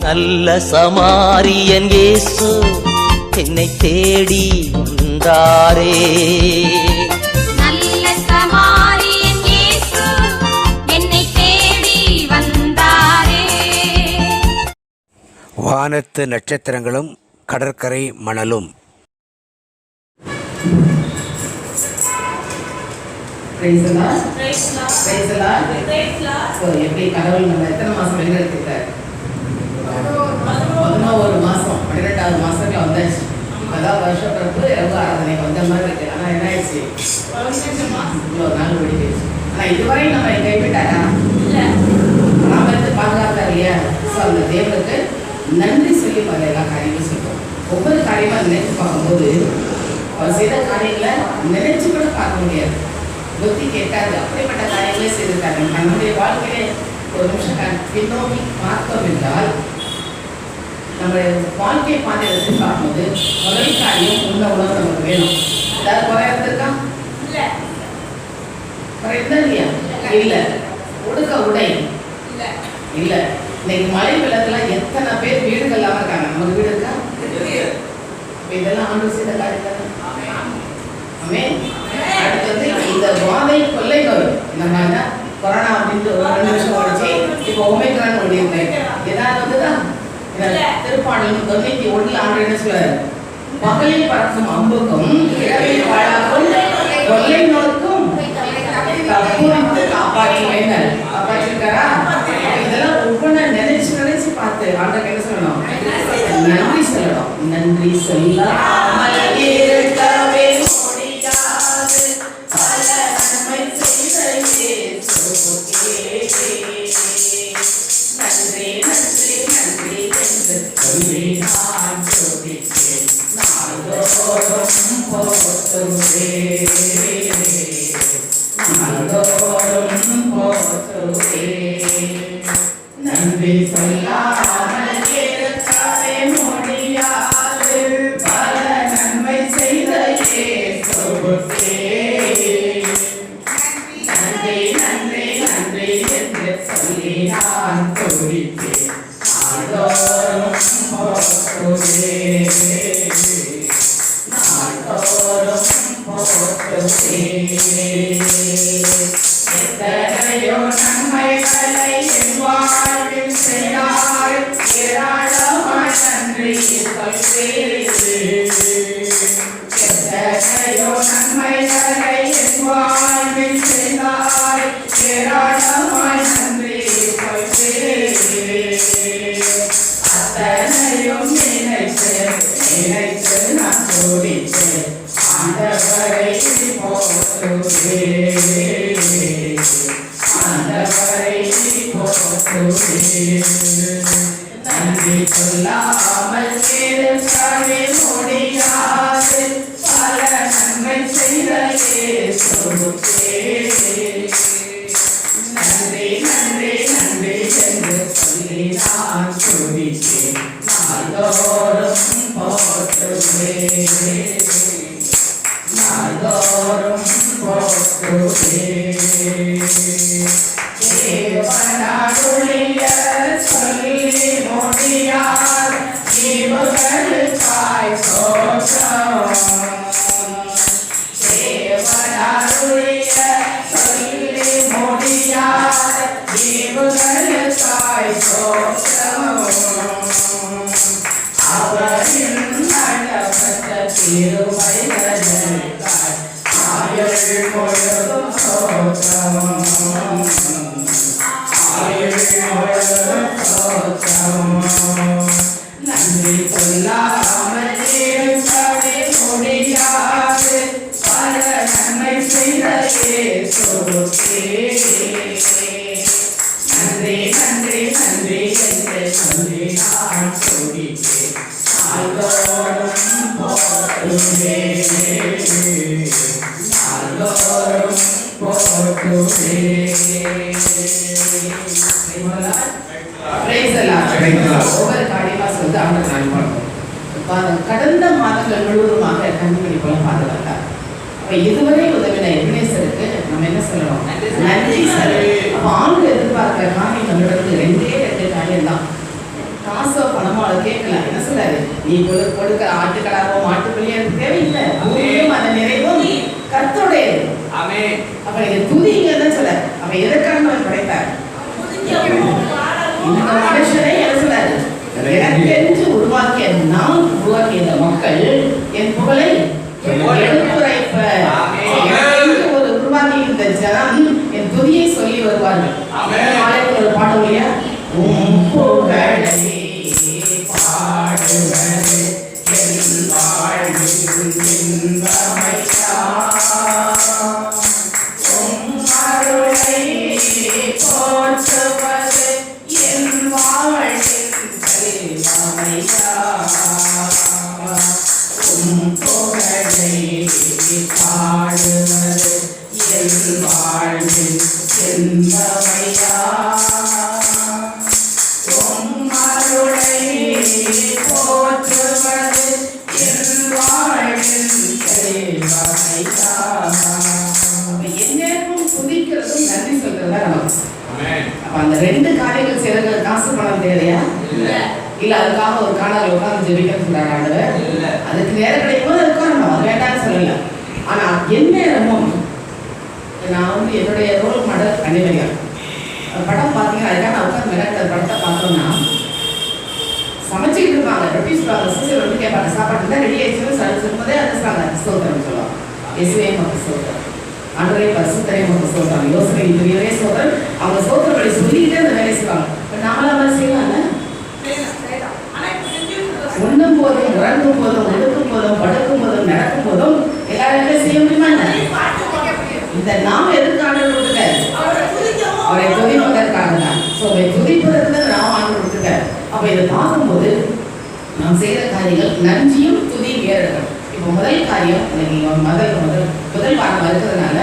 நல்ல சமாரியன் இயேசு என்னை தேடி வந்தாரே. நல்ல சமாரியன் இயேசு என்னை தேடி வந்தாரே. வானத்து நட்சத்திரங்களும் கடற்கரை மணலும். எப்படி கடவுள் நம்ம எத்தனை மாசம் வெளிநடத்திட்டார்? 11 மாசம், 12வது மாசத்துல வந்தாச்சு. அதான் வருஷ பிறப்பு இரவு ஆராதனைக்கு வந்த மாதிரி இருக்கு. ஆனா என்ன ஆயிடுச்சு, இவ்வளோ நாள் ஓடிடுச்சு. ஆனா இதுவரை நம்ம கைவிட்டாரா? நாம இருந்து பாதுகாத்தார் இல்லையா? ஸோ அந்த தேவனுக்கு நன்றி சொல்லி பல எல்லா காரியங்களும் சொல்லுவோம். ஒவ்வொரு காரியமா நினைச்சு பார்க்கும்போது அவர் செய்த காரியங்களை நினைச்சு கூட பார்க்க முடியாது. புத்தி கேட்காது, அப்படிப்பட்ட காரியங்களே செய்திருக்காங்க. நம்முடைய வாழ்க்கையை ஒரு நிமிஷம் பின்னோக்கி பார்த்தோம் என்றால் நம்ம வாழ்க்கை பாதையை வச்சு பார்க்கும்போது முதல் காரியம் உள்ள உணவு நமக்கு வேணும். ஏதாவது குறையறதுக்கா? குறையுதா இல்லையா? இல்லை. உடுக்க உடை இல்லை. இன்னைக்கு மழை வெள்ளத்துல எத்தனை பேர் வீடுகள் இல்லாம இருக்காங்க. நமக்கு வீடு இருக்கா? இதெல்லாம் ஆண்டு செய்த காரியங்கள். அடுத்தது இந்த வாதை கொள்ளை நோய். நம்ம கொரோனா அப்படின்ட்டு ஒரு 2 வருஷம் ஓடிச்சு. இப்போ ஒமைக்ரான் ஓடிருந்தேன். ஏதாவது வந்துதான் திருப்பாடல் 91 ஆண்டு என்ன சொல்றாரு? பகலில் பறக்கும் அம்புக்கும் இரவில் வாழாக்கும் கொள்ளை நோய்க்கும் தப்புவித்து காப்பாற்றுவேன். காப்பாற்றிருக்காரா? இதெல்லாம் ஒவ்வொன்றா நினைச்சு பார்த்து ஆண்டவருக்கு என்ன சொல்லணும்? நன்றி சொல்லணும். நன்றி சொல்லாமல் இருக்கவே முடியாது. பல நன்மை செய்த இயேசுவுக்கே நன்றி நன்றி நன்றி என்று சொல்லி நான் துதிப்பேன். நாள்தோறும் போற்றுவேன், நாள்தோறும் போற்றுவேன். நன்றி சொல்லாமல் இருக்கவே முடியாது. பல நன்மை செய்த இயேசுவுக்கே நன்றி நன்றி நன்றி என்று சொல்லி நான் துதிப்பேன். நாள்தோறும் போற்றுவேன், நாள்தோறும் போற்றுவேன். எத்தனையோ நன்மைகளை என் வாழ்வில் செய்தார். ஏராளமாய் நன்றி சொல்வேன். எத்தனையோ நன்மைகளை என் வாழ்வில் செய்தார். ஏராளமாய் நன்றி சொல்வேன். அத்தனையும் நினைத்து நினைத்து நான் துதிப்பேன். ஆண்டவரை போற்றுவேன், ஆண்டவரை போற்றுவேன். நன்றி சொல்லாமல் இருக்கவே முடியாது. பல நன்மை செய்த இயேசுவுக்கே நன்றி நன்றி நன்றி என்று சொல்லி நான் துதிப்பேன். நாள்தோறும் போற்றுவேன், நாள்தோறும் போற்றுவேன். தேவனாருடைய சொல்லி முடியார் ஈவுகளுக்காய் சோத்திரம். தேவனாருடைய சொல்லி முடியார் ஈவுகளுக்காய் சோத்திரம். அவரின் நடப்பட்ட திருமைகளுக்காய் ஆயுள் முழுதும் சோத்திரம், ஆயுள் முழுதும் சோத்திரம். நன்றி சொல்லாமல் இருக்கவே முடியாது. பல நன்மை செய்த இயேசுவுக்கே நன்றி நன்றி நன்றி என்று சொல்லி நான் துதிப்பேன். நாள்தோறும் போற்றுவேன், நாள்தோறும் போற்றுவேன். ஒவ்வொரு காரியமா சொல்லி ஆண்டவர் நான் பார்ப்போம். கடந்த மாதங்கள் முழுவதுமாக கண்மணி போல பாதுகாத்தார். அப்ப இதுவரை உதவின எபினேசருக்கு நம்ம என்ன சொல்லணும்? நன்றி சொல்லணும். அப்ப ஆண்டு எதிர்பார்க்கிற காரியம் நம்மளுக்கு 2 காரியம் தான். காசோ பணமோ அதை கேட்கலாம். என்ன சொல்றாரு? நீ கொடுக்கிற ஆட்டுக்களாவோ மாட்டுக்களையோ எனக்கு தேவையில்லை. பூமியும் அதன் நிறைவும் கர்த்தருடையது. அப்ப நீங்க துதிங்கன்னு சொல்றாரு. அப்ப எதற்காக அவர் படைத்தார்? இந்த மனுஷனை என்ன சொல்றாரு? எனக்கென்று உருவாக்கிய நான் உருவாக்கிய இந்த மக்கள் என் புகழை எடுத்துரைப்பர். எனக்கென்று ஒரு உருவாக்கி இந்த ஜனம் என் துதியை சொல்லி வருவார்கள். ஆலயத்தில் ஒரு பாடம் இல்லையா? உம் புகழை பாடுவது என் வாழ்வில் இன்பமையா. உம் அருளை போற்றுவது என் வாழ்வில் செல்வமையா. உம் புகழை பாடுவது என் வாழ்வில் செல்வமையா. உம் அருளை போற்றுவது என் வாழ்வில் செல்வமையா. என்னைக்கும் துதிக்கிறதும் நன்றி சொல்றதா நமக்கு. அப்ப அந்த ரெண்டு காரியங்கள் செய்யறது காசு பணம் தேவையா? இல்ல அதுக்காக ஒரு காணால் உட்கார்ந்து ஜெபிக்க சொல்றாரு ஆண்டவர். அதுக்கு நேரம் கிடைக்கும் போது உட்காரணும், அது வேண்டாம்னு சொல்லல. ஆனா எந்நேரமும் நான் என்னுடைய ரோல் மாடல் அனைவரியா படம் பார்த்தீங்கன்னா அதுக்காக நான் உட்காந்து விளையாட்டு படத்தை பார்த்தோம்னா சமைச்சிக்கிட்டு இருப்பாங்க. எப்படி சொல்லுவாங்க? சீசர் வந்து கேட்பாங்க, சாப்பாடு தான் ரெடி ஆயிடுச்சுன்னு சொல்லும்போதே அதுவாங்க சோதரம் சொல்லுவாங்க. இயேசுவே மக்கள் சோதரம், ஆண்டவரே பரிசுத்தரே மக்கள் சோதரம், யோசனை பெரியவரே சோதரம். அவங்க சோதரங்களை சொல்லிக்கிட்டே அந்த வேலையை செய்வாங்க. நாமளும் அவரை செய்யலாம்ல. உண்ணும் போதும் உறங்கும் போதும் ஒடுக்கும் போதும் படுக்கும் போதும் நடக்கும் போதும் எல்லாருமே செய்ய முடியுமா? இந்த நாம் எதுக்கு ஆண்டவர் கொடுத்துட்டாரு? அவரை துதிப்பதற்காக தான். ஸோ அவரை துதிப்பதற்கு தான் நாம் ஆண்டவர் கொடுத்துட்டாரு. அப்போ இதை பார்க்கும்போது நாம் செய்கிற காரியங்கள் நன்றியும் துதியும் ஏறணும். இப்போ முதல் காரியம் முதல் வாரம் இருக்கிறதுனால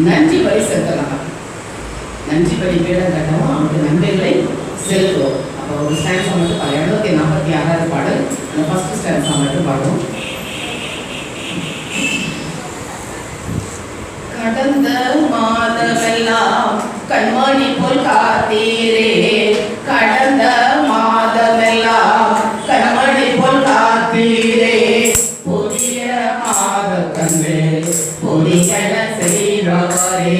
நன்றி பலி செலுத்தலாம். நன்றி பலி பீடம் கட்டவும் அவனுக்கு நன்மைகளை செலுத்துவோம். அப்போ ஒரு ஸ்டான்ஸா மட்டும் 246 பாடல், அந்த ஃபர்ஸ்ட் ஸ்டான்ஸா மட்டும் பாடுவோம். கடந்த மாதமெல்லாம் கண்மணி போல் காத்தீரே, கடந்த மாதமெல்லாம் கண்மணி போல் காத்தீரே, புதிய மாத கண்ணே புதியன செய்தவரே,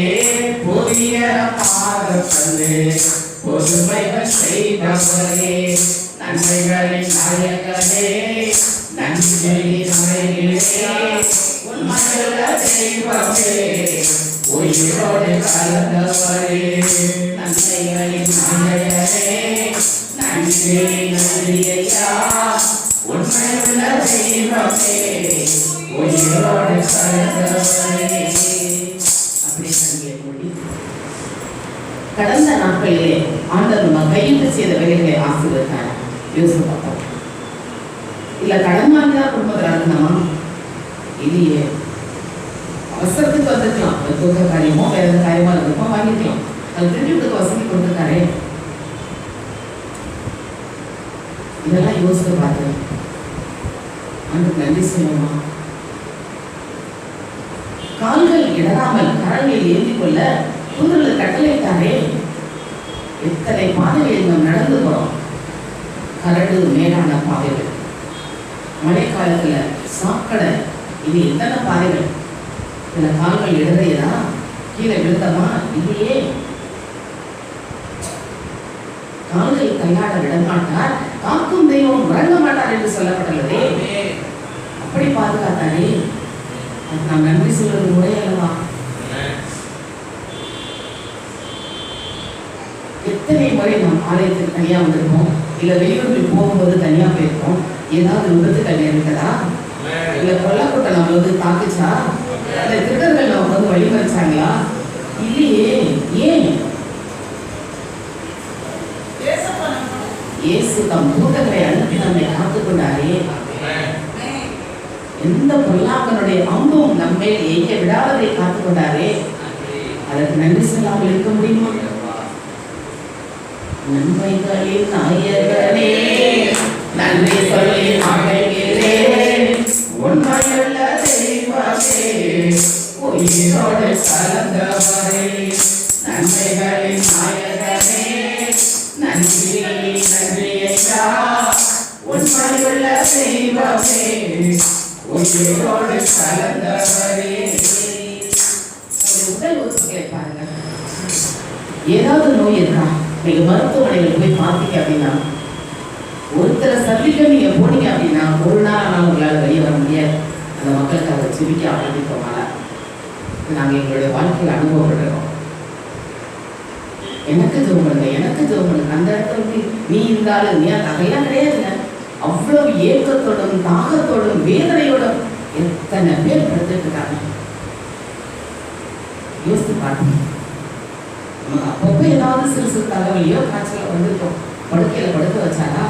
புதிய மாத கண்ணே புதுமைகள் செய்தவரே, நன்மைகளின் நாயகனே நன்மைகளின் நாயகனே, உண்மையுள்ள தெய்வமே உயிரோடு கலந்தவரே, நன்மைகளின் நாயகனே நன்றி நன்றி ஐயா, உண்மையுள்ள தெய்வமே உயிரோடு கலந்தவரே. அப்படி நன்றியை கூடி கடந்த நாட்களிலே ஆண்டவர் நம்ம கையிட்டு செய்த வேலைகளை ஆசீர்வதித்தார். யோசிச்சு பார்த்தோம். இல்ல கடன் வாங்கிதான் குடும்பத்தில் நடந்தமா? இல்லையே. அவசரத்துக்கு வந்துருக்கலாம். தூக்க காரியமோ வேற எந்த காரியமா இருந்திருக்கோம், வாங்கிக்கலாம். அது திருப்பி கொடுக்க வசதி கொடுத்துருக்காரே. இதெல்லாம் யோசித்து பார்த்து ஆண்டவர் நன்றி சொல்லுமா? கால்கள் இடராமல் கரங்களில் ஏந்தி கொள்ள புதரில் கட்டளைத்தாரே. எத்தனை பாதைகளில் நாம் நடந்து போறோம். கரடு மேலான பாதைகள், மழைக்காலத்துல சாக்கடை, இது எத்தனை பாதைகள். இதுல கால்கள் இடறையதா? கீழே விழுந்தமா? இல்லையே. கால்கள் கையாட விடமாட்டார், காக்கும் தெய்வம் உறங்க மாட்டார் என்று சொல்லப்பட்டுள்ளதே. அப்படி பாதுகாத்தாரே. அது நாம் நன்றி சொல்றது முறை அல்லவா? எத்தனை முறை நாம் ஆலயத்துக்கு தனியா வந்திருக்கோம், இல்ல வெளியூருக்கு போகும்போது தனியா போயிருக்கோம். ஏதாவது விபத்துக்கள் நேரிட்டதா? இல்ல கொல்லக்கூட்டம் நம்ம வந்து தாக்குச்சா? இல்ல திருடர்கள் நம்ம வந்து வழிமறிச்சாங்களா? இல்லையே. ஏன்? இயேசு தம் தூதர்களை அனுப்பி நம்மை காத்துக்கொண்டாரே. எந்த பொல்லாங்கனுடைய அம்பும் நம்மை எய்ய விடாததை காத்துக்கொண்டாரே. அதற்கு நன்றி சொல்லாமல் இருக்க முடியுமா? நன்மைகளின் நாயகனே நன்றி சொல்லி மகிழ்கிறேன், உண்மையுள்ள தெய்வமே உயிரோடு கலந்தவரே, நன்மைகளின் நாயகனே நன்றி நன்றி ஐயா, தெய்வமே உயிரோடு கலந்தவரே. உடல் உறுப்புகளை பாருங்க, ஏதாவது நோய் இருக்கா? நீங்க மருத்துவமனைகள் போய் பார்த்தீங்க அப்படின்னா ஒருத்தரை சந்திக்க நீங்க போனீங்க அப்படின்னா ஒரு நாள் ஆனால் உங்களால் வெளியே வர முடியாது. அந்த மக்களுக்கு அதை ஜெபிக்க ஆரம்பிப்போமால நாங்கள் எங்களுடைய வாழ்க்கையில் அனுபவப்படுறோம். எனக்கு ஜெபம் பண்ணுங்க, எனக்கு ஜெபம் பண்ணுங்க. அந்த இடத்துல வந்து நீ இருந்தாலும் நீ அதெல்லாம் கிடையாதுங்க. அவ்வளவு ஏக்கத்தோடும் தாகத்தோடும் வேதனையோடும் எத்தனை பேர் படுத்துட்டு இருக்காங்க. யோசித்து பாருங்க. நமக்கு அப்பப்போ ஏதாவது சிறு சிறு தலைவலியோ காய்ச்சலோ வந்திருக்கோம், படுக்கையில படுக்க வச்சாரா?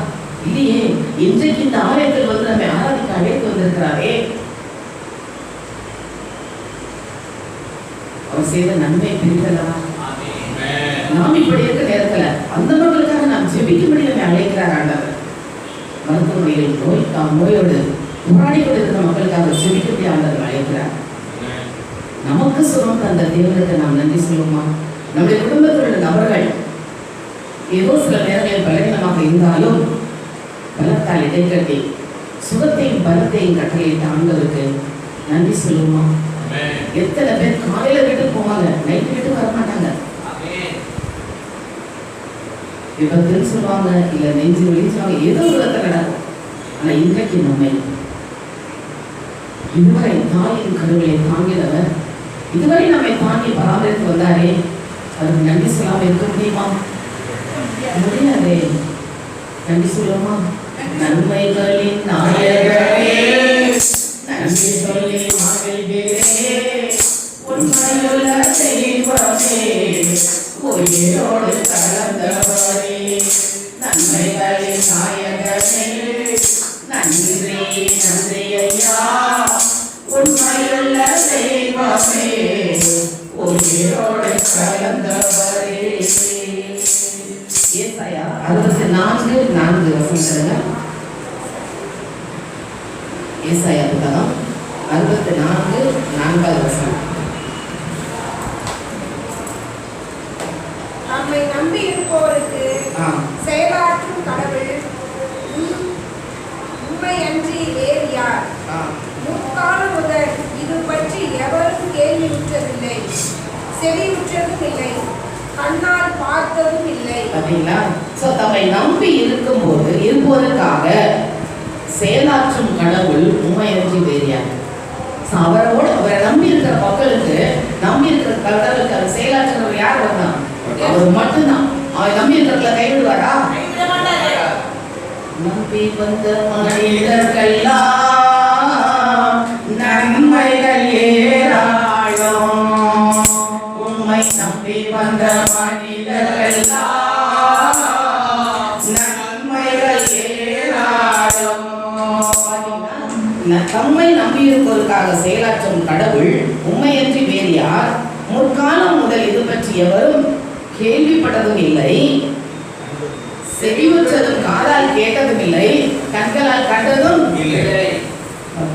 இல்லையே. இன்றைக்கு இந்த ஆலயத்தில் வந்து நம்ம ஆராதிக்க அழைத்து வந்திருக்கிறாரே. அவர் செய்த நன்மை பிரித்தல்லவா? நாம் இப்படி இருக்க நேரத்துல அந்த மக்களுக்காக நாம் ஜெபிக்கும்படி நம்ம அழைக்கிறார் ஆண்டவர். மருத்துவமனையில் நோயோடு போராடி கொண்டிருக்கிற மக்களுக்காக ஜெபிக்கும்படி ஆண்டவர் அழைக்கிறார். நமக்கு சுகம் தந்த தேவனுக்கு நாம் நன்றி சொல்லுவோமா? நம்முடைய குடும்பத்தில் உள்ள நபர்கள் ஏதோ சில நேரங்களில் பலவீனமாக இருந்தாலும் பலத்தால் இடைக்கட்டி சுகத்தையும் பலத்தையும் கட்டளையிட்ட ஆண்டவருக்கு நன்றி சொல்லுவோமா? எத்தனை பேர் காலையில வீட்டுக்கு போவாங்க, நைட்டு வீட்டுக்கு வர மாட்டாங்க. விபத்துன்னு சொல்லுவாங்க, இல்ல நெஞ்சு வலின்னு சொல்லுவாங்க, ஏதோ விதத்தில் நடக்கும். ஆனா இன்றைக்கு நம்மை இதுவரை தாயின் கருவிலை தாங்கினவர், இதுவரை நம்மை தாங்கி பராமரித்து வந்தாரே, அதுக்கு நன்றி சொல்லாம இருக்க முடியுமா? முடியாதே. நன்றி சொல்லுமா? நன்மைகளின் நாயகரே நன்றி சொல்லி மகிழ்கிறே, உண்மையுள்ள தெய்வமே உயிரோடு கலந்தவரே. நன்மைகளின் நாயகரே நன்றி நன்றி ஐயா, உண்மையுள்ள தெய்வமே உயிரோடு கலந்தவரே. ஏசாயா 64:4 வசனம். ஏசாயா புத்தகம் 64:4 வசனம். நம்மை நம்பி இருப்போருக்கு செயலாற்றும் கடவுள் உண்மையன்றி வேறு யார்? முற்காலம் முதல் இது பற்றி எவரும் கேள்வியுற்றதில்லை, செவியுற்றதும் இல்லை, கண்ணால் பார்த்ததும் இல்லை. பாத்தீங்களா? சோ தம்மை நம்பி இருக்கும்போது இருப்பதற்காக செயலாற்றும் கடவுள் உண்மையன்றி வேறு யார்? அவரோட அவரை நம்பி இருக்கிற மக்களுக்கு, நம்பி இருக்கிற கடவுளுக்கு அவர் செயலாற்றுறவர் யார் வரணும்? அவர் மட்டும்தான். அவர் நம்பி இருக்கிறவங்களை கைவிடுவாரா? நம்பி வந்த மனிதர்கள்லாம் நன்மைகள் ஏராளம். உண்மை நம்பி வந்த மனிதர்கள்லாம் நன்மைகள் ஏராளம். தம்மை நம்பி இருப்பதற்காக செயலாற்றும் கடவுள் உண்மையன்றி வேறு யார்? முற்காலம் முதல் இது பற்றி எவரும் கேள்விப்பட்டதும் இல்லை, செவியுற்றதும் காதால் கேட்டதும் இல்லை, கண்களால் கண்டதும் இல்லை.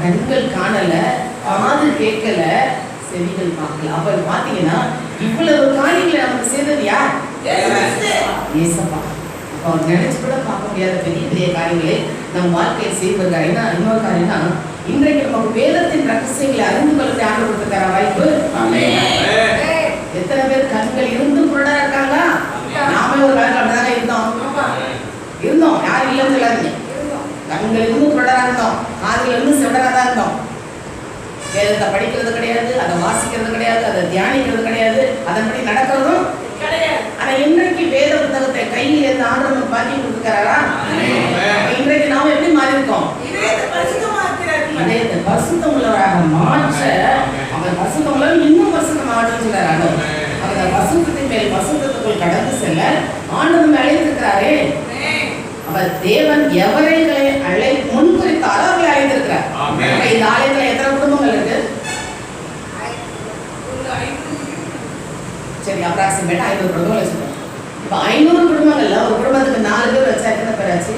கண்கள் காணல, காது கேட்கல, செவிகள் பார்க்கல. அப்ப பாத்தீங்கன்னா இவ்வளவு காரியங்களை நமக்கு செய்தது யார்? ஏசப்பா. அப்ப அவர் நினைச்சு கூட பார்க்க முடியாத பெரிய பெரிய காரியங்களை நம் வாழ்க்கையில் செய்வார்கள். ஏன்னா இன்னொரு காரியம்னா இன்றைக்கு நமக்கு வேதத்தின் ரகசியங்களை அறிந்து கொள்ள ஆண்டவர் தர வாய்ப்பு. எத்தனை பேர் கண்கள் இருந்தும் குருடா இருக்காங்க? நாம ஒரு காலத்துல அப்படிதானே இருந்தோம். யாரும் இல்லைன்னு சொல்லாதீங்க. கண்கள் இருந்தும் குருடா இருந்தோம், காதுல இருந்து செவடரா தான் இருந்தோம். வேதத்தை படிக்கிறது கிடையாது, அதை வாசிக்கிறது கிடையாது, அதை தியானிக்கிறது கிடையாது, அதன்படி நடக்கிறதும் கிடையாது. ஆனா இன்றைக்கு வேத புத்தகத்தை கையில் இருந்து ஆண்டவர் பாக்கி கொடுத்துக்கிறாரா? இன்றைக்கு நாம எப்படி மாறி இருக்கோம்? பரிசுத்தம் உள்ளவராக மாற்ற அவர் பரிசுத்தம் உள்ளவர் இன்னும் பரிசுத்தம் மாற்றம் சொல்றாரு. அவர் பரிசுத்தத்தின் மேல் பரிசுத்தத்துக்குள் கடந்து செல்ல ஆண்டவர் அழைத்திருக்கிறாரே. அவர் தேவன் எவரைகளை முன்குறித்தாரோ அவர்களை அழைத்திருக்கிறார். இந்த ஆலயத்துல எத்தனை குடும்பங்கள் இருக்கு? சரி, அப்ராக்சிமேட்டா 500 குடும்பங்கள் வச்சுக்கோங்க. இப்ப 500 குடும்பங்கள்ல ஒரு குடும்பத்துக்கு 4 பேர் வச்சா எத்தனை பேர் ஆச்சு?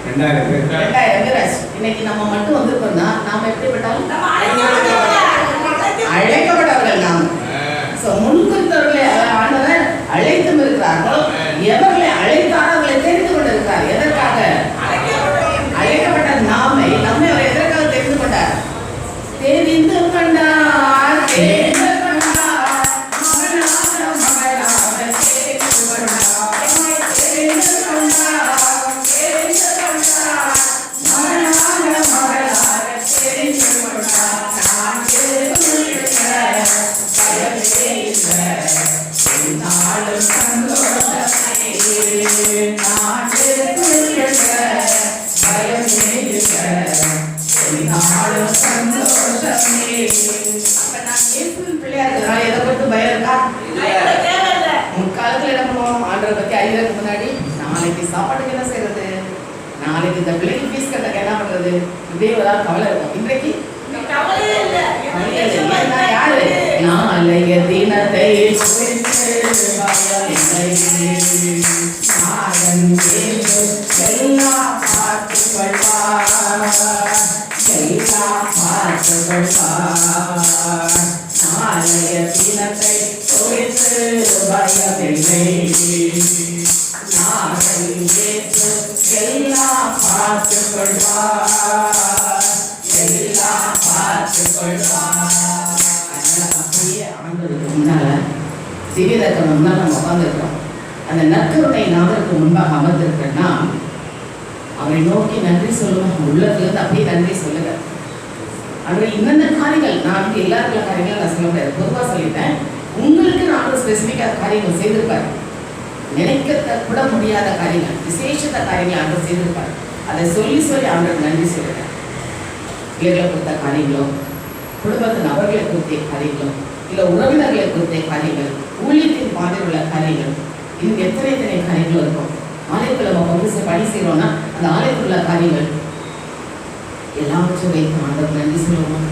2000 பேர் ஆச்சு. இன்னைக்கு நம்ம மட்டும் வந்திருக்கோம்னா நாம எப்படிப்பட்டாலும் அழைக்கப்பட்டவர்கள் நாம். முன்குறித்தவர்களை ஆண்டவர் அழைத்தும் இருக்கிறார்கள். எவர்களை அழைத்தாரோ அவர்களை தெரிந்து கொண்டிருக்கிறார். எதற்காக? பயமே இல்லை என்னாலும் சந்தோஷமே. அப்ப நான் இயேசுவின் பிள்ளையா இருக்கிறதுனால எதை பத்தி பயம் இருக்கா? முற்காலத்துல என்ன பண்ணுவோம்? ஆண்டவரை பத்தி அறிவதற்கு முன்னாடி நாளைக்கு சாப்பாட்டுக்கு என்ன செய்யறது, நாளைக்கு இந்த பிள்ளைக்கு ஃபீஸ் கட்டக்கு என்ன பண்றது, இதே ஒரு கவலை இருக்கும். இன்றைக்கு யாரு நாளைய தினத்தை எல்லாம் நாளைய தினத்தை குறித்து பயமில்லை. எல்லாம் பார்த்துக் கொள்வார், எல்லாம் பார்த்துக் கொள்வார். அப்படியே ஆண்டவருக்கு முன்னால சிறிதற்கு முன்னால் நம்ம உட்கார்ந்துருக்கோம். அந்த நற்கருணை நாதருக்கு முன்பாக அமர்ந்திருக்கேன்னா அவரை நோக்கி நன்றி சொல்லுவோம். உள்ளதுலேருந்து அப்படியே நன்றி சொல்லுங்க. அவர் இன்னென்ன காரியங்கள், நான் வந்து எல்லாருக்குள்ள காரியங்கள் நான் சொல்ல முடியாது, பொதுவாக சொல்லிட்டேன். உங்களுக்கு நான் ஸ்பெசிஃபிக்காக காரியங்கள் செய்திருப்பார், நினைக்க கூட முடியாத காரியங்கள், விசேஷத்த காரியங்கள் ஆண்டவர் செய்திருப்பார். அதை சொல்லி சொல்லி ஆண்டவர் நன்றி சொல்லுறேன். பிள்ளைகளை கொடுத்த காரியங்களோ, குடும்பத்து நபர்களை குறித்த காரியங்களோ, இல்லை உறவினர்களை குறித்த காரியங்கள், ஊழியத்தின் பாதையில் உள்ள காரியங்கள், இன்னும் எத்தனை காரியங்களும் இருக்கும். ஆலயத்தில் நம்ம வந்து பணி செய்கிறோம்னா அந்த ஆலயத்தில் உள்ள காரியங்கள் எல்லாவற்றையும் வைத்து ஆண்டவர் நன்றி சொல்லுவோம்.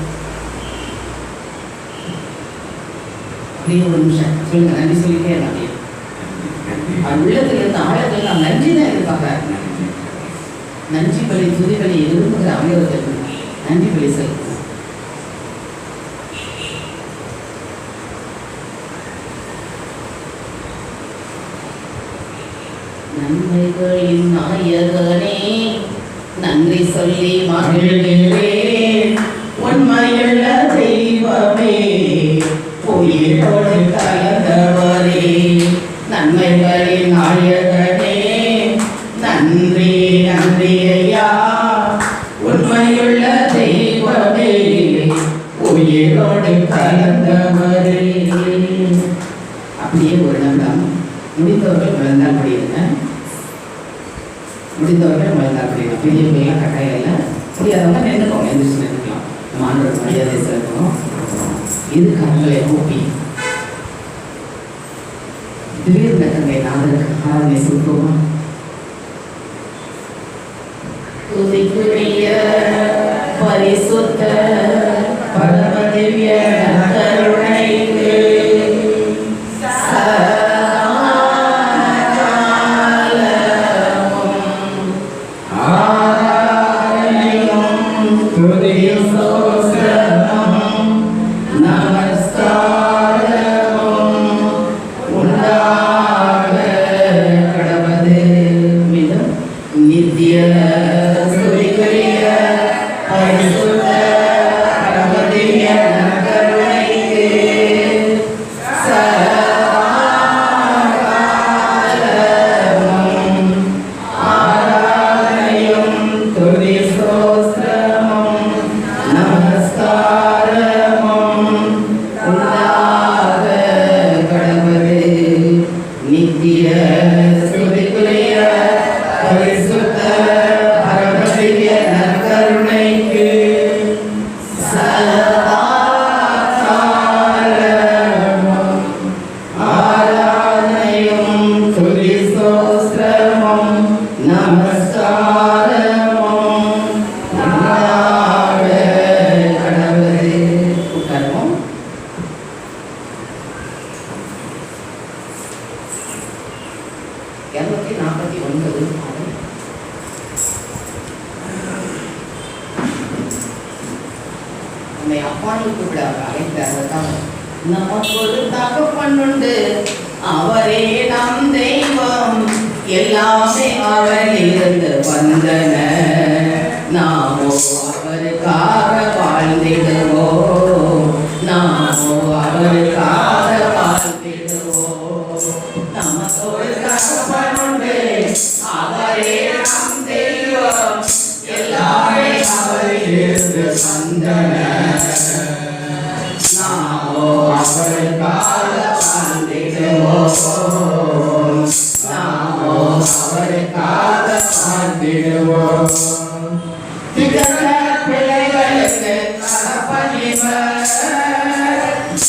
அப்படியே ஒரு நிமிஷம் சொல்லுங்க, நன்றி சொல்லிட்டே இருந்தாங்க. உள்ளத்துல இருந்து ஆழத்துல நான் நன்றி தான் எதிர்பார்க்கிறேன். நன்றி பலி துதிகளை விரும்புகிற அமைவதற்கு நன்றி பலி செலுத்தும். நன்மைகளின் நாயகனே நன்றி சொல்லி மகிழ்கிறேன். உண்மையுள்ள தெய்வமே உயிரோடு கலந்தவரே, நன்மைகளின் நாயகனே நன்றி நன்றி ஐயா. உண்மையுள்ள தெய்வமே உயிரோடு கலந்தவரே. அப்படியே ஒரு நிமிடம் முடிந்தவர்கள் வளர்ந்தால் முடியுங்க, முடிந்தவர்கள் வளர்ந்தால் முடியும். பெரியவங்களாம் கட்டாயம் இல்லை, முடியாதவங்க நின்றுக்கோங்க, எந்திரிச்சு நின்றுக்கலாம். நம்ம ஆண்டவருக்கு மரியாதை செலுத்தணும். இது கரங்களை கூப்பி திடீர்னு தங்கை நாதருக்கு ஆராதனை செலுத்துவோமா? துதிக்குரிய பரிசுத்த பரம திவ்ய கருணைக்கு நமக்கொரு தகப்பனுண்டு, அவரே நம் தெய்வம், எல்லாமே அவரிலிருந்து வந்தன, நாமோ அவருக்காக வாழ்ந்திடுவோம், நாமோ அவருக்காக வாழ்ந்திடுவோம். நமக்கொரு தகப்பனுண்டு, அவரே நம் தெய்வம், எல்லாமே அவரிலிருந்து வந்தன, நாமோ அவருக்காக வாழ்ந்திடுவோம், நாமோ அவருக்காக வாழ்ந்திடுவோம். திகழ்ந்த பிள்ளைகளுக்கு தகப்பனிவர்,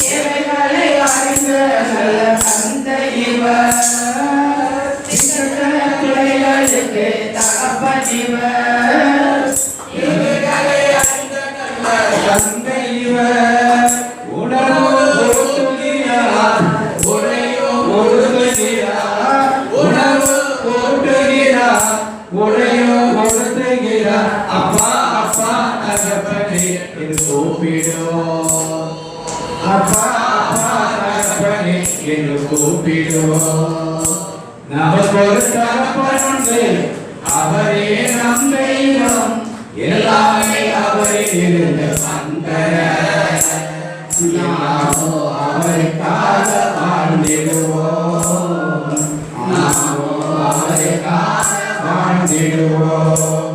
ஏழைகளை அறிந்த நல்ல தந்தை இவர். திகழ்ந்த பிள்ளைகளுக்கு தகப்பனிவர், ஏழைகளை அறிந்த நல்ல தந்தை இவர். உணவு ஓட்டுகிறார், உடையும் ஒழுகுகிறார். உணவு ஓட்டுகிறார், உடையும் ஒழுகுகிறார். அப்பா அப்பா தகப்பனே என்று கூப்பிடுவோம். அப்பா அப்பா தகப்பனே என்று கூப்பிடுவோம். நமக்கு ஒரு தகப்பன் உண்டு, அவரே நம் தெய்வம். எல்லாமே அவரில் இருந்து வந்தனர். நாமோ அவருக்காக வாழ்ந்திடுவோம். நாமோ அவருக்காக வாழ்ந்திடுவோம்.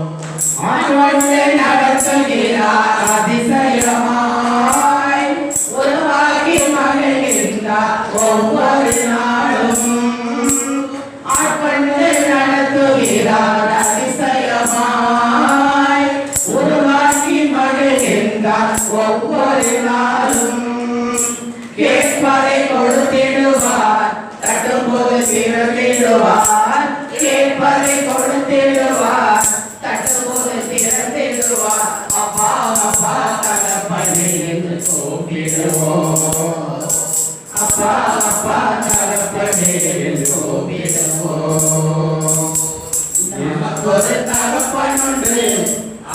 ஆண்டவரே நடத்துகிறார் அதிசயமாய், உருவாகி மகிழ்கின்றார் ஒவ்வொரு நாளும். ஆட்கொண்டு நடத்துகிறார் அதிசயமாய், உருவாகி மகிழ்கின்றார் ஒவ்வொரு நாளும். கேட்பதை கொடுத்திடுவார், தட்டும்போது திறந்திடுவார். கேட்பதை கொடுத்திடுவார், தட்டும்போது திறந்திடுவார். அப்பா அப்பா தகப்பனே என்று கூப்பிடுவோம். அப்பா அப்பா தகப்பனே என்று கூப்பிடுவோம். நமக்கு ஒரு தகப்பன் உண்டு,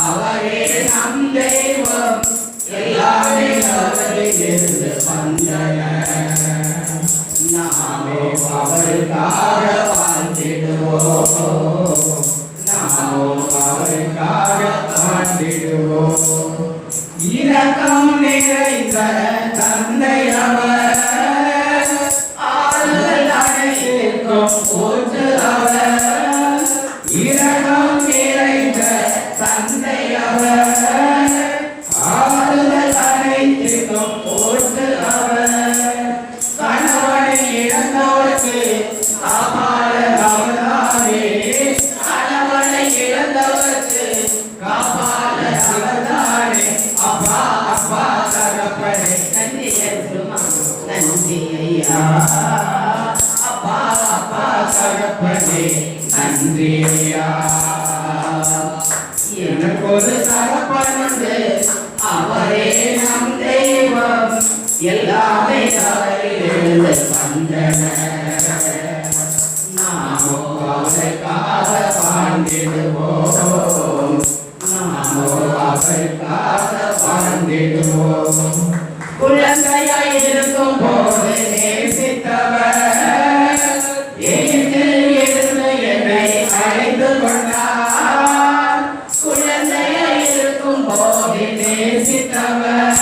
அவரே நம் தெய்வம். எல்லாமே அவரில் இருந்து வந்தனர். நாமே அவருக்காக வாழ்ந்திடுவோம். நாமோ அவருக்காக வாழ்ந்திடுவோம். இரக்கம் நிறைந்த தந்தை அவர், ஆறுதல் அனைத்திற்கும் ஊற்று அவர். இரக்கம் நிறைந்த தந்தை அவர், ஆறுதல் அனைத்திற்கும் ஊற்று அவர். கணவனை இழந்தவருக்கு காப்பாளர் அவர்தானே. கணவனை இழந்தவருக்கு காப்பாளர் அவர்தானே. அப்பா அப்பா தகப்பனே நன்றி ஏசுமா, நன்றி ஐயா. அப்பா அப்பா தகப்பனே நன்றி ஐயா. எனக்கு ஒரு தகப்பன் உண்டு, அவரே நம் தெய்வம். எல்லாமே அவரில் இருந்து வந்தனர். நாமோ அவருக்காக வாழ்ந்திடுவோம். நாமோ அவருக்காக வாழ்ந்திடுவோம். குழந்தையாய் இருக்கும் போது நேசித்தவர், எகிப்தில் இருந்து என்னை அழைத்து கொண்டார். குழந்தையாய் இருக்கும் போது நேசித்தவர்,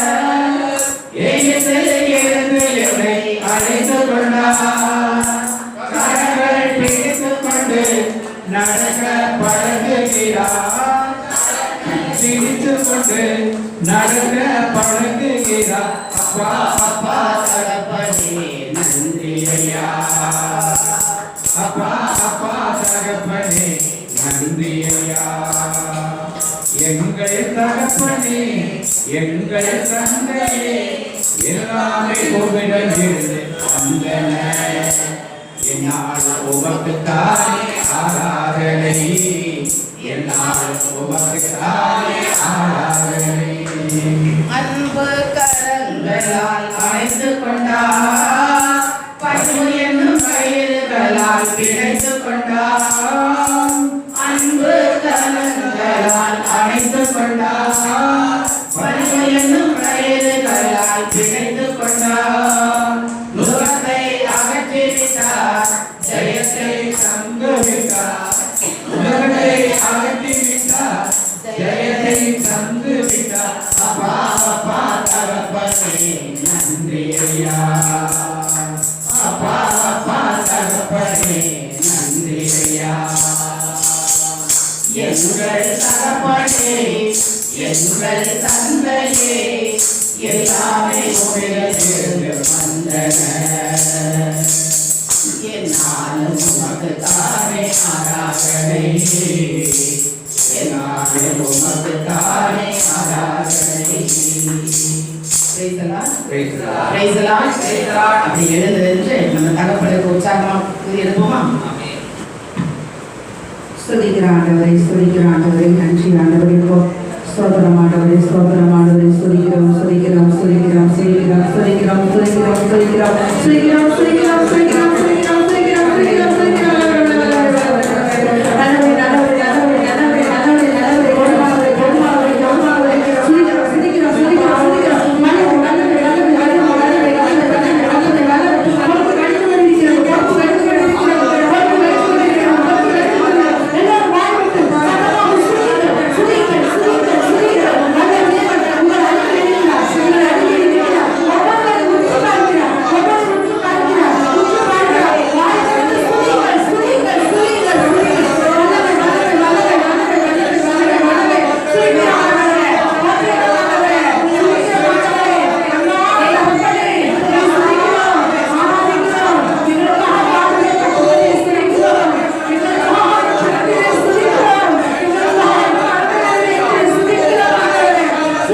எகிப்தில் இருந்து என்னை அழைத்து கொண்டார். கரங்கள் பிடித்துக் கொண்டு நடக்க பழகுகிறார். பிடித்துக் கொண்டு நடக்க பழகுகிறார். அப்பா அப்பா தகப்பனே நன்றி ஐயா. அப்பா அப்பா தகப்பனே நன்றி ஐயா. எங்கள் தகப்பனே எங்கள் தந்தையே, எல்லாமே உம்மிடமிருந்து வந்தன. என்னால் உமக்குத்தானே ஆராதனை, என்னால் உமக்குத்தானே ஆராதனை. அன்பு கரங்களால் அணைத்து கொண்டார், பசு என்னும் கயிறுகளால் பிணைத்து கொண்டார். அன்பு கரங்களால் அணைத்து கொண்டார், பசு என்னும் கயிறுகளால் பிணைத்து கொண்டார். நுகத்தை அகற்றிவிட்டார், ஜெயத்தை தந்துவிட்டார். நுகத்தை அகற்றிவிட்டார், ஜெயத்தை தந்துவிட்டார். அப்பா அப்பா தகப்பனே நன்றி ஐயா. அப்பா அப்பா தகப்பனே நன்றி ஐயா. எங்கள் தகப்பனே எங்கள் தந்தையே, எல்லாமே உம்மிடமிருந்து வந்தன. என்னாலும் உமக்கு தானே ஆராதனை என்னாலும் உமக்கு தானே ஆராதனை. Praise the Lord. Praise the Lord. Praise the Lord. Praise the Lord. அப்படி எழுந்து நின்று நம்ம தகப்பனுக்கு உற்சாகமா எழுப்போமா? ஸ்துதிக்கிற ஆண்டவரை, ஸ்துதிக்கிற ஆண்டவரை, நன்றி ஆண்டவரை, ஸ்தோத்திரம் ஆண்டவரை, ஸ்தோத்திரம் ஆண்டவரை, ஸ்துதிக்கிறோம், ஸ்துதிக்கிறோம், ஸ்துதிக்கிறோம், ஸ்துதிக்கிறோம், ஸ்துதிக்கிறோம், ஸ்துதிக்கிறோம், ஸ்துதிக்கிறோம், ஸ்துதிக்கிறோம், ஸ்துதிக்கிறோம், ஸ்துதிக்கிறோம், ஸ்துதிக்கிறோம், ஸ்துதிக்கிறோம், ஸ்துதிக்கிறோம், ஸ்துதிக்கிறோம். நல்லவரே, நல்லவரே, நல்லவரே, நல்லவரே, நல்லவரே, நல்லவரே, கொடுமாவரே, கொடுமாவரே, கொடுமாவரே, ஸ்துதிக்கிறோம், ஸ்துதிக்கிறோம், ஸ்துதிக்கிறோம், ஸ்துதிக்கிறோம். நல்லவரே, நல்லவரே, நல்லவரே, நல்லவரே, நல்லவரே, நல்லவரே, நல்லவரே, நல்லவரே. பொறுப்பு கடிந்து கொண்டிருக்கிறது, பொறுப்பு கடிந்து கொண்டிருக்கிறது, பொறுப்பு கடிந்து கொண்டிருக்கிறது, பொறுப்பு கடிந்து கொண்டிருக்கிறது. எல்லாரும் வாய்விட்டு சத்தமாக ஸ்துதிக்கிறோம், ஸ்துதிக்கிறோம், ஸ்துதிக்கிறோம், ஸ்துதிக்கிறோம். நல்லவரே, உங்கள் அருகில் இருக்கிறார், உங்கள் அருகில் இருக்கிறார். ஒவ்வொருவரும் உற்று பார்க்கிறார், ஒவ்வொருவரும் உற்று பார்க்கிறார், உற்று பார்க்கிறார். வாய் திறந்து ஸ்துதிங்கள், ஸ்துதிங்கள், ஸ்துதிங்கள், ஸ்துதிங்கள். நல்லவரே, நல்லவரே, நல்லவரே, நல்லவரே, நல்லவரே, நல்லவரே, நல்லவரே. ஸ்துதிக்கிறோம் ஆண்டவரே, ஸ்துதிக்கிறோம் ஆண்டவரே, ஸ்துதிக்கிறோம் ஆண்டவரே. எல்லா மக்களே, நாம் ஸ்துதிக்கிறோம், ஆராதிக்கிறோம். எங்களுக்காக பாடுபட்ட உம்மை ஸ்துதிக்கிறோம். எங்களுக்காக பாடுபட்ட ஸ்துதிக்கிறோம். எங்களுக்காக பாடுபட்ட ஸ்துதிக்கிறோம் ஆண்டவரே. ஸ்துதிக்கிறோம் ஆண்டவரே,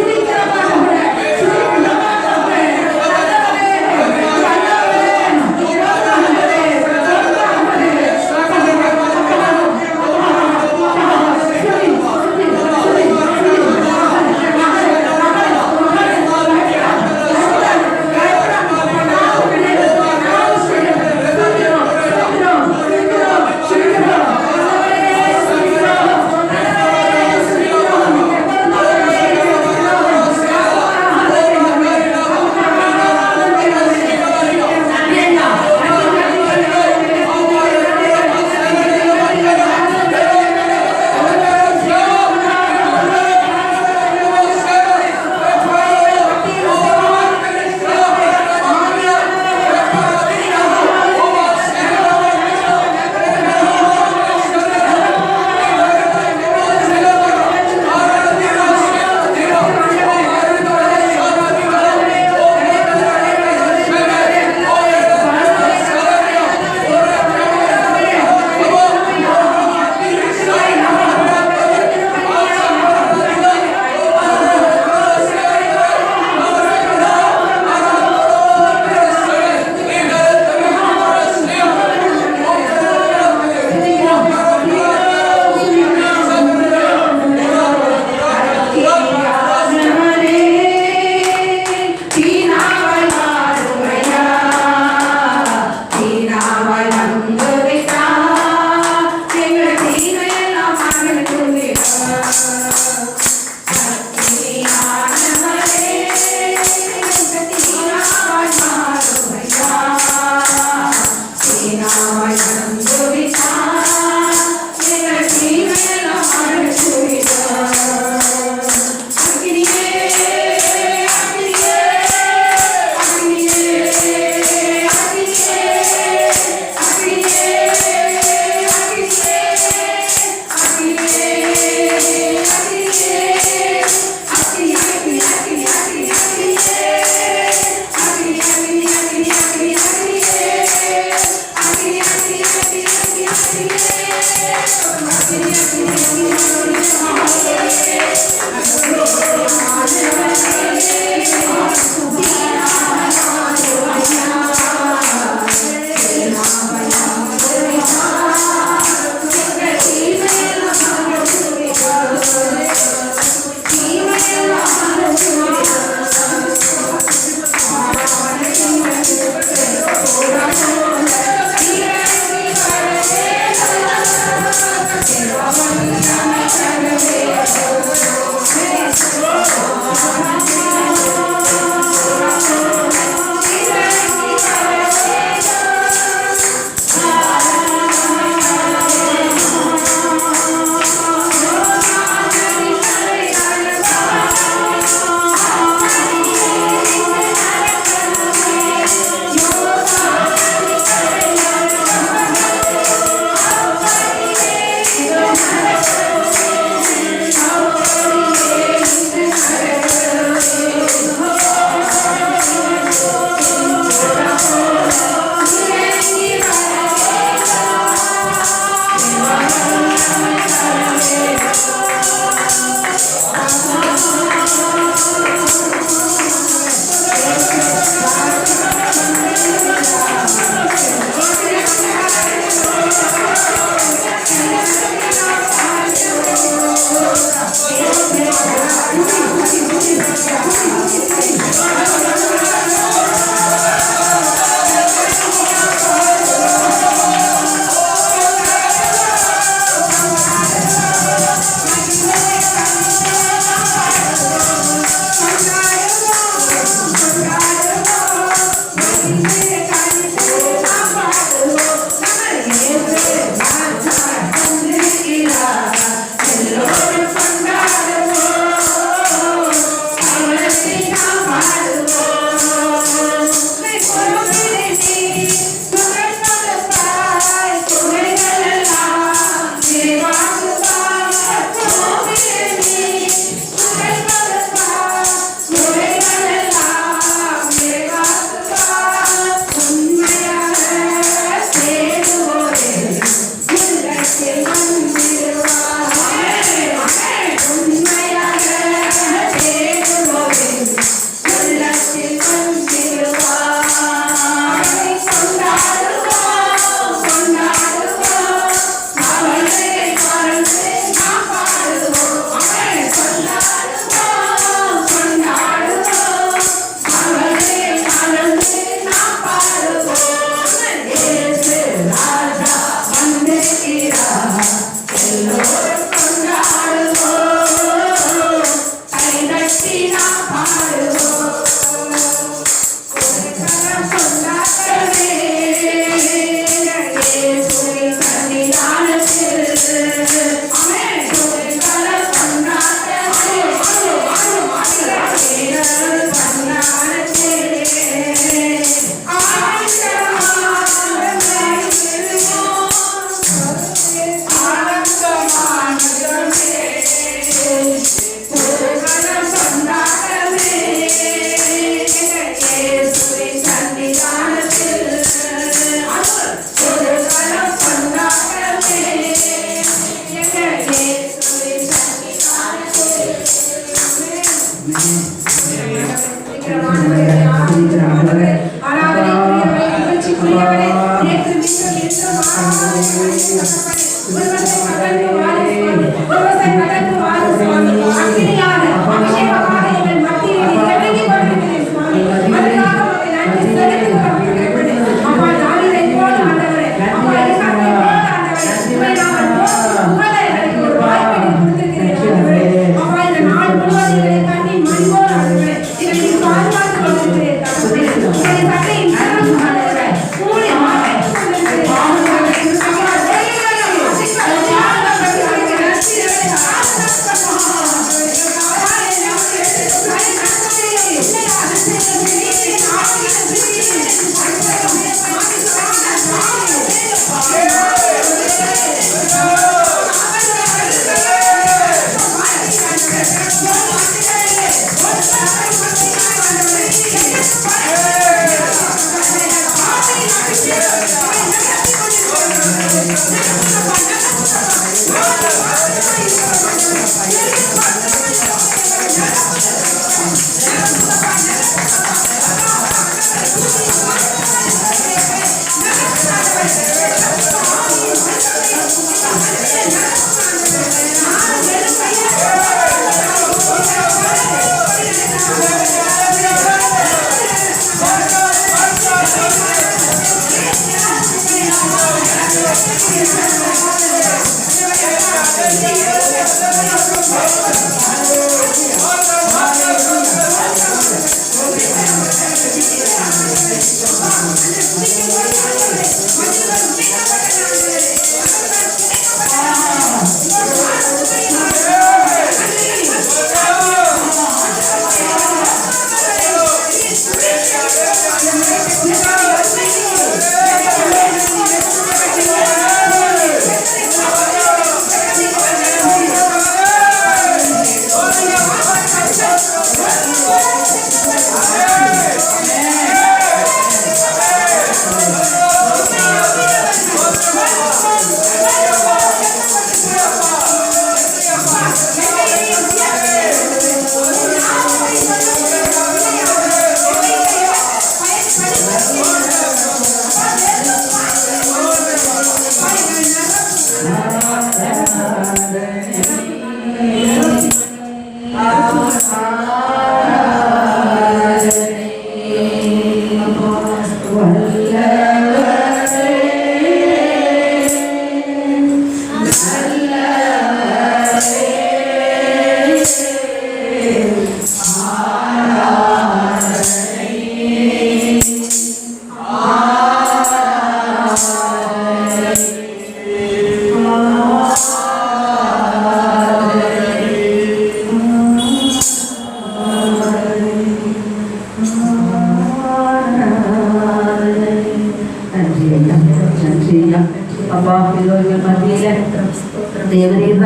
ஸ்துதிக்கிறோம் ஆண்டவரே. நல்லவரே, Thank you.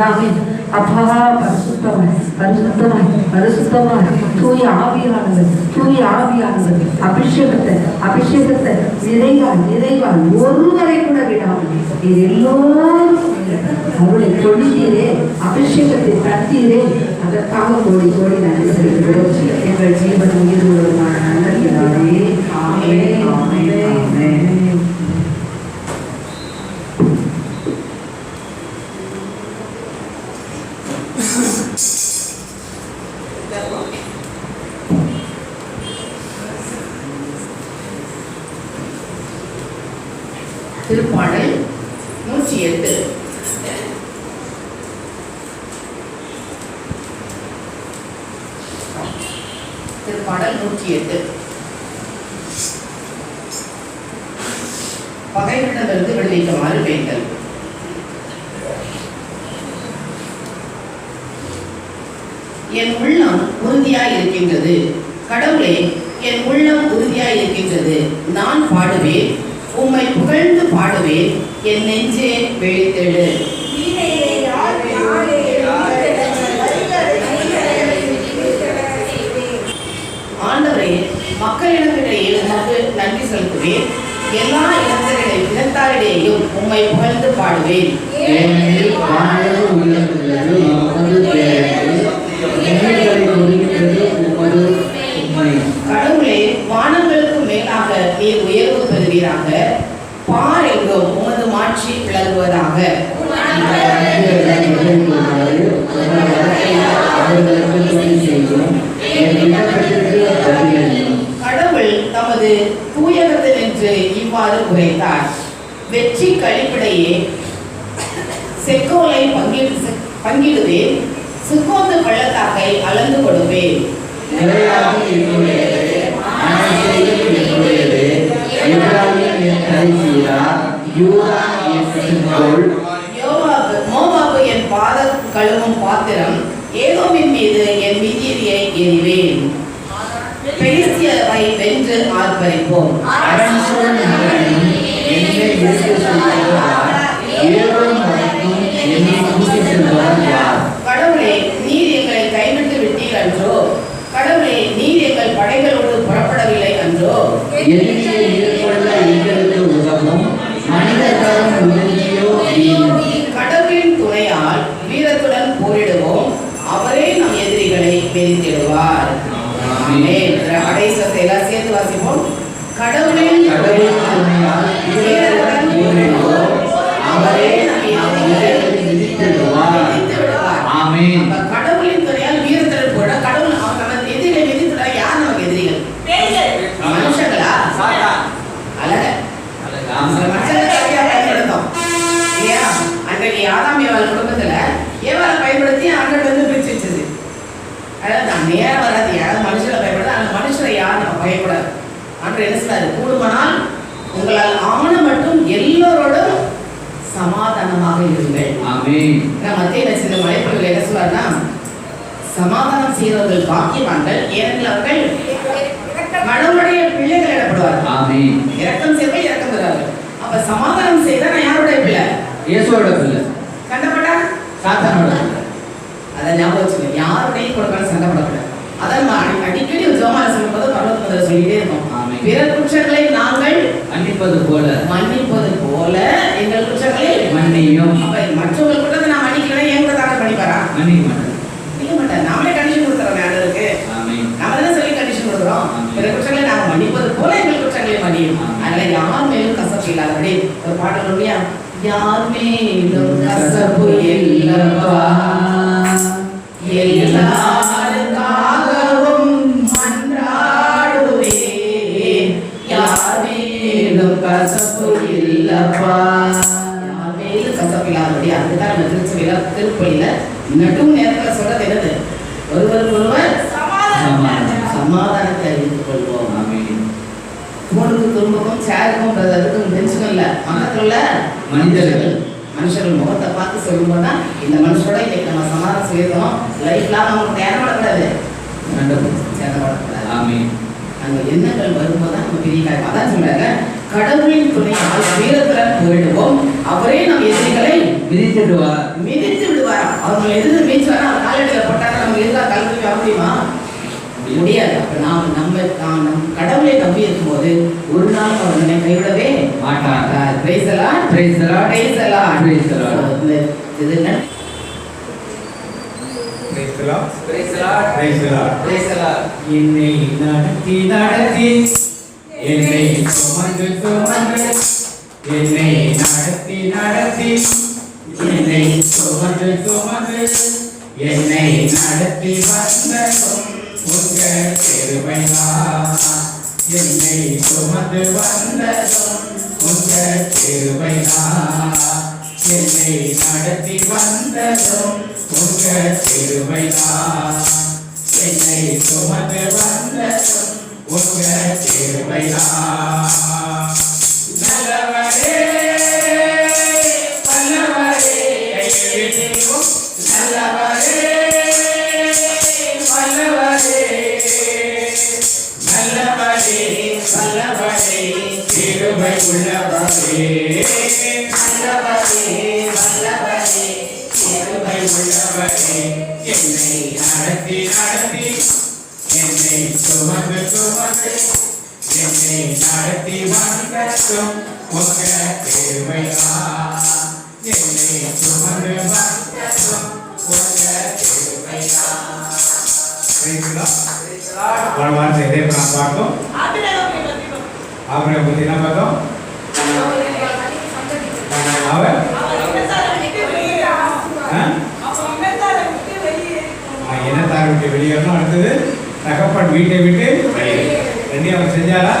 ஆமென். அப்பா பரிசுத்தமாய் பரிசுத்தமாய் பரிசுத்தமாய் தூய ஆவியானவர் அபிஷேகத்தை நிறைவாய் ஒருவரை கூட விடாமல் இது எல்லோரும் அவளை கொடித்தீரே, அபிஷேகத்தை தந்தீரே, அதற்காக கோடி கோடி நன்றி செலுத்துகிறோம். எங்கள் ஜீவன் உயிர் உள்ளவருமான நல்ல பிதாவே. ஆமென், ஆமென், ஆமென். திருப்பாடல் 108. திருப்பாடல் 108. பகைவரிடமிருந்து விடுவிக்குமாறு வேண்டல். என் உள்ளம் உறுதியாய் இருக்கின்றது, கடவுளே என் உள்ளம் உறுதியாய் இருக்கின்றது, நான் பாடுவேன், உம்மை புகழ்ந்து பாடுவேன், என் நெஞ்சே விழித்தெழு. ஆண்டவரே, மக்களிடத்திடையே உமக்கு நன்றி செலுத்துவேன், எல்லா இனத்தாரிடையேயும் உம்மை புகழ்ந்து பாடுவேன். கடவுளே, வானங்களுக்கு மேலாக நீர் உயர்வு பெறுவீராக, பார் எங்கும் உமது மாட்சி விளங்குவதாக. கடவுள் தமது தூயகத்தில் நின்று இவ்வாறு உரைத்தார், வெற்றி கழிப்பிடையே செக்கோலை பங்கிடுவேன், சுக்கோத்து பள்ளத்தாக்கை அளந்து கொடுப்பேன். மோவாபு என் பாதம் கழுவும் பாத்திரம், ஏதோமின் மீது என் மிதியடியை எறிவேன். பெலிஸ்தியரை வென்று ஆர்ப்பரிப்போம். கடவுளே, நீர் எங்களை கைவிட்டு விட்டீர் அன்றோ, கடவுளே நீர் எங்கள் படைகளோடு புறப்படவில்லை அன்றோ. கடவுளின் துணையால் வீரத்துடன் போரிடுவோம், அவரே நம் எதிரிகளை வெறித்திடுவார். கடைசி எல்லாம் சேர்த்து வாசிப்போம். கடவுளின் துணையால் வீரத்துடன் போரிடுவோம், அவரே நம் எதிரிகளை வெறித்திடுவார். கடவுளின் துணையால் வீரத்துடன் போட கடவுள் நம்ம எதிரிகளை வெறித்திட. யார் நமக்கு எதிரிகள்? மனுஷங்களா? அழக அன்றைக்கு ஆதாம் ஏவாள் குடும்பத்துல ஏவாளை பயன்படுத்தி ஆண்டவர் வந்து பிரிச்சு வச்சது. அதாவது நான் நேரம் வராது, யாராவது மனுஷரை பயன்படுத்த, அந்த மனுஷரை யாரும் நம்ம பயப்படாது. ஆண்டவர் என்ன சொல்றாரு? கூடுமானால் உங்களால் ஆன மட்டும் எல்லோரோடும் சமாதானமாக இருங்கள். மத்திய நட்சத்திர மலைப்பொழிவில் என்ன சொல்றாருன்னா, சமாதானம் செய்தவர்கள் பாக்கியவான்கள், ஏனெனில் அவர்கள் கடவுளுடைய பிள்ளைகள் எனப்படுவார்கள். இரக்கம் செய்வர்கள் இரக்கம் பெறுவார்கள். அப்ப சமாதானம் செய்தா நான் யாருடைய பிள்ளை? இயேசுவோட பிள்ளை. சண்டைப்பட்டா சாத்தானோட பிள்ளை. அதை ஞாபகம் வச்சுக்கோங்க. யாருடைய கொடுக்காலும் சண்டைப்படக்கூடாது. அதான் அடிக்கடி ஜெபமாலை சொல்லும்போது பரலோகத்துல சொல்லிட்டே இருக்கோம், பிற குற்றங்களை நாங்கள் மன்னிப்பது போல எங்கள் குற்றங்களை மன்னியும். அப்ப மற்றவங்க குற்றத்தை நான் மன்னிக்கிறேன், என் கூட தானே மன்னிப்பாரா? மன்னிக்க மாட்டேன். நாமளே கண்டிஷன் கொடுத்துறோம். ஆண்டவருக்கு நாம தானே சொல்லி கண்டிஷன் கொடுக்குறோம். பிற குற்றங்களை நாங்கள் மன்னிப்பது போல எங்கள் குற்றங்களை மன்னியும். அதனால யார் மேலும் கசப்பு இல்லாதபடி ஒரு பாடல் இல்லையா? யார் மேலும் கசப்பு இல்லவா, எல்லாருக்காகவும் மன்றாடுவேன், யார் மேலும் கசப்பு இல்லவா. யார் மேலும் கசப்பு இல்லாதபடி. அதுதான் நம்ம திருப்பலியில நட்டும் நேரத்தில் சொல்றது என்னது? ஒருவருக்கு ஒருவர் சமாதானத்தை அறிவித்துக் கொள்வோம். போனுக்கு துரும்புக்கும் சேருக்கும் அதுக்கும் பென்ஷனும் இல்லை, பக்கத்தில் உள்ள மனுஷர்கள் முகத்தை பார்த்து சொல்லும்போது தான் இந்த மனுஷரோட இன்னைக்கு நம்ம சமாதானம் செய்யணும். லைஃப்லாம் நமக்கு தேவைப்படக்கூடாது, சேதப்படக்கூடாது. நம்ம எண்ணங்கள் வரும்போது தான் நம்ம பெரிய காரியம். அதான் சொல்றாங்க, கடவுளின் துணையால் வீரத்துடன் போயிடுவோம். அவரே நம் எதிரிகளை மிதித்துடுவார். மிதித்து விடுவாராம். அவங்க எதிர்த்து மீச்சு வர காலடியில் போட்டாங்க. நம்ம எதிராக கல்வி வர முடியுமா? முடியாது. அப்ப நம் கடவுளை நம்பி இருக்கும் போது ஒரு நாள் அவர் நம்மை கைவிடவே மாட்டார். Price the Lord. Praise the Lord. Price the Lord. Praise the Lord. இது என்ன? Praise the Lord. Price the Lord. Praise the Lord. Price the Lord. என்னை நடத்தி நடத்தி என்னை சுமந்து சுமந்து என்னை நடத்தி நடத்தி என்னை சுமந்து சுமந்து என்னை நடத்தி வந்ததும் உங்க கிருபைதான். என்னை சுமந்து வந்ததும் உங்க கிருபைதான். என்னை நடத்தி வந்ததும் உங்க கிருபைதான். என்னை சுமந்து வந்ததும் உங்க கிருபைதான். நல்லவரே வல்லவரே கைவிடுவோம். நல்லவரே வல்லவரே நல்லவரே வல்லவரே கிருபை உள்ளவரே. நல்லவரே வல்லவரே கிருபை உள்ளவரே. என்னை நடத்தி நடத்தி என்னை சுமந்து சுமந்து என்னை நடத்தி வந்ததும் உங்க கிருபைதான். என்னை சுமந்து வந்ததும் உங்க கிருபைதான். வார்த்தை இதே பார்த்தோம். அவரை பத்தி என்ன பார்த்தோம்? அவர் இனத்தாரை விட்டு வெளியேறணும். அடுத்தது தகப்பன் வீட்டை விட்டு ரெண்டையும் அவர் செஞ்சாரா?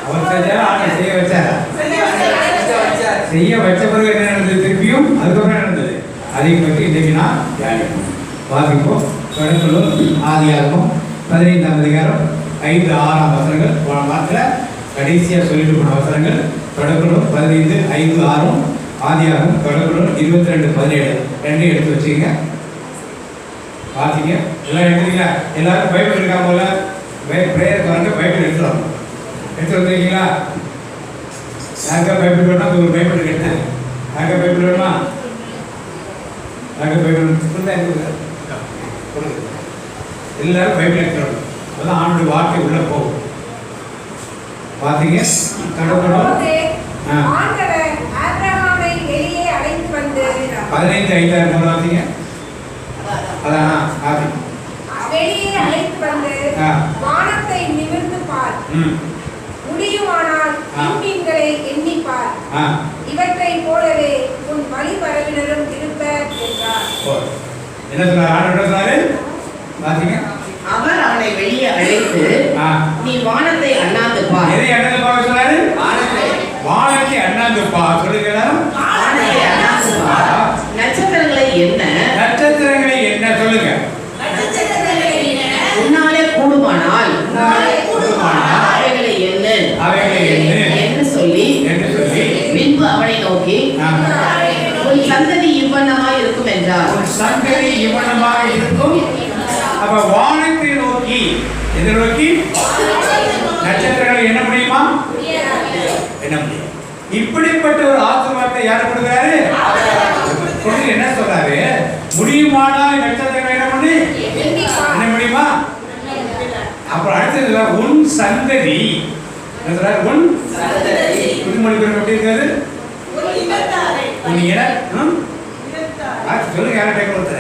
அவர் செஞ்சாரா? ஆண்டவர் செய்ய வச்சாரா? செய்ய வச்ச பிறகு என்ன நடந்தது? திருப்பியும் அதுக்கப்புறம் என்ன நடந்தது? அதை பற்றி இன்றைக்கு நான் தியானிப்போம், வாசிப்போம். தொடர்புகளும் ஆதியாகமம் 15ஆம் அதிகாரம் 5, 6 வசனங்கள். போன வாரத்தில் கடைசியாக சொல்லிட்டு போன வசனங்கள். தொடர்புகளும் 15, 5, 6 ஆதியாகமம். தொடர்புகளும் 22, 17 ரெண்டையும் எடுத்து வச்சுக்கங்க, வாசிங்க. எல்லாம் எடுத்துக்கீங்களா? எல்லாரும் பைபிள் இருக்கா போல? ப்ரேயருக்கு வரங்க பைபிள் எடுத்துருவாங்க. எடுத்து வந்துருக்கீங்களா? யாருக்கா பைபிள் வேணுமா? ஒரு பைபிள் எடுத்தேன். யாருக்கா பைபிள் வேணுமா? யாருக்கா பைபிள் எல்லாரும் பைபிள் எடுத்துருவாங்க. அப்பதான் ஆண்டோட வார்த்தை உள்ள போகும். பார்த்தீங்க? கடவுளோட 15:5 பார்த்தீங்க? அதான் வெளியே அழைத்து வந்து வானத்தை நிமிர்ந்து பார், முடியுமானால் விண்மீன்களை எண்ணி பார், இவற்றை போலவே உன் வழிபரவினரும் இருப்பர் என்றார். என்ன சொன்னார்? ஆண்டவர் சொன்னாரு பாத்தீங்க. அவர் அவனை வெளியே அழைத்து நீ வானத்தை அண்ணாந்து பார். எதை அண்ணாந்து பார்க்க சொன்னாரு? வானத்தை அண்ணாந்து பார். சொல்லுங்க. வானத்தை அண்ணாந்து பார். நட்சத்திரங்களை என்ன? நட்சத்திரங்களை என்ன? சொல்லுங்க. உன்னாலே கூடுமானால் அவைகளை என்ன? அவைகளை என்ன சொல்லி பின்பு அவனை நோக்கி உன் சந்ததி இவ்வண்ணமாய் இருக்கும் என்றார். உன் சந்ததி இவ்வண்ணமாய் இருக்கும். அப்ப வானத்தை நோக்கி, எதை நோக்கி? நட்சத்திரங்களை என்ன முடியுமா? என்ன முடியும்? இப்படிப்பட்ட ஒரு ஆசீர்வாதத்தை யார் கொடுக்கிறாரு? என்ன சொல்றாரு? முடியுமானால் நட்சத்திரங்களை என்ன பண்ணி என்ன முடியுமா? அப்புறம் அடுத்தது உன் சந்ததி. உன் சந்ததி புதுமொழிபெயர் எப்படி இருக்காது? உன் இடம் சொல்லுங்க. யார்கிட்ட கொடுத்துற?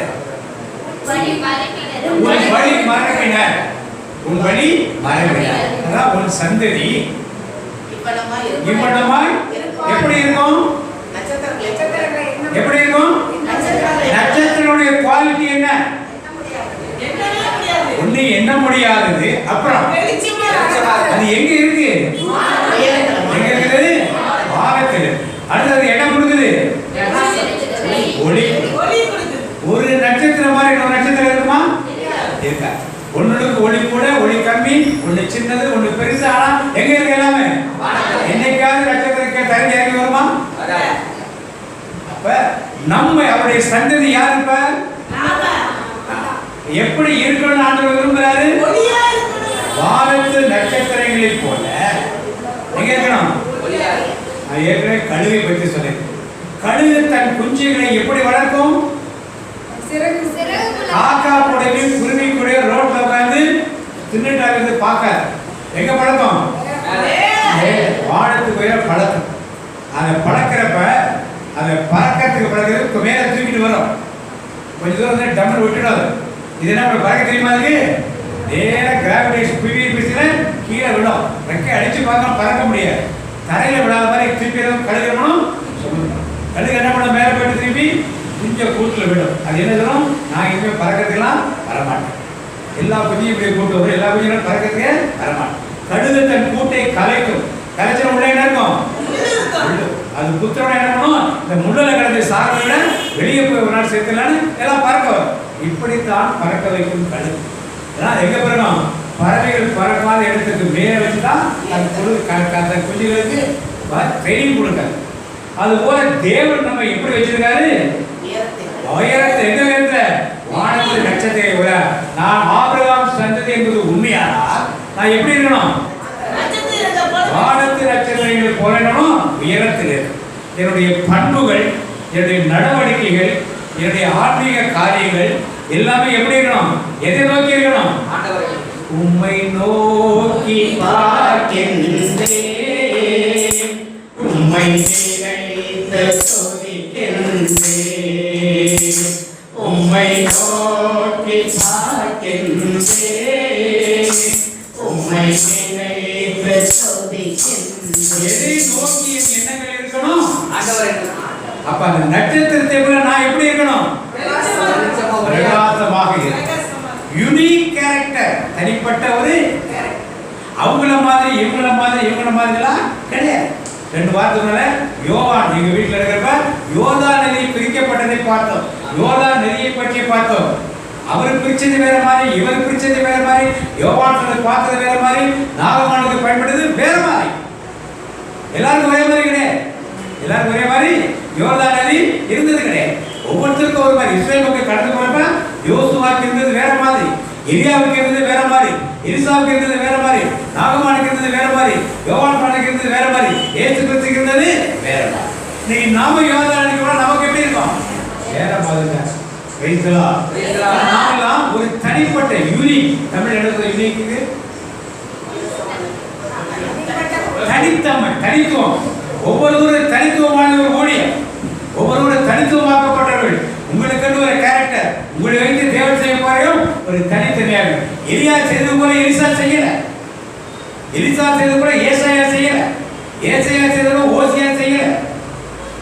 உன் வழி மரபினர். உன் வழி மரபினர். அதான் உன் சந்ததி இவ்வளமாய் எப்படி இருக்கும்? எப்படி இருக்கும்? நட்சத்திரங்களுடைய குவாலிட்டி என்ன? ஒண்ணு எண்ண முடியாதது. அப்புறம் அது எங்க இருக்கு? எங்க இருக்குது? வானத்தில். அடுத்தது இடம் கொடுக்குது, ஒளி. ஒரு நட்சத்திரம் மாதிரி இன்னொரு நட்சத்திரம் இருக்குமா? இருக்கா? ஒன்னுக்கு ஒளி கூட, ஒளி கம்மி, ஒண்ணு சின்னது, ஒண்ணு பெருசு. ஆனா எங்க இருக்கு எல்லாமே? என்னைக்காவது நட்சத்திரம் தகுதி இறங்கி வருமா? அப்ப நம்ம அவருடைய சந்ததி யாரு? இப்ப எப்படி இருக்கணும்னு ஆண்டவர் விரும்புறாரு? வானத்து நட்சத்திரங்களைப் போல எங்க இருக்கணும்? நான் ஏற்கனவே கழுகை பற்றி சொன்னேன். கழுகு தன் குஞ்சுகளை எப்படி வளர்க்கும்? காக்கா கூடவே குருவி கூட ரோட்ல உட்கார்ந்து தின்னுட்டா இருந்து பார்க்க எங்க பழக்கம்? வானத்துக்கு உயர பழக்கம். அதை பழக்கிறப்ப அதை பறக்கிறதுக்கு பழக்கிறதுக்கு மேலே தூக்கிட்டு வரும். கொஞ்ச தூரம் வந்து டம்மில் விட்டுடாது. இது என்ன பறக்க தெரியுமா? அதுக்கு நேராக கிராவிடேஷன் பிவிபிசியில் கீழே விடும். ரெக்கை அடிச்சு பார்க்க பறக்க முடியாது. தரையில் விடாத மாதிரி திருப்பி கழுகணும். கழுகு என்ன பண்ண மேலே போயிட்டு திருப்பி கொஞ்சம் கூட்டில் விடும். அது என்ன சொல்லும்? நான் இனிமேல் பறக்கிறதுக்கெல்லாம் வரமாட்டேன். எல்லா குஞ்சியும் இப்படி கூட்டு வரும். எல்லா குஞ்சுகளும் பறக்கிறதுக்கே வரமாட்டேன். கழுகு தன் கூட்டை கலைக்கும். கலைச்சல் உள்ள என்ன இருக்கும்? அது புத்திரனை என்ன பண்ணும்? இந்த முள்ளில் கிடந்து சாகல வெளியே போய் ஒரு நாள் சேர்த்துலான்னு எல்லாம் பறக்க வரும். இப்படித்தான் பறக்க வைக்கும் கழுகு. அதான் எங்க பறக்கும்? பறவைகள் பறக்காத இடத்துக்கு மேலே வச்சுதான் அந்த குஞ்சுகளுக்கு ட்ரைனிங் கொடுக்காது. அது போல தேவன் நம்ம எப்படி வச்சிருக்காரு? உயரத்தை எங்க உயரத்தை? வானத்து நட்சத்திர. நான் ஆபிரகாம் சந்ததி என்பது உண்மையானால் நான் எப்படி இருக்கணும்? வானத்து நட்சத்திரங்களை போல உயரத்தில் இருக்கு. என்னுடைய பண்புகள், என்னுடைய நடவடிக்கைகள், என்னுடைய ஆன்மீக காரியங்கள் எல்லாமே எப்படி இருக்கணும்? எதை நோக்கி இருக்கணும்? உம்மை நோக்கி பார்க்கின்றேன், உம்மை நினைத்து துதிக்கின்றேன், உம்மை நோக்கி பார்க்கின்றேன், உம்மை நினைத்து துதிக்கின்றேன். எதை நோக்கி என் எண்ணங்கள் இருக்கணும்? அப்ப அந்த நட்சத்திரத்தை போல நான் எப்படி இருக்கணும்? பிரகாசமாக இருக்கணும். யூனிக் கேரக்டர், தனிப்பட்ட ஒரு அவங்கள மாதிரி இவங்கள மாதிரி இவங்கள மாதிரிலாம் கிடையாது. ரெண்டு வாரத்துக்குள்ள யோவான் எங்க வீட்டில் இருக்கிறப்ப யோதா நதி பிரிக்கப்பட்டதை பார்த்தோம். யோதா நதியை பற்றி பார்த்தோம். அவர் பிரிச்சது வேற மாதிரி, இவர் பிரிச்சது வேற மாதிரி, யோவான் பார்த்தது வேற மாதிரி, நாகமானுக்கு பயன்படுது வேற மாதிரி. எல்லாருக்கும் ஒரே மாதிரி கிடையாது. எல்லாருக்கும் ஒரே மாதிரி யோர்தா நதி இருந்தது கிடையாது. ஒவ்வொருத்தருக்கும் ஒரு மாதிரி. இஸ்ரேல் மக்கள் கடந்து போறப்ப யோசுவாக்கு இருந்தது வேற மாதிரி, எலியாவுக்கு இருந்தது வேற மாதிரி, எலிசாவுக்கு இருந்தது வேற மாதிரி, நாகமானுக்கு இருந்தது வேற மாதிரி, யோவான் பானுக்கு இருந்தது வேற மாதிரி, இயேசு கிறிஸ்துக்கு இருந்தது வேற மாதிரி. இன்னைக்கு நாம யோர்தா நதிக்கு போனா நமக்கு எப்படி இருக்கும்? வேற மாதிரி தான். நாமெல்லாம் ஒரு தனிப்பட்ட யூனிக். தமிழ் எழுதுற யூனிக்கு தனித்தன்மை, தனித்துவம். ஒவ்வொருவரும் தனித்துவமான ஒரு ஊழியம், ஒவ்வொருவரும் தனித்துவமாக்கப்பட்டவர்கள். உங்களுக்கு ஒரு கேரக்டர், உங்களை வைத்து தேவன் செய்ய போறையும் ஒரு தனித்தனியாக. எலியா செய்தது போல எலிசா செய்யல, எலிசா செய்தது போல ஏசாயா செய்யல, ஏசாயா செய்தது போல ஓசியா செய்யல.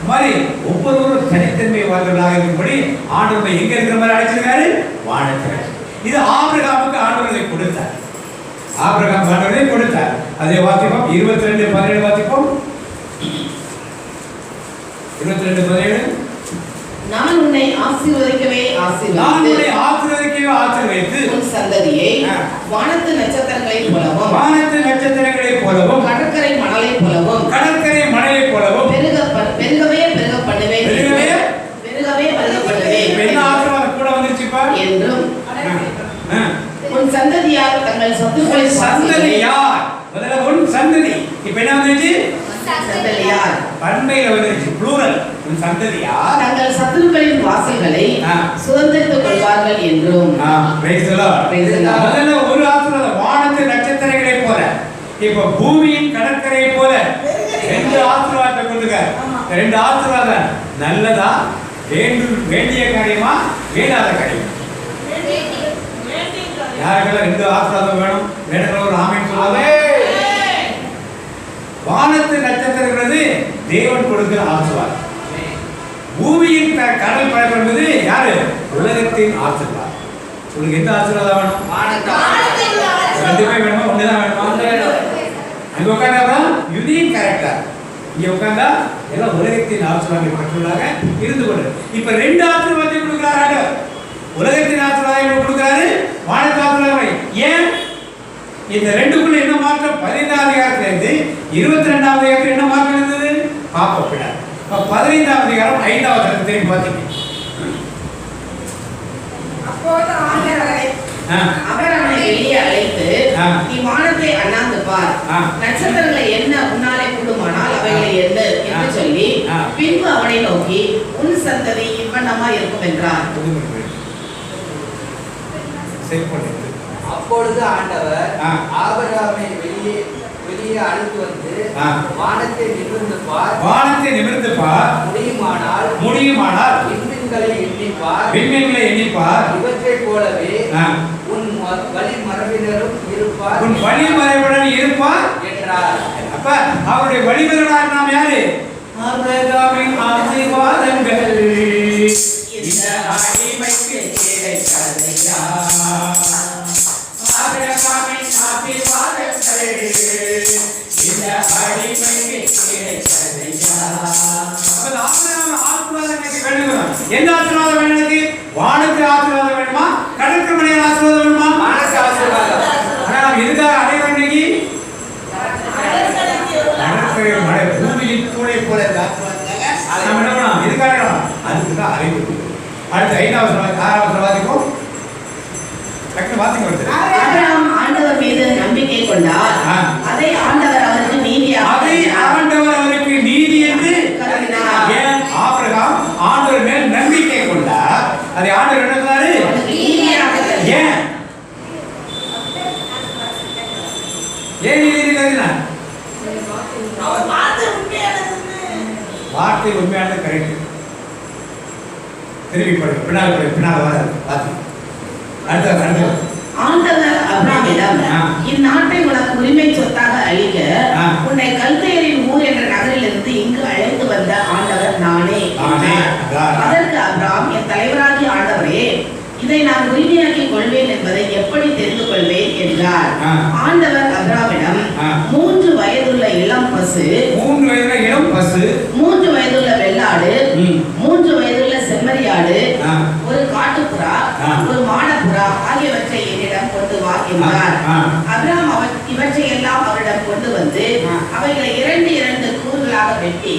மாதிரி ஒவ்வொருவரும் தனித்தன்மை வாழ்வர்களாக இருக்கும்படி ஆண்டவர் எங்க இருக்கிற மாதிரி அழைச்சிருக்காரு? வானத்தில். இது ஆபிரகாமுக்கு ஆண்டவரை கொடுத்தார். ஆபிரகாம் ஆண்டவரை கொடுத்தார். அதே வாசிப்போம் 22:17 வாசிப்போம். 22:17. நான் உன்னை ஆசீர்வதிக்கவே ஆசீர்வதித்து உன் சந்ததியை வானத்து நட்சத்திரங்களைப் போலவும் கடற்கரை மணலைப் போலவும் பெருகவே பண்ணுவேன் என்றும் உன் சந்ததியார் தங்கள் சந்ததி இப்ப என்ன வந்துச்சு? சந்ததியார் பன்மையில வந்துச்சு, ப்ளூரல். உன் சந்ததியார் தங்கள் சத்துருக்களின் வாசல்களை சுதந்திரித்துக் கொள்வார்கள் என்றும். முதல்ல ஒரு ஆசீர்வாதம் வானத்து நட்சத்திரங்களை போல, இப்ப பூமியின் கடற்கரை போல ரெண்டு ஆசீர்வாதத்தை கொடுங்க. ரெண்டு ஆசீர்வாதம் நல்லதா? வேண்டிய காரியமா? வேண்டாத காரியமா? யாருக்கெல்லாம் ரெண்டு ஆசீர்வாதம் வேணும்? வேணுங்கிற ஒரு ஆமீன் சொல்லுவாங்க. வானத்து நட்சத்திரங்கிறது தேவன் கொடுக்கிற ஆசீர்வாதம். பூமியின் கடல் படைப்பு என்பது யாரு? உலகத்தின் ஆசீர்வாதம். உங்களுக்கு எந்த ஆசீர்வாதம் வேணும்? ரெண்டுமே வேணுமா? ஒண்ணுதான் வேணுமா? அங்க உட்கார்ந்தா யூனிக் கேரக்டர், இங்க உட்கார்ந்தா எல்லாம் உலகத்தின் ஆசீர்வாதம் பெற்றவர்களாக இருந்து கொண்டு. இப்ப ரெண்டு ஆசீர்வாதத்தை கொடுக்கிறாரு. உலகத்தின் ஆசீர்வாதம் கொடுக்கிறாரு, வானத்து ஆசீர்வாதம். ஏன்? இந்த ரெண்டுக்குள்ள என்ன மாற்றம்? 15ஆம் அதிகாரத்திலிருந்து 22ஆம் அதிகாரத்தில் என்ன மாற்றம் இருந்தது? பாப்ப பிள்ளை. 15ஆம் அதிகாரம் 5வது வசனத்தை பார்த்தீங்க. அப்போது ஆண்டவர் அவர் அவனை வெளியே அழைத்து நீ வானத்தை அண்ணாந்து பார், நட்சத்திரங்களை என்ன உன்னாலே கூடுமானால் அவைகளை என்ன என்று சொல்லி பின்பு அவனை நோக்கி உன் சந்ததி இவ்வண்ணமா இருக்கும் என்றார். அப்பொழுது ஆண்டவர் ஆபிரகாமை வெளியே அழைத்து வந்து வானத்தை நிமிர்ந்து பார், முடியுமானால் விண்மீன்களை எண்ணிப்பார், இவற்றைப் போலவே உன் வழிமரபினரும் இருப்பார் என்றார். அப்ப அவருடைய வழிமரபினர் நாம் யாரு? ஆபிரகாமின் ஆசீர்வாதங்கள் இந்த அடிமைக்கு கிடைத்ததையா, ஆபிரகாமின் ஆசீர்வாதங்கள் இந்த அடிமைக்கு கிடைத்ததையா. அப்ப ஆபிரகாமின் ஆசீர்வாதங்களுக்கு வேண்டுகிறோம். எந்த ஆசீர்வாதம் வேணும் எனக்கு? வானத்து ஆசீர்வாதம் வேணுமா, கடற்கரை மலையின் ஆசீர்வாதம் வேணுமா? வானத்து ஆசீர்வாதம். ஆனா நாம் எதுக்காக அடைய வேண்டும்? கடற்கரை மலை பூமியின் தூளை போல நம்ம என்ன பண்ணலாம்? எதுக்காக அதுக்கு தான் அறிவு. அடுத்து 5வது சவால் 6வது சவாலிக்கும் டக்குனு வாசிங்க வருது. ஆபிரகாம் ஆண்டவர் மீது நம்பிக்கை கொண்டார், அதை ஆண்டவர் அவருக்கு நீதி என்று கருதினார். ஏன் ஆபிரகாம் ஆண்டவர் மேல் நம்பிக்கை கொண்டார்? அதை ஆண்டவர் என்ன சொன்னாரு? ஏன் நீதி கருதினார்? வார்த்தை உண்மையானது, கரெக்ட். திரும்பி படுங்க, பின்னால் வர அடுத்த ஆண்டவர் அப்ராமிடம் இந்நாட்டை உனக்கு உரிமை சொத்தாக அளிக்க உன்னை கல்தேயரின் ஊர் என்ற நகரிலிருந்து இங்கு அழைத்து வந்த ஆண்டவர் நானே. அதற்கு அப்ராம், என் தலைவராகிய ஆண்டவரே, இதை நான் உரிமையாக்கிக் கொள்வேன் என்பதை எப்படி தெரிந்து கொள்வேன் என்றார். ஆண்டவர் அப்ராமிடம் 3 வயதுள்ள இளம் பசு, 3 வயதுள்ள வெள்ளாடு, 3 வயதுள்ள செம்மறியாடு, ஒரு காட்டுப்புறா, ஒரு மாடப்புறா ஆகியவற்றை என்னிடம் கொண்டு வா என்றார். அப்ராம் இவற்றை எல்லாம் அவரிடம் கொண்டு வந்து அவைகளை 2 கூறுகளாக வெட்டி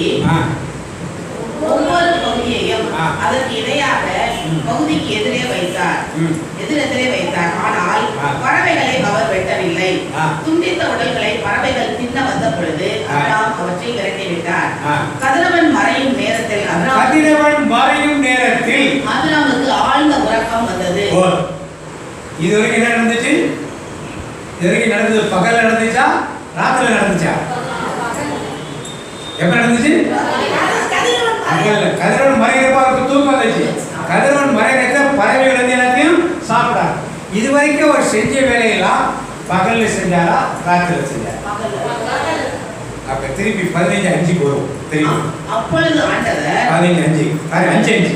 ஒவ்வொரு பகுதியையும் அதற்கு இணையாக பகுதிக்கு எதிரே வைத்தார். ஆனால் பறவைகளை அவர் வெட்டவில்லை. துண்டித்த உடல்களை பறவைகள் தின்ன வந்த பொழுது அப்ராம் அவற்றை விரட்டிவிட்டார். கதிரவன் மறையும் நேரத்தில் அப்ராமுக்கு ஆழ்ந்த உறக்கம் வந்தது. இதுவரைக்கும் என்ன நடந்துச்சு? இதுவரைக்கும் நடந்தது பகல் நடந்துச்சா, ராத்திரி நடந்துச்சா? எப்ப நடந்துச்சு? கதிரவன் மறைகிறப்ப அவருக்கு தூக்கம் வந்துச்சு. கதிரவன் மறைகிறத பறவைகள் எல்லாத்தையும் சாப்பிட்டாங்க. இதுவரைக்கும் அவர் செஞ்ச வேலையெல்லாம் பகல்ல செஞ்சாரா, ராத்திரில செஞ்சாரா? அப்ப திருப்பி 15:5 வரும். தெரியும். அப்பொழுது ஆண்டவர் 15:5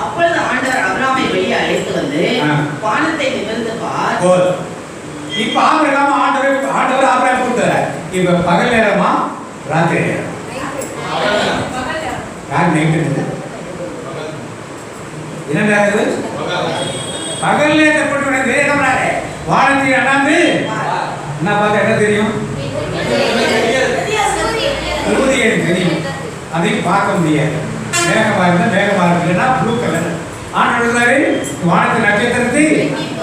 அப்பொழுது ஆண்டவர் அப்ராமை வெளியே அழைத்து வந்து வானத்தை நிமிர்ந்து பார். இப்ப ஆண்டவர் ஆபிரகாம் கூப்பிட்டாரு. இப்ப பகல் நேரமா, ராத்திரி நேரமா? யார் நைட்டு என்ன நேரம்? பகல் நேரத்தை போட்டு வேணும்னாரு. வானத்தை அண்ணாந்து என்ன பார்த்தா என்ன தெரியும்? சூரியன் தெரியும். அதையும் பார்க்க முடியாது. மேகமா இருந்தா மேகமா இருக்குன்னா ப்ளூ கலர். ஆண்டவர் வானத்து நட்சத்திரத்தை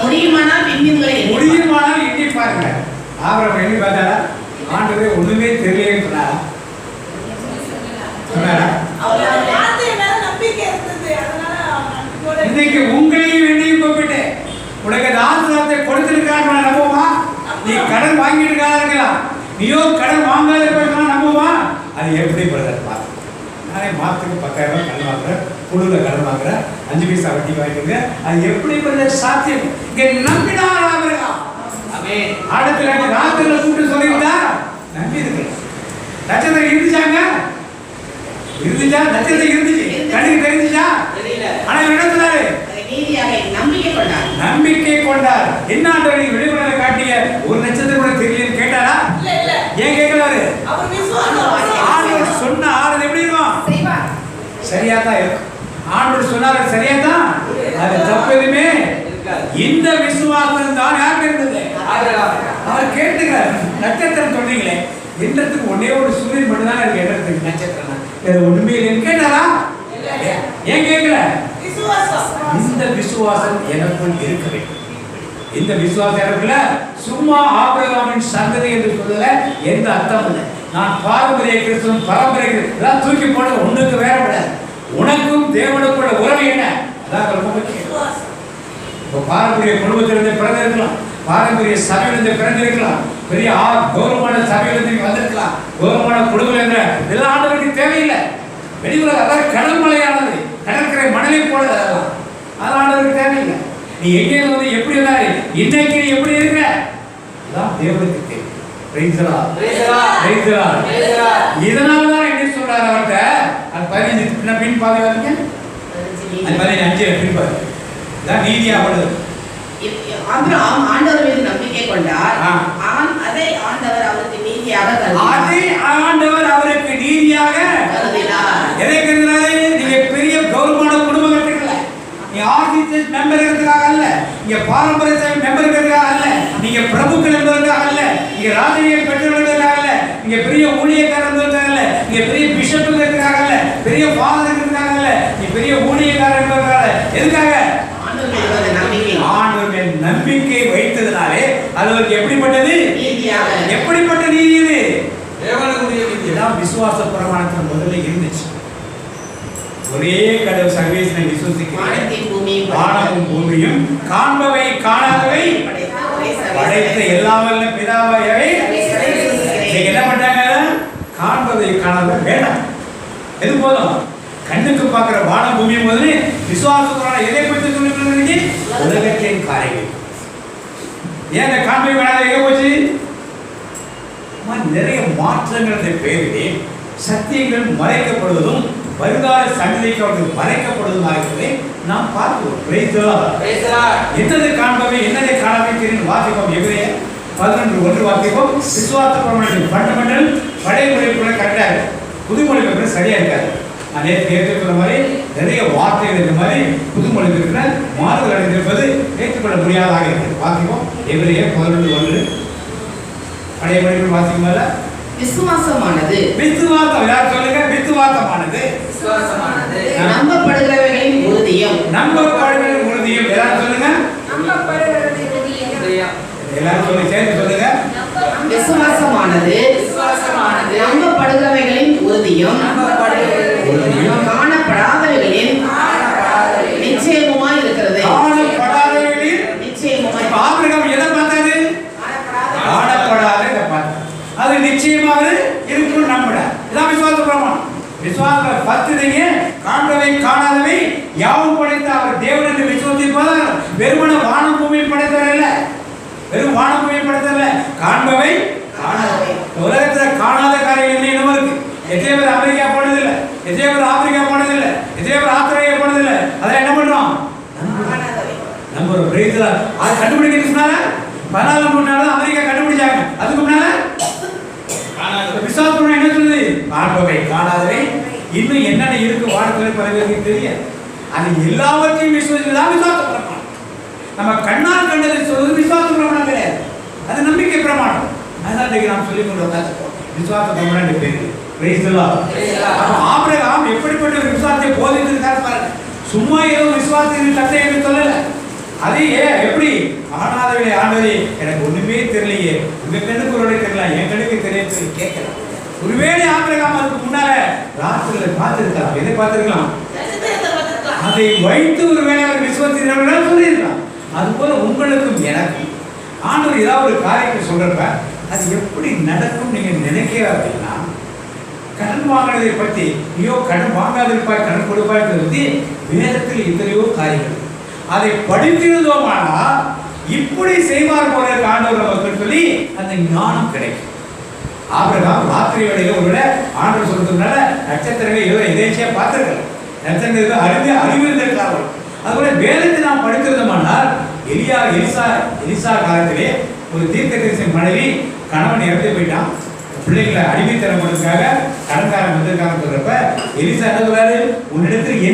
முடியுமானால் எண்ணி பாருங்க. ஆபிரகாம் எண்ணி பார்த்தாரா? ஆண்டவர் ஒண்ணுமே தெரியலன்றா சொன்னாரா? இன்னைக்கு உங்களையும் என்னையும் கூப்பிட்டு உனக்கு ஆசீர்வாதத்தை கொடுத்திருக்கான்னு நம்புமா? நீ கடன் வாங்கிட்டு இருக்கலாம், நீயோ கடன் வாங்காத இருக்கலாம், நம்புமா? அது எப்படி பிரதர் பார்த்து நானே மாத்துக்கு 10,000 கடன் வாங்குறேன், குழுல கடன் வாங்குறேன், 5 பைசா வட்டி வாங்கிடுங்க. அது எப்படி பிரதர் சாத்தியம்? இங்க நம்பினார் ஆபிரகாம். ஆடத்துல ராத்திரில கூப்பிட்டு சொல்லிவிட்டா நம்பி இருக்கு. நட்சத்திரம் இருந்துச்சாங்க, நட்சத்திரம் இருந்துச்சு, கண்ணுக்கு தெரிஞ்சுச்சா? ஆனா என்ன சொன்னாரு? நம்பிக்கை கொண்டார். என்ன ஆண்டவரை விடுதலை காட்டிய ஒரு நட்சத்திரம் கூட தெரியலன்னு கேட்டாரா? ஏன் கேட்கலாரு? ஆண்டவர் சொன்ன ஆறுதல் எப்படி இருக்கும்? சரியா தான் இருக்கும். ஆண்டவர் சொன்னாரு சரியா தான், அது தப்பு எதுவுமே. இந்த விசுவாசம் தான் யாருக்கு இருந்தது? அவர் கேட்டுக்கிறார். நட்சத்திரம் சொன்னீங்களே, என்றதுக்கு ஒன்னே ஒரு சூரியன் மட்டும் தான் இருக்கு. என்றதுக்கு நட்சத்திரம் வேற ஒண்ணுமே இல்லைன்னு கேட்டாரா? ஏன் கேட்கல? இந்த அந்த விசுவாசம் எனக்குள் இருக்க வேண்டும். இந்த விசுவாசம் எனக்குள்ள சும்மா ஆபிரகாமின் சந்ததி என்று சொல்றதுல எந்த அர்த்தம் இல்லை. நான் பாரம்பரிய கிறிஸ்துவன் பரம்பரை இதெல்லாம் தூக்கி போட ஒண்ணுக்கு வேற விட உனக்கும் தேவனுக்குள்ள உறவு என்ன அதான் ரொம்ப முக்கியம். இப்போ பாரம்பரிய குடும்பத்திலிருந்து பிறந்திருக்கலாம், பாரம்பரிய சபையிலிருந்து பிறந்திருக்கலாம், பெரிய கௌரவமான சபையிலிருந்து வந்திருக்கலாம், கௌரவமான குடும்பம் என்ற இதெல்லாம் ஆண்டவருக்கு தேவையில்லை. வெளியுலக அதாவது கடற்மலையானது, கடற்கரை மணலை போல அதெல்லாம் அதெல்லாம் ஆண்டவருக்கு தேவையில்லை. நீ எங்கே வந்து எப்படி இருந்தாரு இன்னைக்கு எப்படி இருக்க அதான் தேவனுக்கு தேவை. இதனாலதான் என்ன சொல்றாரு அவர்கிட்ட அது 15 பின் பாதுகாங்க, அது 15 பின் பாது நீதியாவது ஆண்டவர் மீது நம்பிக்கை கொண்டார். அதை ஆண்டவர் அவருக்கு நீதியாக கருதினார். எதை கருதினாரு? நீங்க பெரிய கௌரவமான குடும்பம் கட்டுக்கல, நீ ஆர்கனைசேஷன் மெம்பர் இருக்கிறதுக்காக அல்ல, நீங்க பாரம்பரிய மெம்பர் இருக்கிறதுக்காக அல்ல, நீங்க பிரபுக்கள் என்பதற்காக அல்ல, நீங்க ராஜகீய பெற்றவர்களுக்காக அல்ல, நீங்க பெரிய ஊழியக்காரர் என்பதற்காக அல்ல, நீங்க பெரிய பிஷப் இருக்கிறதுக்காக அல்ல, பெரிய ஃபாதர் இருக்கிறதுக்காக அல்ல, நீ பெரிய ஊழியக்காரர் என்பதற்காக எதுக்காக? ஆண்டவர் மேல் நம்பிக்கை வைத்ததனாலே அது எப்படிப்பட்டது? எப்படிப்பட்ட நீதி இது? தேவனுடைய நீதி. இதான் விசுவாச பிரமாணத்தின் முதல்ல இருந்துச்சு. ஒரே கடவுள் சர்வேஸ்வரனை விசுவாசிக்கிறேன், வானமும் பூமியும் காண்பவை காணாதவை படைத்த எல்லாம் வல்ல பிதாவையவை என்ன பண்றாங்க? காண்பவை காணாதவை வேண்டாம், எது போதும்? கண்ணுக்கு பார்க்கிற வானம் பூமியும் போது விசுவாசத்தோட எதை பற்றி சொல்லிட்டு உலகத்தின் காரியங்கள். ஏன் அந்த காண்பை வேணாத எங்க போச்சு? நிறைய மாற்றங்கள் பேரிலே சத்தியங்கள் மறைக்கப்படுவதும் வருங்கால சந்ததிக்கு அவர்கள் மறைக்கப்படுவதுமாக நாம் பார்க்கிறோம். என்னதை காண்பவை என்னதை காணாமை தெரியும் வாசிப்போம். எபிரேயர் 11:1 வாசிப்போம். விசுவாச பிரமாணத்தின் ஃபண்டமெண்டல் பழைய மொழிக்குள்ள கரெக்டா இருக்கு, புதுமொழி பேப்பர் சரியா இருக்காது. நான் ஏற்றுக்கொள்ள மாதிரி நிறைய வார்த்தைகள் இருக்கிற மாதிரி புதுமொழி இருக்கிற மாறுதல் அடைந்திருப்பது ஏற்றுக்கொள்ள முடியாதாக இருக்கிறது. வாசிப்போம். எபிரேயர் 11:1 பழைய மொழிக்குள் வாசிக்கும்போது விசுவாசமானது யார் சொல்லுங்க? விசுவாசமானது நம்பப்படுகிறவைகளின் உறுதியும். நம்பப்படுகிறவர்களின் உறுதியும் யார் சொல்லுங்க? எல்லாரும் சொல்லி சேர்ந்து சொல்லுங்க. விசுவாசமானது நம்பப்படுகிறவைகளின் உறுதியும் காணப்படாதவைகளின் நிச்சயமுமாய் இருக்கிறது. காணப்படாதவைகளின் நிச்சயமுமாய். ஆபிரகாம் எதை பார்த்தாரு? காணப்படாத பார்த்தாரு, அது நிச்சயமாக இருக்கும் நம்பட. இதான் விசுவாச பிரமாணம். விசுவாச பத்துதீங்க காண்பவை காணாதவை யாவும் படைத்த அவர் தேவன் என்று விசுவாசிப்பதால் வெறுமன வானம் பூமியை படைத்தவர் இல்ல, வெறும் வானம் பூமியை படைத்தவர் இல்ல, காண்பவை காணாதவை. உலகத்துல காணாத காரியம் என்னவோ இருக்கு. எத்தனை பேர் அமெரிக்கா போனதில்லை, எத்தனை பேர் ஆப்பிரிக்கா போனதில்லை, எத்தனை பேர் ஆஸ்திரேலியா போனதில்லை. அதெல்லாம் என்ன பண்றோம்? நம்ம ஒரு பிரேசில் அது கண்டுபிடிக்கிறதுனால 14ஆம் நூற்றாண்டுல அமெரிக்கா கண்டுபிடிச்சாங்க. அதுக்கு முன்னால விசுவாசம் என்ன சொல்லுது? காண்பவை காணாதவை இன்னும் என்னென்ன இருக்கு வாழ்க்கையில் பல பேருக்கு தெரியாது. அது எல்லாவற்றையும் விசுவாசிதான் விசுவாச பிரமாணம். நம்ம கண்ணால் கண்டதை சொல்வது விசுவாச பிரமாணம் கிடையாது, அது நம்பிக்கை பிரமாணம். அதனால நாம் சொல்லிக் கொண்டு வந்தாச்சு விசுவாச பிரமாணம் பேரு. ஆபிரகாம் எப்படிப்பட்ட விசுவாசத்தை போதித்திருக்காரு பாருங்க. சும்மா ஏதோ விசுவாசத்தின் தந்தை என்று சொல்லல. அது எப்படி ஆனாதவளை ஆண்டவரே எனக்கு ஒண்ணுமே தெரியலையே, உங்க கண்ணுக்கு ஒரு தெரியலாம், என் கண்ணுக்கு தெரியல கேட்கலாம். ஒருவேளை ஆபிரகாம் அதுக்கு முன்னால ராத்திரில பார்த்திருக்கலாம், எதை பார்த்திருக்கலாம்? அதை வைத்து ஒருவேளை அவர் விசுவாசிக்கிறவர்கள் சொல்லியிருக்கலாம். அது போல உங்களுக்கும் எனக்கும் ஆண்டவர் ஏதாவது ஒரு காரியத்தை சொல்றப்ப அது எப்படி நடக்கும் நீங்க நினைக்கிற அப்படின்னா, கடன் வாங்கினதை பற்றி ஐயோ கடன் வாங்காதிருப்பாய் கடன் கொடுப்பாய் பற்றி வேதத்தில் எத்தனையோ காரியங்கள். அதை படித்திருந்தோமானா இப்படி செய்வார் போல ஆண்டவர் மக்கள் சொல்லி அந்த ஞானம் கிடைக்கும். ஆபிரகாம் ராத்திரி வேளையில ஒருவேளை ஆண்டவர் சொல்றதுனால நட்சத்திரங்கள் ஏதோ எதேச்சியா பார்த்திருக்கலாம், நட்சத்திரங்கள் அறிவு இருந்திருக்கலாம். அதுபோல வேதத்தை நாம் படித்திருந்தோமானால் எலிசா காலத்திலே ஒரு தீர்க்கதரிசி மனைவி கணவன் இறந்து போயிட்டான், பிள்ளைகளை அடிமைத்தரப்படுறதுக்காக கடன்காரன் வந்திருக்காங்க சொல்றப்ப எலிசா என்ன சொல்றாரு? உன்னிடத்தில்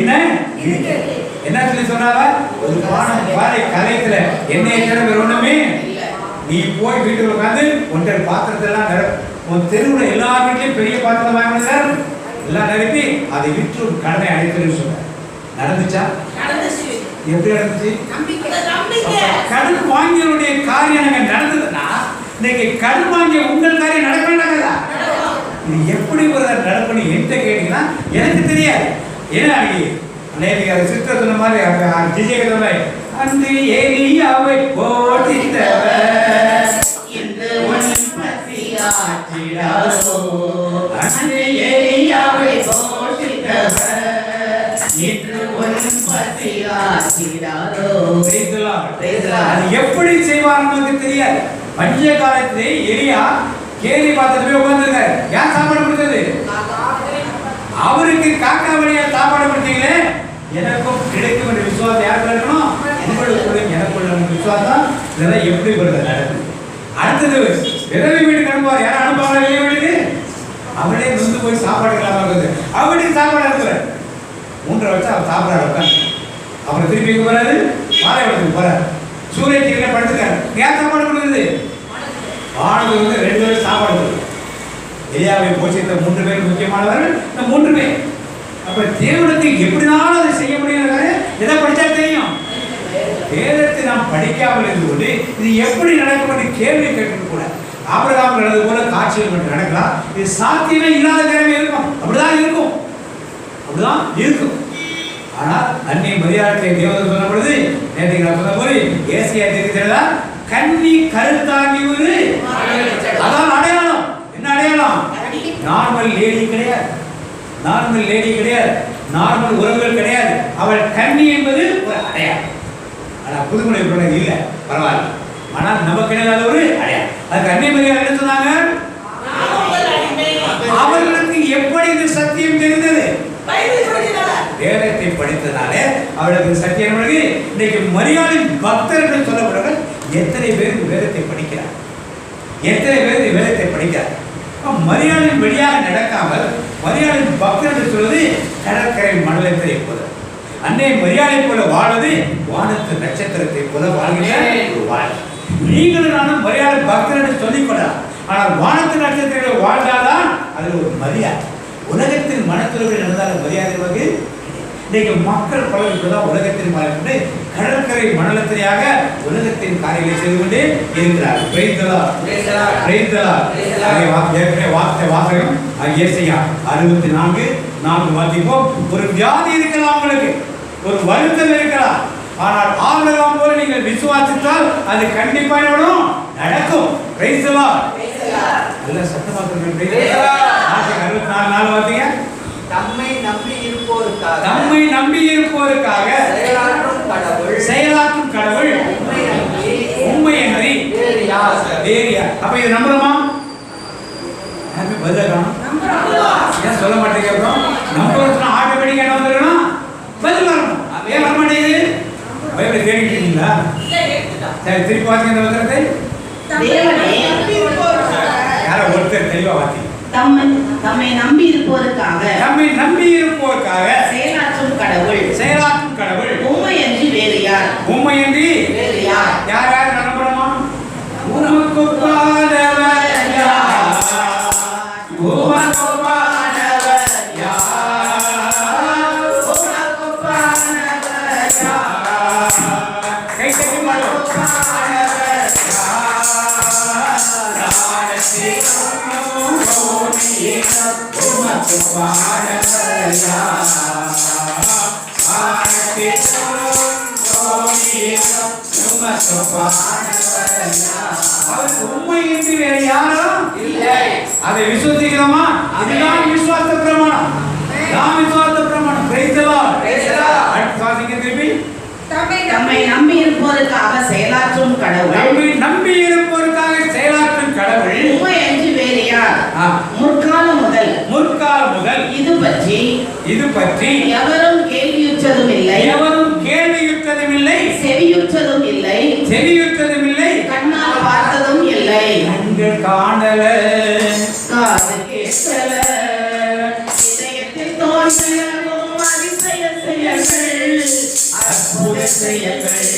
என்ன சொல்லி சொன்னாரா? ஒரு பானை கலையத்துல எண்ணெய் வேற ஒண்ணுமே நீ போய் வீட்டுக்கு உட்காந்து ஒன்றரை பாத்திரத்தெல்லாம் உன் தெருவுல எல்லா வீட்லயும் பெரிய பாத்திரம் வாங்கினார் எல்லாம் நிரப்பி அதை விற்று கடனை அடைத்துன்னு சொன்னார். நடந்துச்சா? எப்படி நடந்துச்சு? கடன் வாங்கியவருடைய காரியம் அங்க நடந்ததுன்னா இன்னைக்கு கடன் வாங்கிய உங்கள் காரியம் நடக்க நடக்காதா? இது எப்படி ஒரு நடப்புன்னு என்கிட்ட கேட்டீங்கன்னா எனக்கு தெரியாது. ஏன்னா நேற்று சிஸ்டர் சொன்ன மாதிரி ஜிஜே சொன்ன மாதிரி அன்று ஏலியாவை போட்டித்தவர் இன்று உன் பசியாற்றிடாரோ, அன்று ஏலியாவை போட்டித்தவர் இன்று உன் பசியாற்றிடாரோ. அது எப்படி செய்வார் நமக்கு தெரியாது. பஞ்ச காலத்திலே எலியா கேலி பார்த்துட்டு போய் உட்கார்ந்துருக்காரு. யார் சாப்பாடு கொடுத்தது? அவருக்கு காக்கா வழியா சாப்பாடு கொடுத்தீங்களே, எனக்கும் கிடைக்கும் என்ற விசுவாசம் யாருக்கு இருக்கணும்? உங்களுக்குள்ள எனக்குள்ள விசுவாசம். இதெல்லாம் எப்படி வருது நடக்குது? அடுத்தது விதவை வீட்டுக்கு அனுப்புவார். யாரும் அனுப்புவாங்க விதவை வீட்டுக்கு? அவளே நொந்து போய் சாப்பாடு இல்லாம இருக்குது. அவளுக்கு சாப்பாடு அனுப்புறாரு. 3 வருஷம் அவர் சாப்பிடாரு உட்காந்து. அப்புறம் திருப்பி போறாரு, பாலைவனத்துக்கு போறாரு. சூரிய கீழே படுத்துக்காரு. ஏன் சாப்பாடு கொடுக்குது? ஆணுக்கு 2 பேர் சாப்பாடு கொடுக்குது. எலியாவை போஷித்த 3 பேர் முக்கியமானவர்கள். இந்த 3 பேர் அப்ப தேவனுக்கு எப்படினாலும் அதை செய்ய முடியும். எதை படிச்சா தெரியும்? வேதத்தை நாம் படிக்காமல் இருந்தபோது இது எப்படி நடக்கும் என்று கேள்வி கேட்க கூட. ஆபிரகாம் நடந்தது போல காட்சிகள் மட்டும் நடக்கலாம். இது சாத்தியமே இல்லாத நேரமே இருக்கும். அப்படிதான் இருக்கும், அப்படிதான் இருக்கும். ஆனால் அன்னை மரியாதை தேவதூதன் சொன்ன பொழுது நேற்று நான் சொன்ன போது ஏசியா தெரிவித்தா கன்னி கருத்தாங்கி ஒரு அதான் அடையாளம். என்ன அடையாளம்? நார்மல் லேடி கிடையாது, நார்மல் லேடி கிடையாது, நார்மல் உறவுகள் கிடையாது. அவள் கன்னி என்பது ஒரு அடையாளம். ஆனால் புதுமொழி இல்லை, பரவாயில்ல. ஆனால் நமக்கு கிடையாது ஒரு அடையாளம். அதுக்கு அன்னை மரியாதை என்ன சொன்னாங்க? அவர்களுக்கு எப்படி இந்த சத்தியம் தெரிந்தது? வேதத்தை படித்ததாலே அவளுக்கு சத்தியம். இன்னைக்கு மரியாதையின் பக்தர்கள் சொல்லப்படுற எத்தனை பேர் வேதத்தை படிக்கிறார்? எத்தனை பேர் வேதத்தை படிக்கிறார்? மரியாதையின் வழியாக நடக்காமல் மரியாதையின் பக்தர்கள் சொல்வது கடற்கரை மண்டலத்தை போல, அன்னை மரியாதை போல வாழ்வது வானத்து நட்சத்திரத்தை போல வாழ்கிறார். நீங்களும் நானும் மரியாதை பக்தர்கள் சொல்லிக்கொள்ளலாம். ஆனால் வானத்து நட்சத்திரங்களை வாழ்ந்தால்தான் அது ஒரு மரியாதை. உலகத்தின் மனத்துறவுகள் நடந்தாலும் மரியாதை வகை. இன்னைக்கு மக்கள் பலர் இப்படிதான் உலகத்தின் மனத்து கடற்கரை மண்டலத்திலேயாக உலகத்தின் காரியங்களை செய்து கொண்டே இருக்கிறார்கள். வாசகம் ஏசாயா 64:4 வாசிப்போம். ஒரு வியாதி இருக்கலாம், உங்களுக்கு ஒரு வருத்தம் இருக்கலாம். ஆனால் ஆபிரகாம் போல நீங்கள் விசுவாசித்தால் அது கண்டிப்பாக நடக்கும். Price the Lord. நல்ல சத்தமா சொல்லுங்க. 64:4 வாசிங்க. தம்மை நம்பி இருப்போருக்காக, தம்மை நம்பி இருப்போருக்காக செயலாற்றும் கடவுள் உண்மையன்றி வேறு யார்? அப்ப இது நம்புறோமா? பதில காணும். ஏன் சொல்ல மாட்டேங்க? அப்புறம் நம்புறதுனா ஆட்டோமேட்டிக்கா என்ன வந்துடணும்? பதில் வரணும். ஏன் வர மாட்டேங்குது? பைபிள் தேடிட்டு இருக்கீங்களா? சரி, திருப்பி வாசிங்க இந்த வசனத்தை. யாரோ ஒருத்தர் தெளிவா வாசி. தம்மை நம்பி இருப்போருக்காக, நம்மை நம்பி இருப்போருக்காக செயலாற்றும் கடவுள், செயலாற்றும் கடவுள் உண்மையன்றி வேறு யார்? உண்மையன்றி வேறு யார்? யார் யார் நம்புறோமா? உனக்கு பாதவர் யார்? உனக்கு பாதவர் யார்? உனக்கு பாதவர் யார்? கை தட்டி பாடுவோம். உண்மையின்றி வேற யாரும் இல்லை. அதை விசுவசிக்கிறோமா? இதுதான் விசுவாச பிரமாணம். விசுவாச பிரமாணம். Price the Lord. அடுத்து வாசிங்க திருப்பி. தம்மை நம்பி இருப்போருக்காக செயலாற்றும் கடவுள், நம்மை நம்பி இருப்போருக்காக செயலாற்றும் கடவுள் உண்மையன்றி வேறு யார்? முற்காலம் முதல் இது பற்றி எவரும் கேள்வியுற்றதும் இல்லை, செவியுற்றதும் இல்லை, கண்ணால் பார்த்ததும் இல்லை, கண்கள் காணல, காது கேட்கல, இதயத்தில் தோன்றவும் அதிசய செயல்கள், அற்புத செயல்கள்,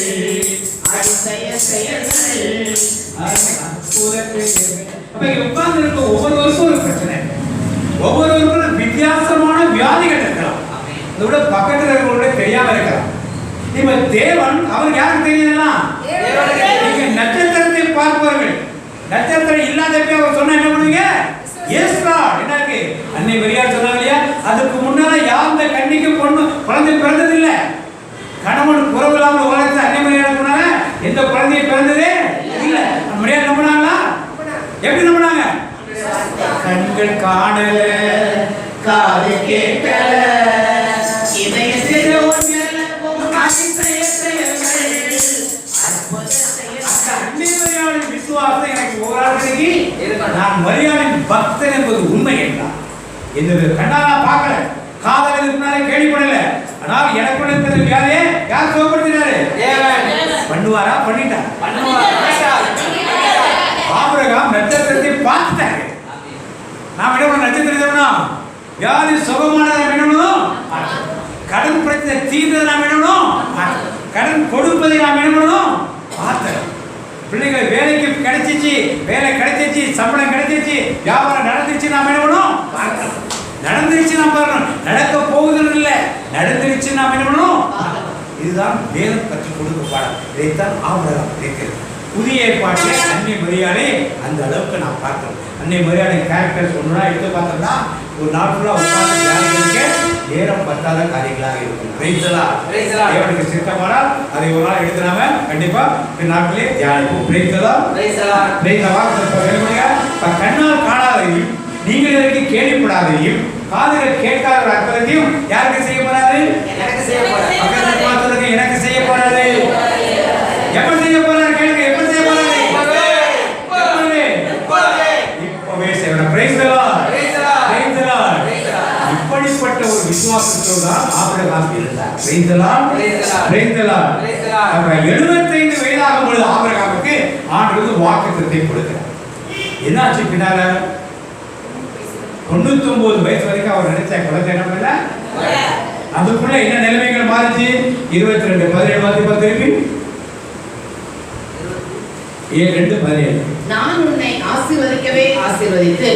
அதிசய செயல்கள். அப்ப உட்கார்ந்து இருக்க ஒவ்வொருவருக்கும் ஒரு பிரச்சனை, ஒவ்வொருவருக்கும் வித்தியாசமான வியாதிகள் இருக்கலாம். அதை விட பக்கத்தில் இருக்கிறவங்களோட தெரியாம இருக்கலாம். இப்ப தேவன் அவருக்கு யாருக்கு தெரியுதுன்னா நீங்க நட்சத்திரத்தை பார்ப்பவர்கள். நட்சத்திரம் இல்லாதப்ப அவர் சொன்னா என்ன பண்ணுவீங்க? Yes lord. என்ன இருக்கு? அன்னை மரியாள் சொன்னாங்க இல்லையா, அதுக்கு முன்னால யாந்த கன்னிக்கு பொண்ணு குழந்தை பிறந்தது இல்ல. கணவன் குறவு இல்லாமல் உலகத்தில் அன்னை மரியாள் சொன்னாங்க எந்த குழந்தையும் பிறந்ததே இல்ல. மரியாள் நம்பினாங்களா? எப்படி நம்பினாங்க? கண்கள் காணல, காது கேட்கல, இதயத்தில் விசுவாசம் எனக்கு ஓராளுக்கு நான் மரியாளின் பக்தன் என்பது உண்மை என்றார். என்னது கண்ணால பார்க்கல, காதல் இதுக்கு முன்னாலே கேள்விப்படல. ஆனால் எனக்கு இருக்கிற வியாதியை யார் சுகப்படுத்தினாரு? பண்ணுவாரா? பண்ணிட்டார். ஆபிரகாம் நட்சத்திரத்தை பார்த்துட்டாரு. நாம் என்ன பண்ண? நட்சத்திரத்தை வியாதி சுகமானதை வேணும், கடன் பிரச்சனை தீர்ந்ததை நாம் வேணும், கடன் கொடுப்பதை நாம் வேணும் பார்த்தேன். பிள்ளைகள் வேலைக்கு கிடைச்சிச்சு, வேலை கிடைச்சிச்சு, சம்பளம் கிடைச்சிச்சு, வியாபாரம் நடந்துச்சு, நாம் என்ன பண்ணணும்? நடந்துருச்சு நாம் பாருங்க. நடக்க போகுதுன்னு இல்லை, நடந்துருச்சு நாம் என்ன பண்ணணும்? இதுதான் வேதம் கற்றுக் கொடுக்க பாடம். இதைத்தான் ஆபிரகாம் இருக்கிறது. புதிய ஏற்பாட்டில் அன்னை மரியாதை அந்த அளவுக்கு நாம் பார்க்கிறோம். அன்னை மரியாதை கேரக்டர் ஒன்றுனா எடுத்து பார்த்தோம்னா ஒரு நாள் ஃபுல்லாக உட்கார்ந்து தியானிக்க நேரம் பத்தாத காரியங்களாக இருக்கும். தேவனுக்கு சித்தமானால் அதை ஒரு நாள் எடுத்து நாம கண்டிப்பா நாட்களே தியானிப்போம். கண்ணால் காணாதையும் நீங்கள் இதற்கு கேள்விப்படாதையும் காதுகள் கேட்காத அற்புதத்தையும் யாருக்கு செய்ய போறாரு? எனக்கு செய்ய போறாரு. எனக்கு செய்ய போறாரு. எப்ப செய்ய போறாரு? கேளுங்க. எப்ப செய்ய போறாரு? இப்பவே செய்யணும். Praise the lord. Praise the lord. இப்படிப்பட்ட ஒரு விசுவாசத்தோடு தான் ஆபிரகாம் இருந்தார். Praise the lord. Praise the lord. அவர் 75 வயதாகும் பொழுது ஆபிரகாமுக்கு ஆண்டவர் வாக்குத்தத்தத்தை கொடுக்கிறார். என்னாச்சு பின்னால? 99 வயசு வரைக்கும் அவர் நினைச்ச குழந்தை என்ன பண்ணல. அதுக்குள்ள என்ன நிலைமைகள் மாறிச்சு? 22 17 திருப்பி 7:2 நான் உன்னை ஆசீர்வதிக்கவே ஆசீர்வதித்து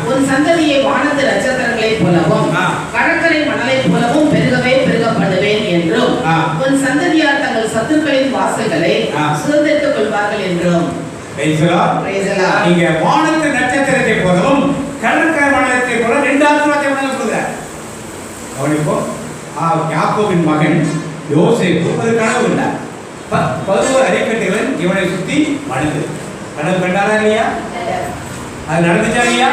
உன் சந்ததியை வானத்து நட்சத்திரங்களைப் போலவும் கடற்கரை மணலைப் போலவும் பெருகவே பெருக பண்ணுவேன் என்றும் உன் சந்ததியார் தங்கள் சத்துருக்களின் வாசல்களை சுதந்திரித்துக் கொள்வார்கள் என்றும். நீங்க வானத்து நட்சத்திரத்தை போலவும் கடற்கரை மணலத்தை போல 2 ஆசீர்வாதத்தை சொல்றார். கவனிப்போ, யாக்கோபின் மகன் யோசேப்பு ஒரு கனவு கண்டார். 11 அரைக்கட்டைகள் இவனை சுத்தி மணந்து. கனவு கண்டாரா இல்லையா? அது நடந்துச்சா இல்லையா?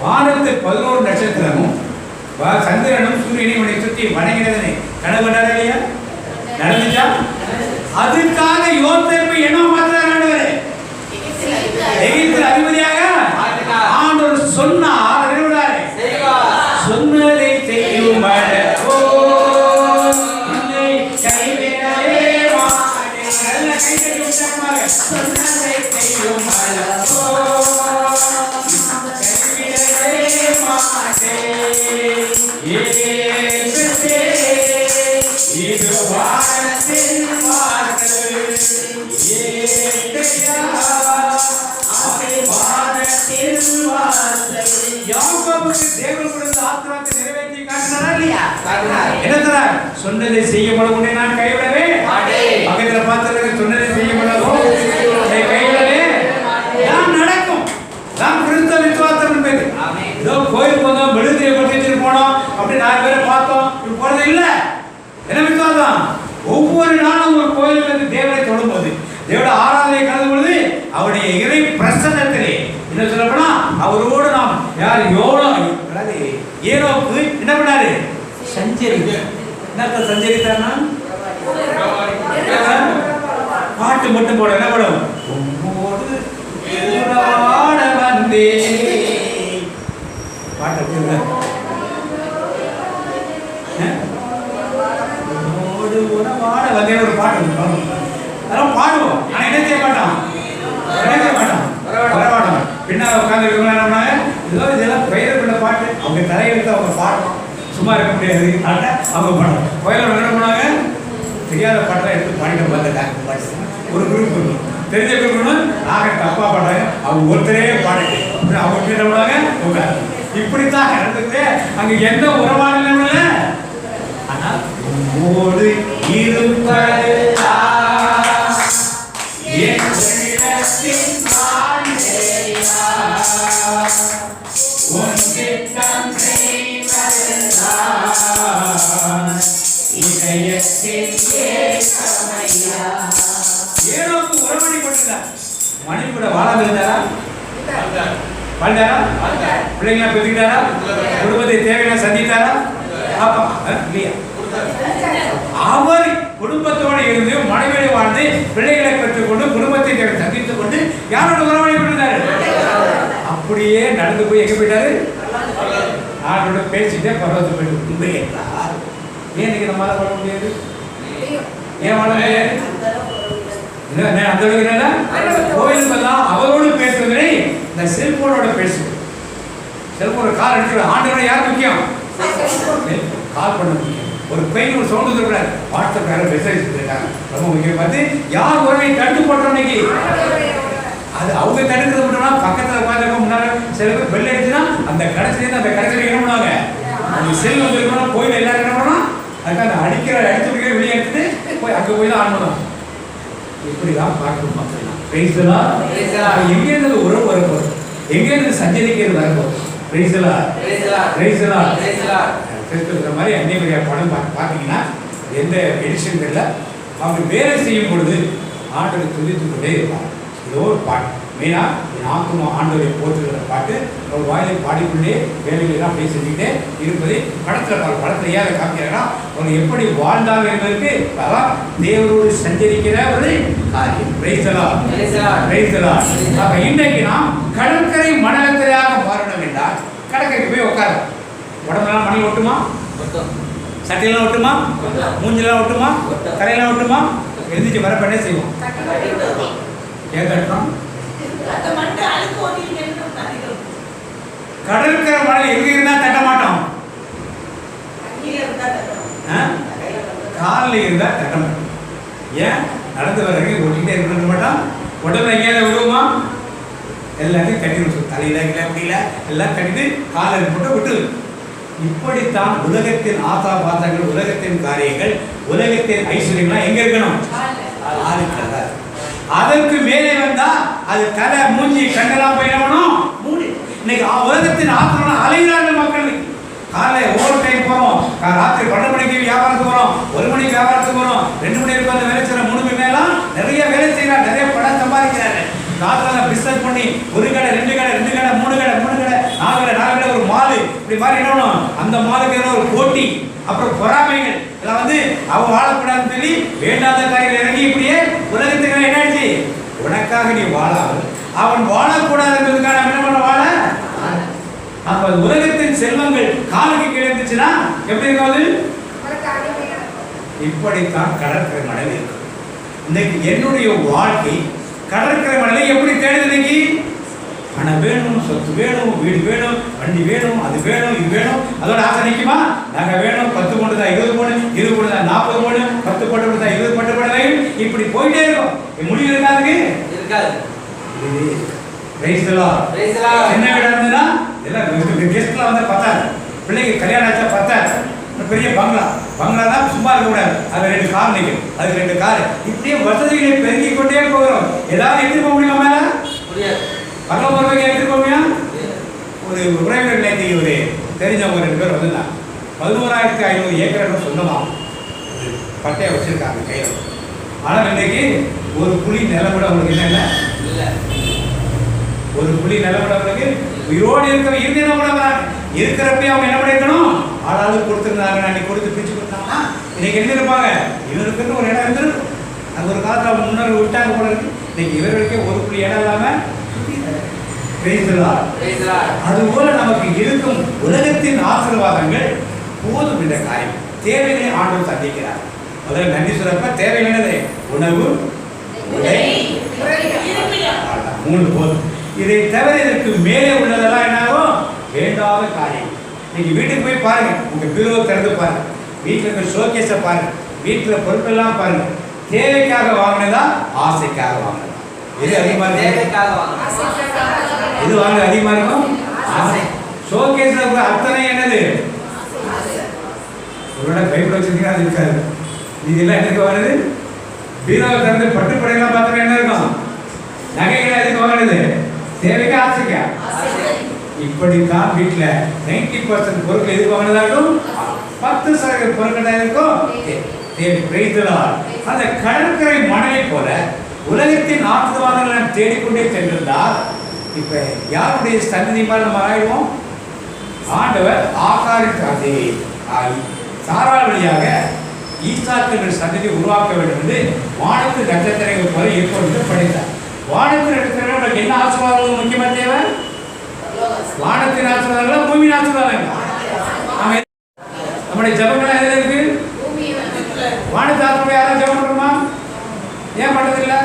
வானத்து 11 நட்சத்திரமும் சந்திரனும் சூரியனும் இவனை சுத்தி வணங்கினதனை கனவு கண்டாரா இல்லையா? நடந்துச்சா? அதுக்காக யோசேப்பு என்ன மாத்திராரு? எகிப்தில் அதிபதியாக ஆண்டவர் சொன்னார். சொன்னதை செய்யும் சொன்னதை செய்ய முடியும். நான் கைவிடவே பக்கத்தில் பார்த்து சொன்னதை செய்ய முடியும், கைவிடவே நான் நடக்கும். நான் கிறிஸ்தவ விசுவாசம் என்பது ஏதோ கோயிலுக்கு வந்தோம், விழுதியை பற்றி போனோம், அப்படி 4 பேரை பார்த்தோம், போறது இல்ல. என்ன விசுவாசம்? ஒவ்வொரு நாளும் ஒரு கோயிலுக்கு வந்து தேவனை தொடும்போது, தேவட ஆராதனை கலந்து பொழுது அவருடைய இறை பிரசன்னத்திலே என்ன சொல்லப்போனா அவரோடு நாம் யார் ஏனோக்கு என்ன பண்ணாரு? சஞ்சரிக்க. என்ன சஞ்சரித்தார்னா பாட்டு மட்டும் போட என்ன படம்? உம்மோடு உறவாட வந்தே. பாட்டு உம்மோடு உறவாட வந்தே ஒரு பாட்டு. அதெல்லாம் பாடுவோம். ஆனா என்ன செய்ய மாட்டான்? வரமாட்டான். பின்னால் உட்காந்து ஏதோ இதெல்லாம் பெயர்கொண்ட பாட்டு அவங்க தலையெழுத்து அவங்க பாடணும். சும்மா இருக்க முடியாது. அவங்க பாடம் கோயிலில் என்ன பண்ணாங்க? தெரியாத பாட்டெல்லாம் எடுத்து பாடிட்டு பார்த்துட்டாங்க. ஒரு குரூப் தெரிஞ்ச குரூப் நாங்க தப்பா பாடுறாங்க, அவங்க ஒருத்தரே பாடிட்டு அவங்க என்ன பண்ணாங்க? உட்காரு. இப்படித்தான் நடந்துட்டு அங்க எந்த உறவாடல. ஆனால் உம்மோடு இரு ஏனோக்கு உறவணி கொண்டிருந்தார். மனைவி கூட வாழாம இருந்தாரா? வாழ்ந்தாரா? பிள்ளைங்களா பெற்றுக்கிட்டாரா? குடும்பத்தை தேவையான சந்தித்தாரா? அப்பா இல்லையா? அவர் குடும்பத்தோடு இருந்து மனைவியோடு வாழ்ந்து பிள்ளைகளை பெற்றுக்கொண்டு குடும்பத்தை சந்தித்துக் கொண்டு யாரோட உறவணி கொண்டிருந்தாரு? அப்படியே நடந்து போய் எங்க போயிட்டாரு? நாட்டோட பேசிட்டே பரவத்து போயிட்டு உண்மையா? ஏன் இன்னைக்கு நம்மளால வாழ முடியாது? ஏன் வாழ முடியாது? அந்த அளவுக்கு கோயிலுக்கெல்லாம் அவரோடு பேசுவதை இந்த செல்போனோட பேசுவோம். செல்போனோட கால் அடிச்சு ஆண்டவரை யார் முக்கியம்? கால் பண்ண முக்கியம். ஒரு பெயின் ஒரு சவுண்ட் வந்துருக்கூடாது. வாட்ஸ்அப் யாரும் மெசேஜ் இருக்காங்க ரொம்ப முக்கியம். பார்த்து யார் உறவை தடுத்து போட்டோம் இன்னைக்கு? அது அவங்க தடுக்கிறது மட்டும்னா பக்கத்தில் உட்காந்துருக்க முன்னாடி சில பேர் பெல் அடிச்சுன்னா அந்த கடைசிலேருந்து அந்த கடைசியில் என்ன பண்ணுவாங்க? அந்த செல் வந்துருக்கணும். கோயில் எல்லாரும் என்ன பண்ணணும்? அதுக்காக அந்த அடிச்சு விடுக்கிற வெளியே எடுத்துட்டு போய் அங்கே போய் தான் ஆன் பண்ணுவாங்க. இப்படிதான் பார்க்கணும் மக்கள். எங்கேருந்து உறவு வரப்போகுது? எங்கேருந்து சஞ்சரிக்கிறது வரப்போகுது? மாதிரி அன்னைய படம் பார்த்தீங்கன்னா எந்த எடிஷன் தெரியல. அவங்க வேலை செய்யும் பொழுது ஆண்டவரை துதித்து கொண்டே இருப்பாங்க. ஏதோ ஒரு பாட்டு மெயினாக நாக்கும் ஆண்டவரை போற்றுகிற பாட்டு ஒரு வாயிலை பாடிக்கொண்டே வேலைகளெல்லாம் அப்படியே செஞ்சுக்கிட்டே இருப்பதை படத்தில் ஏன் காமிக்கிறாங்கன்னா அவங்க எப்படி வாழ்ந்தாங்க என்பதற்கு அதான் தேவரோடு சஞ்சரிக்கிற ஒரு காரியம். இன்றைக்கு நாம் கடற்கரை மணலத்திலாக மாறணும் என்றால் கடற்கரைக்கு போய் உட்கார உடம்பெல்லாம் மணல் ஒட்டுமா? சட்டையெல்லாம் ஒட்டுமா? மூஞ்செல்லாம் ஒட்டுமா? தலையெல்லாம் ஒட்டுமா? எழுந்திரிச்சு வரப்ப என்ன செய்வோம்? ஏன் கட்டணும்? கடற்கரை மணல் எங்க இருந்தா தட்ட மாட்டோம். காலில் இருந்தா தட்ட மாட்டோம். ஏன்? நடந்து வர்றவங்க ஒட்டிக்கிட்டே இருக்க மாட்டோம். உடம்புல எங்கேயாவது விடுவோமா? எல்லாத்தையும் கட்டிடும். தலையில முடியல எல்லாம் கட்டிட்டு காலில் போட்டு விட்டு. இப்படித்தான் உலகத்தின் ஆசா பாசங்கள், உலகத்தின் காரியங்கள், உலகத்தின் ஐஸ்வர்யங்கள்லாம் எங்க இருக்கணும்? அதற்கு மேலே வந்தா அது தலை மூஞ்சி கண்ணெல்லாம் போயிடணும். இன்னைக்கு உலகத்தின் ஆத்திரம் அலைகிறார்கள் மக்கள். காலையில் ஓவர் டைம் போறோம், ராத்திரி 12 மணிக்கு வியாபாரத்துக்கு போறோம், 1 மணிக்கு வியாபாரத்துக்கு போறோம், 2 மணி வரைக்கும் வேலை செய்யற 3 மணி நேரம் நிறைய வேலை செய்யறாங்க, நிறைய பணம் சம்பாதிக்கிறாங்க. காலத்துல பிசினஸ் பண்ணி 1 கடை 2 கடை 2 கடை 3 கடை 3 கடை 4 கடை 4 கடை ஒரு மாலு இப்படி மாதிரி என்ன அந்த மாலுக்கு ஏதோ ஒரு போட்டி, அப்புறம் பொறாமைகள் இதெல்லாம் வந்து அவன் வாழக்கூடாதுன்னு சொல்லி வேண்டாத காரியங்கள் இறங்கி இப்படியே உலகத்துக்கு என்னாச்சு? உனக்காக நீ வாழாமல் அவன் வாழக்கூடாதுன்றதுக்காக என்ன பண்ண வாழ? அப்ப உலகத்தின் செல்வங்கள் காலுக்கு கீழே இருந்துச்சுன்னா எப்படி இருக்காது? இப்படித்தான் கடற்கரை மணல் இருக்கு. இன்னைக்கு என்னுடைய வாழ்க்கை கடற்கரை மணலை எப்படி தேடுது? இன்னைக்கு பணம் வேணும், சொத்து வேணும், வீடு வேணும், வண்டி வேணும், அது வேணும், இது வேணும். அதோட ஆசை நிற்குமா? நாங்கள் வேணும் 10 போட்டு தான் 20 போடு, 20 போட்டு தான் 40 போடு, 10 போட்டு தான் 20 போட்டு போட இப்படி போயிட்டே இருக்கும். முடிவு இருக்காதுக்கு இருக்காது. என்ன வீடா இருந்ததுன்னா எல்லாம் கெஸ்ட்லாம் வந்து 10 பிள்ளைங்க கல்யாணம் ஆச்சா 10 பெரிய பங்களா தான் சும்மா இருக்கக்கூடாது. அது 2 கார் நிற்கும், அதுக்கு 2 கார். இப்படியே வசதிகளை பெருக்கிக் கொண்டே போகிறோம். ஏதாவது எடுத்து போக முடியுமா? மேல முடியாது. பரவ பொறுமைக்கு எடுத்துக்கோங்க. ஒரு உறவினர் நேற்று ஒரு தெரிஞ்சவங்க 2 பேர் வந்துருந்தாங்க. 11,500 ஏக்கர் சொந்தமாக ஒரு பட்டையை வச்சிருக்காங்க கையில். ஆனால் இன்றைக்கு ஒரு புலி நிலம் கூட அவங்களுக்கு என்ன இல்லை. ஒரு புலி நிலம் கூட அவங்களுக்கு உயிரோடு இருந்தேன்னா கூட வராங்க. இருக்கிறப்பே அவங்க என்ன பண்ணிருக்கணும்? ஆளாளுக்கு கொடுத்துருந்தாங்க. அன்னைக்கு கொடுத்து பிரிச்சு கொடுத்தாங்கன்னா இன்னைக்கு என்ன இருப்பாங்க? இவருக்குன்னு ஒரு இடம் இருந்திருக்கும். அது ஒரு காலத்தில் அவங்க முன்னாடி விட்டாங்க கூட இருக்கு. இன்னைக்கு இவர்களுக்கே ஒரு புலி இடம் இல்லாமல் அதுபோல நமக்கு இருக்கும் உலகத்தின் ஆசீர்வாதங்கள் போதும். இந்த காரியம் தேவைகளை ஆண்டவர் சந்திக்கிறார். முதல்ல நன்றி சொல்றப்ப தேவைகள் என்னது? உணவு, உடை, 3 போதும். இதை தவிர இதற்கு மேலே உள்ளதெல்லாம் என்னாகும்? வேண்டாத காரியம். நீங்க வீட்டுக்கு போய் பாருங்க, உங்க பீரோவை திறந்து பாருங்க, வீட்டில் இருக்கிற ஷோகேஸை பாருங்க, வீட்டில் பொருட்கள்லாம் பாருங்க. தேவைக்காக வாங்கினதா ஆசைக்காக வாங்கினதா? எது அதிகமாக இது வாங்க அதிகமா இருக்கும்? ஷோகேஸ்ல அத்தனை என்னது? ஒருவேளை பைபிள் வச்சிருக்கீங்க அது இருக்காது. இதெல்லாம் எதுக்கு வாங்குது? பீரோவை திறந்து பட்டுப்படையெல்லாம் பார்த்தா என்ன இருக்கும்? நகைகளை எதுக்கு வாங்கினது? தேவைக்கா ஆசைக்கா? இப்படித்தான் வீட்டில் 90% பொருட்கள் எதுக்கு வாங்கினதாகும்? 10% வானத்து பொருட்கள் தான் இருக்கும் தேடி பிரைத்தலார். அந்த கடற்கரை மணலை போல உலகத்தின் ஆசீர்வாதங்களை நாம் தேடிக்கொண்டே சென்றிருந்தால் இப்ப யாருடைய சந்ததி மாதிரி நம்ம ஆயிடுவோம்? ஆண்டவர் ஆகாரின் சாரா வழியாக ஈசாக்கு சந்ததி உருவாக்க வேண்டும் என்று வானத்து நட்சத்திரங்கள் போல இருக்கும் என்று படித்தார். வானத்து நட்சத்திரங்கள் என்ன ஆசீர்வாதங்கள் முக்கியமா தேவை? வானத்தின் ஆசீர்வாதங்களா பூமியின் ஆசீர்வாதங்களா? நம்முடைய ஜபங்கள் எதுல இருக்கு? வானத்து ஆசீர்வாதம் யாரும் ஜபம் பண்ணுமா? ஏன் பண்றதில்ல?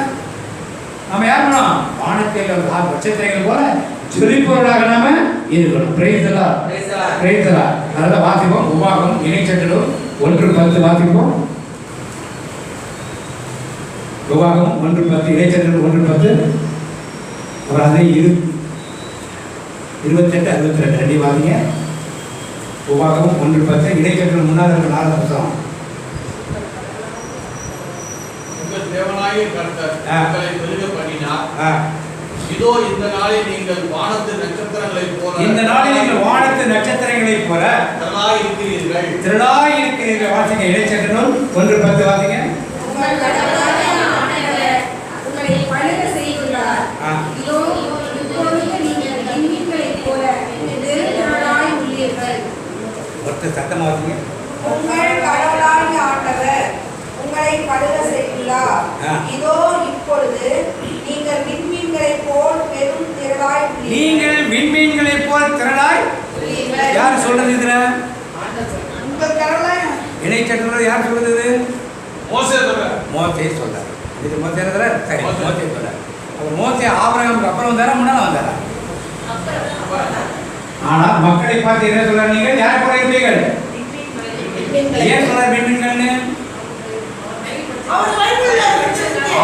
நம்ம யார் பண்ணோம்? வானத்தில் நட்சத்திரங்கள் போல ஜொலிப்பவர்களாக நாம இருக்கணும். Price the lord, praise the Lord. அதனால வாசிப்போம். உபாகம் இணைச்சட்டலும் 1:10 வாசிப்போம். உபாகம் 1:10 இணைச்சட்டலும் 1:10. அப்புறம் அதை 28-62 ரெண்டு வாசிங்க. உபாகம் 1:10 இணைச்சட்டலும் முன்னாள் 4 புத்தகம். தேவனாகிய கர்த்தர் உங்களை பெருக பண்ணினார். இதோ இந்த நாளில் நீங்கள் வானத்து நட்சத்திரங்களைப் போல திரளாய் இருக்கிறீர்கள். வாசிங்க இடைச்சட்டனூல் 1:10 வாசிங்க. உங்கள் கடவுளாகிய ஆண்டவர் உங்களை பழுக செய்துள்ளார். இதோ இப்பொழுது நீங்கள் விண்மீன்களைப் போல திரளாய் உள்ளீர்கள். ஒருத்தர் சத்தமா வாசிங்க. உங்கள் கடவுளாகிய ஆண்டவர் உங்களை பழுக செய்துள்ளார். இதோ இப்பொழுது நீங்கள் விண்மீன்களைப் போல் பெரும் திரளாய் உள்ளீர்கள். நீங்கள் விண்மீன்களைப் போல் திரளாய் உள்ளீர்கள். யார் சொல்றது இதுல? உங்கள் கடவுளாய் இணைச்சட்டனூல் யார் சொல்றது? மோசே சொல்றார். மோசே சொல்றார். இது மோசே சொல்றார். சரி, மோசே சொல்றார். அப்ப மோசே ஆபிரகாமுக்கு அப்புறம் வந்தாரா முன்னால வந்தாரா? ஆனா மக்களை பார்த்து என்ன சொல்றாரு? நீங்கள் யார் போல இருப்பீர்கள்? ஏன் சொல்றார் விண்மீன்கள்னு?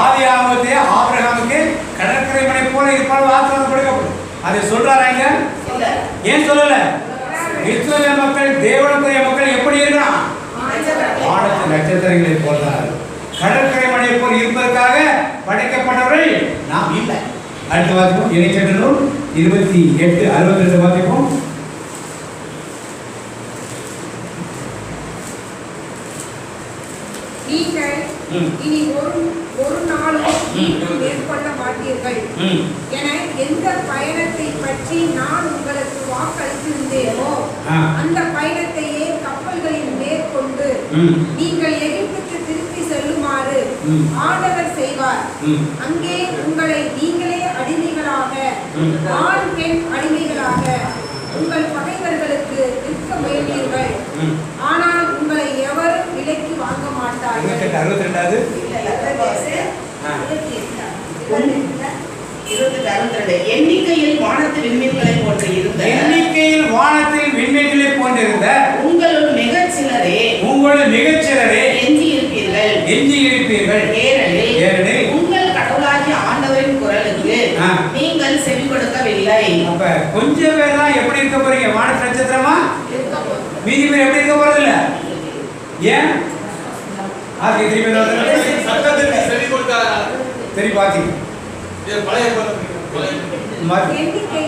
ஆதியாகமத்திலே ஆபிரகாமுக்கு கடற்கரை மணை போல இருப்பால் ஆசீர்வாதம் கொடுக்கப்படும். அதை சொல்றாங்க. ஏன் சொல்லல? இஸ்ரவேல் மக்கள் தேவனுடைய மக்கள் எப்படி இருக்கிறான்? வானத்து நட்சத்திரங்களை போல்தான். கடற்கரை மணை போல் இருப்பதற்காக படைக்கப்பட்டவர்கள் நாம் இல்லை. அடுத்த வாசிப்போம். இணைச்சட்டனூல் 28:62 வாசிப்போம். நீங்கள் இனி ஒரு நாளும் மேற்கொள்ள மாட்டீர்கள் என எந்த பயணத்தை பற்றி நான் உங்களுக்கு வாக்களித்திருந்தேனோ அந்த பயணத்தையே கப்பல்களில் மேற்கொண்டு நீங்கள் எகிப்துக்கு திருப்பி செல்லுமாறு ஆண்டவர் செய்வார். அங்கே உங்களை நீங்களே அடிமைகளாக ஆண் பெண் அடிமைகளாக உங்கள் பகைவர்களுக்கு விற்க முயல்வீர்கள். ஆனால் உங்களை எவரும் விலைக்கு வாங்க மாட்டார்கள். 28-62 எண்ணிக்கையில் வானத்து விண்மீன்களை போன்றிருந்த உங்களுள் மிகச் சிலரே எஞ்சி இருப்பீர்கள். ஏனெனில் உங்கள் கடவுளாகிய ஆண்டவரின் குரலுக்கு நீங்கள் செவி கொடுக்கவில்லை. அப்ப கொஞ்சம் பேர் தான் எப்படி இருக்க போறீங்க? வானத்து நட்சத்திரமா? மீதி பேர் எப்படி இருக்க போறது இல்ல. ஏன்? சத்தத்திற்கு செவி கொடுக்காதனால. சரி பாத்தீங்க. இது பழைய எண்ணிக்கை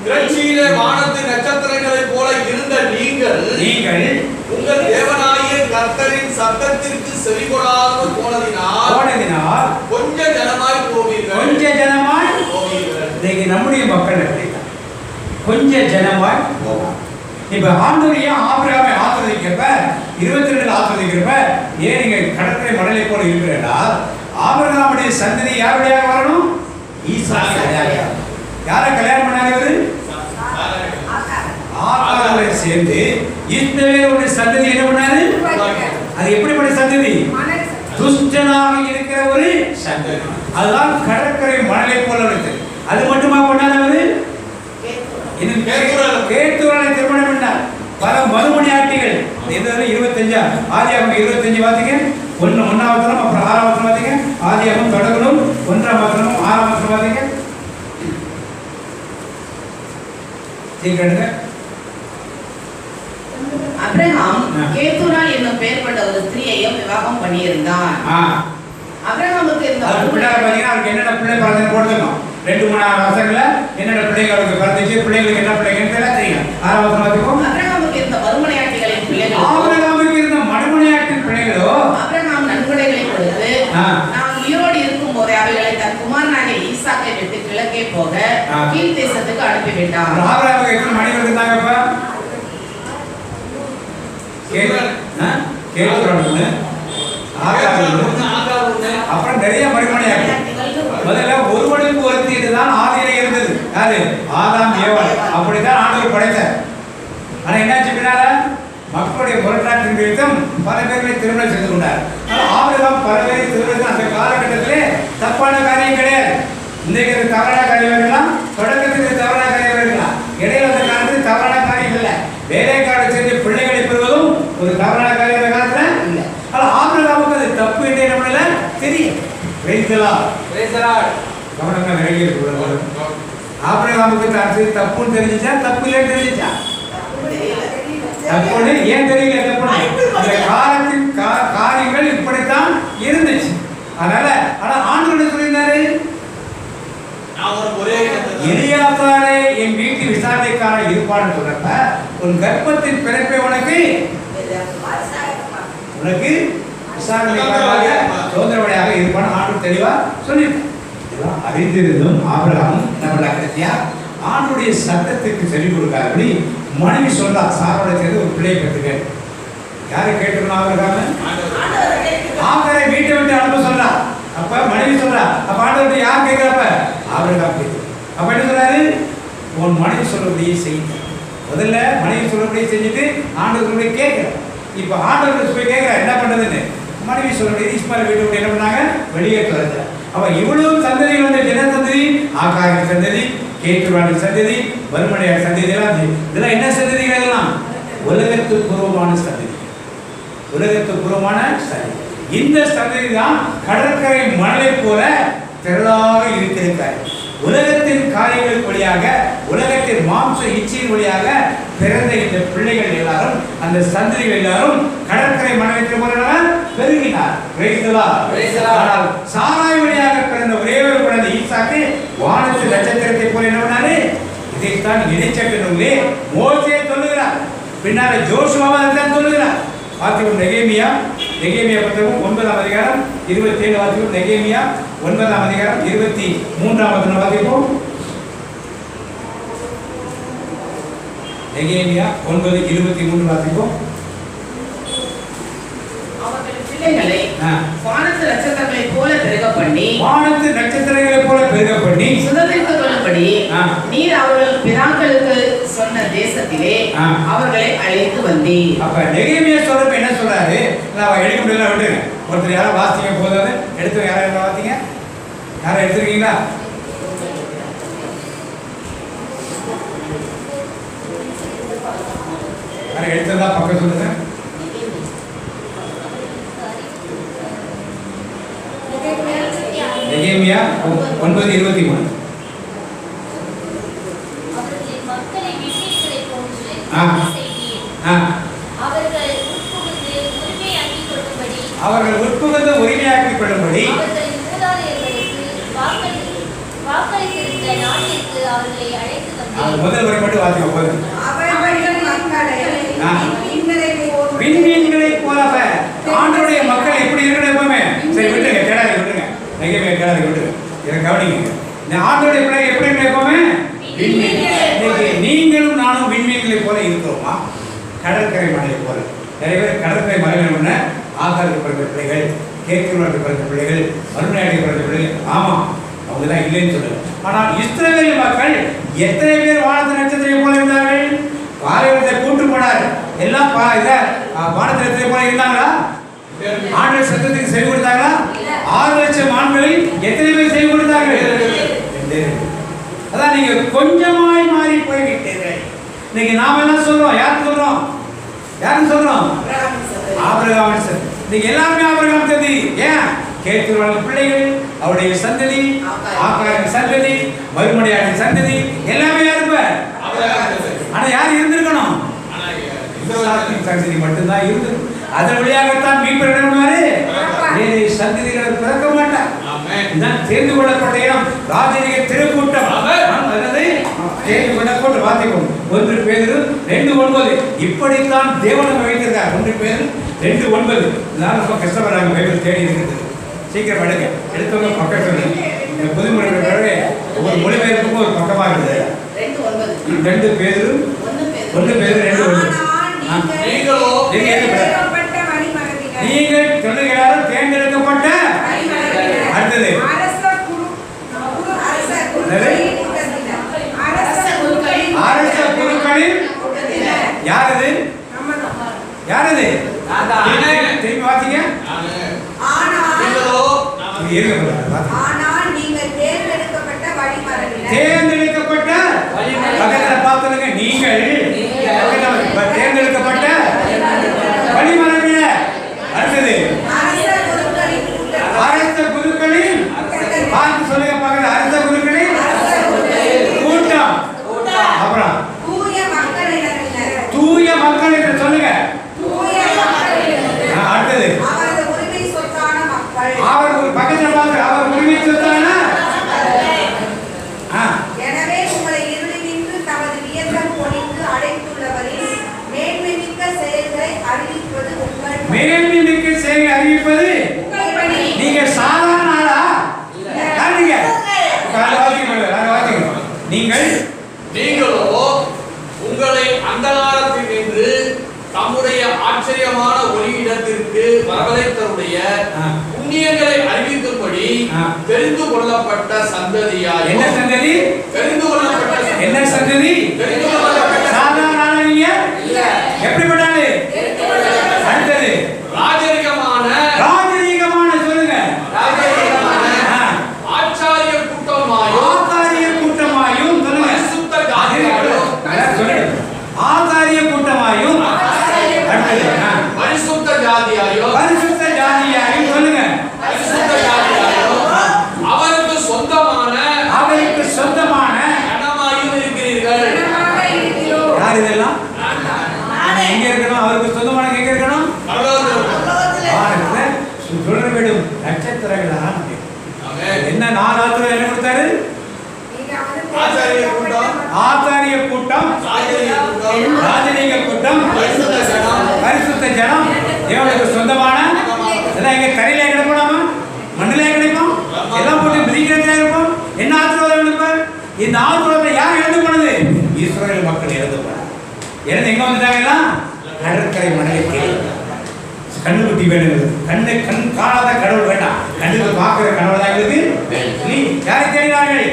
திரட்சியிலே வானத்து நட்சத்திரங்களைப் போல இருந்த நீங்கள் உங்கள் தேவனாகிய கர்த்தரின் சத்தத்திற்கு செவி கொடாமல் போனதினால் கொஞ்ச ஜனமாய் போவீர்கள். இன்னைக்கு நம்முடைய மக்கள் அப்படிதான் கொஞ்ச ஜனமாய் போவாங்க. இப்ப ஆண்டவரையே ஆபிரகாமை ஆசீர்வதிக்கிறப்ப 22 ஆசீர்வதிக்கிறப்ப ஏன் நீங்க கடற்கரை மணலை போல இருக்கிறீர்களா? ஆபிரகாமுடைய சந்ததி யாருடைய வரணும்? ஈசாக்கு வழியாக. யாரை கல்யாணம் பண்ணாரு? ஆகாரோட சேர்ந்து இஸ்ரவேலுடைய சந்ததி என்ன பண்ணாரு? அது எப்படிப்பட்ட சந்ததி? துஷ்டனாக இருக்கிற ஒரு சந்ததி. அதுதான் கடற்கரை மணலை போல இருக்குது. அது மட்டுமா பண்ணாதவரு? கேத்தூரானை திருமணம் பண்ணார். பல மறுமணியாட்டிகள். இது 25 ஆதியாகமம் 25 வாசிங்க. 1ஆம் வசனம் அப்புறம் 6ஆம் வசனம் வாசிங்க. ஆதியாகமம் தொடங்கணும் 1ஆம் வசனம் 6ஆம் வசனம் வாசிங்க. சீக்கிரங்க. அப்ரஹாம் கேத்தூரால் என்னும் பெயர் கொண்ட ஒரு ஸ்திரீயையும் விவாகம் பண்ணியிருந்தான். அப்ரஹாமுக்கு இருந்த அவருக்கு என்னென்ன பிள்ளை பிறந்தது போட்டுக்கணும். 2-3 வருஷங்கள்ல என்னென்ன பிள்ளைகளுக்கு பிறந்துச்சு, பிள்ளைகளுக்கு என்ன பிள்ளைங்கன்னு தெரியும். 6ஆம் வசனம் வாசிப்போம். அப்ரஹாமுக்கு இருந்த மறுமனையாட்டிகளின் பிள்ளைகள் ஆபிரகாமுக்கு இருந்த நான் உயிரோடு இருக்கும் போதே அவைகளை தன் குமாரனாகிய ஈசாக்கை விட்டு கிழக்கே போக கீழ் தேசத்துக்கு அனுப்பிவிட்டான். ஆபிரகாமுக்கு எத்தனை மனைவி இருந்தாங்கப்பா? அப்புறம் நிறைய மறுமனையாங்க. முதல்ல ஒருவனுக்கு ஒருத்திட்டு தான் ஆதியிலே இருந்தது. யாரு? ஆதாம் ஏவாள். அப்படித்தான் ஆண்டவர் படைத்தார். ஆனா என்னாச்சு பின்னால மக்களுடைய போராட்டத்தின் நிமித்தம் பல பேர்களை திருமணம் செய்து கொண்டார். ஆபிரகாம் பல பேரை திருமணம் அந்த காலகட்டத்திலே தப்பான காரியம் கிடையாது. இன்றைக்கு தவறான காரியம் இருக்கலாம், தொடக்கத்துக்கு தவறான காரியம் இருக்கலாம், இடையில அந்த காலத்தில் தவறான காரியம் இல்லை. வேலைக்கார செஞ்ச பிள்ளைகளை பெறுவதும் ஒரு தவறான காரியம் அந்த காலத்துல இல்லை. ஆனா ஆபிரகாமுக்கு அது தப்பு என்று என்ன பண்ணல தெரியும். கவனமா விலகி இருக்க. ஆபிரகாமுக்கு தப்புன்னு தெரிஞ்சிச்சா தப்பு இல்லைன்னு தெரிஞ்சிச்சா? தப்புன்னு ஏன் தெரியல? தப்புன்னு அந்த காலத்தின் காரியங்கள் இப்படித்தான் இருந்துச்சு. அதனால ஆனா ஆண்டவர் சொல்லியிருந்தாரு, எலியாசாரே என் வீட்டு விசாரணைக்கான இருப்பான்னு சொல்றப்ப உன் கர்ப்பத்தின் பிறப்பை உனக்கு விசாரணைக்காக சோதனையாக இருப்பான்னு ஆண்டவர் தெளிவா சொல்லியிருக்கார். அறிந்திருந்தும் ஆபிரகாமும் நம்மளுடைய ஆண்டுடைய சட்டத்துக்கு சொல்லிக் கொடுக்காதபடி மனைவி சொல்றா, சாரோட சேர்ந்து ஒரு பிள்ளையை பெற்றுக்க. யாரை கேட்டுக்கணும்? ஆகரை வீட்டை விட்டு அனுப்ப சொல்றா. அப்ப மனைவி சொல்றா. அப்ப ஆண்டவர்கிட்ட யார் கேட்கிறப்ப? ஆபிரகாம் கேட்குது. அப்ப என்ன சொல்றாரு? உன் மனைவி சொல்றபடியே செய்ய. முதல்ல மனைவி சொல்றபடியே செஞ்சுட்டு ஆண்டவர்களுடைய கேட்கிற. இப்ப ஆண்டவர்கள் போய் கேட்கிற என்ன பண்றதுன்னு மனைவி சொல்றபடி இஸ்மாயில் வீட்டு விட்டு என்ன பண்ணாங்க? வெளியே துறந்த. அவ இவ்வளவு சந்ததி வந்து ஜன சந்ததி, ஆகாரின் சந்ததி, கேட்டுவானின் சந்ததி, வறுமனையார் சந்ததி எல்லாம் இதெல்லாம் என்ன சந்ததிகள்? எல்லாம் உலகத்து பூர்வமான சந்ததி. உலகத்து பூர்வமான சந்ததி. இந்த சந்ததி தான் கடற்கரை மணலை போல திரளாக இருக்கிறார். உலகத்தின் காரியங்கள் வழியாக, உலகத்தின் மாம்ச இச்சையின் வழியாக பிறந்த இந்த பிள்ளைகள் எல்லாரும், அந்த சந்ததிகள் எல்லாரும் கடற்கரை மணலை போல பெருகினார். ஆனால் சாராய் வழியாக பிறந்த ஒரே ஒரு குழந்தை ஈசாக்கு வானத்து நட்சத்திரத்தை போல என்ன பண்ணாரு? இதைத்தான் இணைச்சட்ட நூலே மோசே சொல்லுகிறார். பின்னால ஜோஷுவா தான் சொல்லுகிறார். வாசிக்கும் நெகேமியா புத்தகம் 9ஆம் அதிகாரம் 27 வாசிக்கும். நெகேமியா 9ஆம் அதிகாரம் 23ஆம் வாசிப்போம். நெகேமியா 9:23 வாசிப்போம். பிள்ளைகளை வானத்து நட்சத்திரங்களை போல பெருக பண்ணி சுதந்திரித்துக் கொள்ளும்படி நீர் அவர்கள் பிதாக்களுக்கு சொன்ன தேசத்திலே அவர்களை அழைத்து வந்தீர். அப்ப நெகேமியா சொல்றப்ப என்ன சொல்றாரு? எடுக்க முடியல விட்டுருங்க. ஒருத்தர் யாரும் வாசிங்க போதாது. எடுத்து யாரும் வாசிங்க. யாரும் எடுத்துருக்கீங்களா? யாரும் எடுத்ததா பக்கம் சொல்லுங்க. நெகேமியா 9:23. அவர்கள் உட்புகுந்து உரிமையாக்கிக் கொள்ளும்படி முதல் வரை மட்டும் வாசிக்க போதும். விண்மீன்களை போலவ ஆண்டவருடைய மக்கள் எப்படி இருக்கணும் எப்பவுமே. சரி விட்டுருங்க, கேடாது விட்டுருங்க. நெகேமியா கேடாது விட்டுருங்க. இதை கவனிங்க. ஆண்டவருடைய பிள்ளை எப்படி இருக்கணும் எப்பவுமே? நீங்களும் நானும் விண்மீன்களை போல இருக்கிறோமா? கடற்கரை மலையை போல. நிறைய பேர் கடற்கரை மலைகள் ஆகாருக்கு பிறந்த பிள்ளைகள், கேட்கிறவர்களுக்கு பிறந்த பிள்ளைகள், மறுநாளைக்கு பிறந்த பிள்ளைகள். ஆமா, அவங்க தான் இல்லைன்னு சொல்லுங்க. ஆனால் இஸ்ரவேல் மக்கள் எத்தனை பேர் வானத்து நட்சத்திரம் போல இருந்தார்கள்? பாலைவனத்தை கூட்டு போனார். எல்லாம் வானத்து நட்சத்திரம் போல இருந்தாங்களா? ஆண்கள் சத்தத்துக்கு செய்து கொடுத்தாங்களா? 6 லட்சம் ஆண்களில் எத்தனை பேர் செய்து கொடுத்தார்கள்? அதான் நீங்க கொஞ்சமாய் மாறி போய்விட்டீர்கள். இன்னைக்கு நாம என்ன சொல்றோம்? யாருக்கு சொல்றோம்? ஆபிரகாம். நீங்க எல்லாருமே ஆபிரகாம் சந்ததி. ஏன்? கேட்கிறவர்கள் பிள்ளைகள், அவருடைய சந்ததி, ஆகாரின் சந்ததி, மறுமனையாரின் சந்ததி எல்லாமே யாருப்ப? ஆனா யார் இருந்திருக்கணும்? சந்ததி மட்டும்தான் இருந்தது. அதன் வழியாகத்தான் மீட்பர் என்ன பண்ணுவாரு? வேறு சந்ததியினர் பிறக்க மாட்டார். இதுதான் தேர்ந்து கொள்ளப்பட்ட இடம். ராஜரீக திருக்கூட்டம் தேர்ந்து கொள்ளப்பட்ட வாசிக்கும் 1 பேதுரு 2:9. இப்படித்தான் தேவன் வைத்திருக்கார். 1 பேதுரு 2:9. நான் ரொம்ப கஷ்டப்படுறாங்க பைபிள் தேடி இருக்கிறது. சீக்கிரம் எடுங்க. எடுத்தவங்க பக்கம் சொல்லுங்க. இந்த புதுமொழி ஒவ்வொரு மொழிபெயர்ப்புக்கும் ஒரு பக்கமாக இருக்குது. 2 பேரு 1 பேரு 2 1. நீங்களோ நீங்கள் சொல்லுகிறாரும் தேர்ந்தெடுக்கப்பட்ட அடுத்தது அரச குருக்களில் யாரது யாரது திரும்பி வாசிங்க. நீங்களோ தேர்ந்தெடுக்கப்பட்ட பக்கத்துல பார்த்துருங்க. நீங்கள் தேர்ந்தெடுக்கப்பட்ட வழிமரபினர். அடுத்தது அரச குருக்களின் பார்த்து சொல்லுங்க. பக்கத்துல அரச குருக்களின் கூட்டம். அப்புறம் தூய மக்கள் என்று சொல்லுங்க. அடுத்தது அவர் ஒரு பக்கத்துல பார்த்து அவர் உரிமை சொத்தான. எனவே உங்களை இருளினின்று தமது வியத்தம் பொழிந்து அடைத்துள்ளவரின் மேன்மைமிக்க செயல்களை அறிவிப்பது உங்கள் மேன்மைமிக்க செயலை அறிவிப்பது நீங்க சாதாரண ஆளா? நீங்களோ உங்களை அந்தகாரத்தில் நின்று தம்முடைய ஆச்சரியமான ஒளியிடத்திற்கு வரவழைத்தருடைய புண்ணியங்களை அறிவிக்கும்படி தெரிந்து கொள்ளப்பட்ட சந்ததியாய். என்ன சந்ததி? தெரிந்து கொள்ளப்பட்ட என்ன சந்ததி? தெரிந்து கொள்ளப்பட்ட சாதாரண ஆளா நீங்க? எப்படிப்பட்டாலே? அடுத்தது ராஜரிகமான சொல்லுங்க. ஆச்சாரிய கூட்டமாயும் சொல்லுங்க. பரிசுத்த ஜாதியாரும் ஆசாரிய கூட்டமாயும் அடுத்தது பரிசுத்த ஜாதியாரும் சொல்லுங்க. அவருக்கு சொந்தமான கனமாயும் இருக்கிறீர்கள். யார் இதெல்லாம்? எங்க இருக்கணும்? அவருக்கு சொந்தமான எங்க இருக்கணும்? சொல்ல வேண்டும். நட்சத்திரங்களா என்ன 4 ஆத்திரம் என்ன கொடுத்தாரு? ஆசாரிய கூட்டம், ராஜரீக கூட்டம், பரிசுத்த ஜனம், தேவனுக்கு சொந்தமான. இதெல்லாம் எங்க கரையிலே கிடைப்போமா? மண்ணிலே கிடைப்போம்? எல்லாம் போட்டு மிதிக்கிறதா இருப்போம். என்ன ஆசீர்வாதம் இருப்பார்? இந்த ஆசீர்வாதத்தை யார் இழந்து போனது? இஸ்ரவேல் மக்கள் இழந்து போனார். இழந்து எங்க வந்துட்டாங்கன்னா கடற்கரை மணலுக்கு. கண்ணுக்குட்டி வேணும். கண் காணாத கடவுள் வேண்டாம். கண்ணுக்கு பார்க்கிற கடவுள் தான் எங்களுக்கு. நீ யாரை தேடினார்கள்?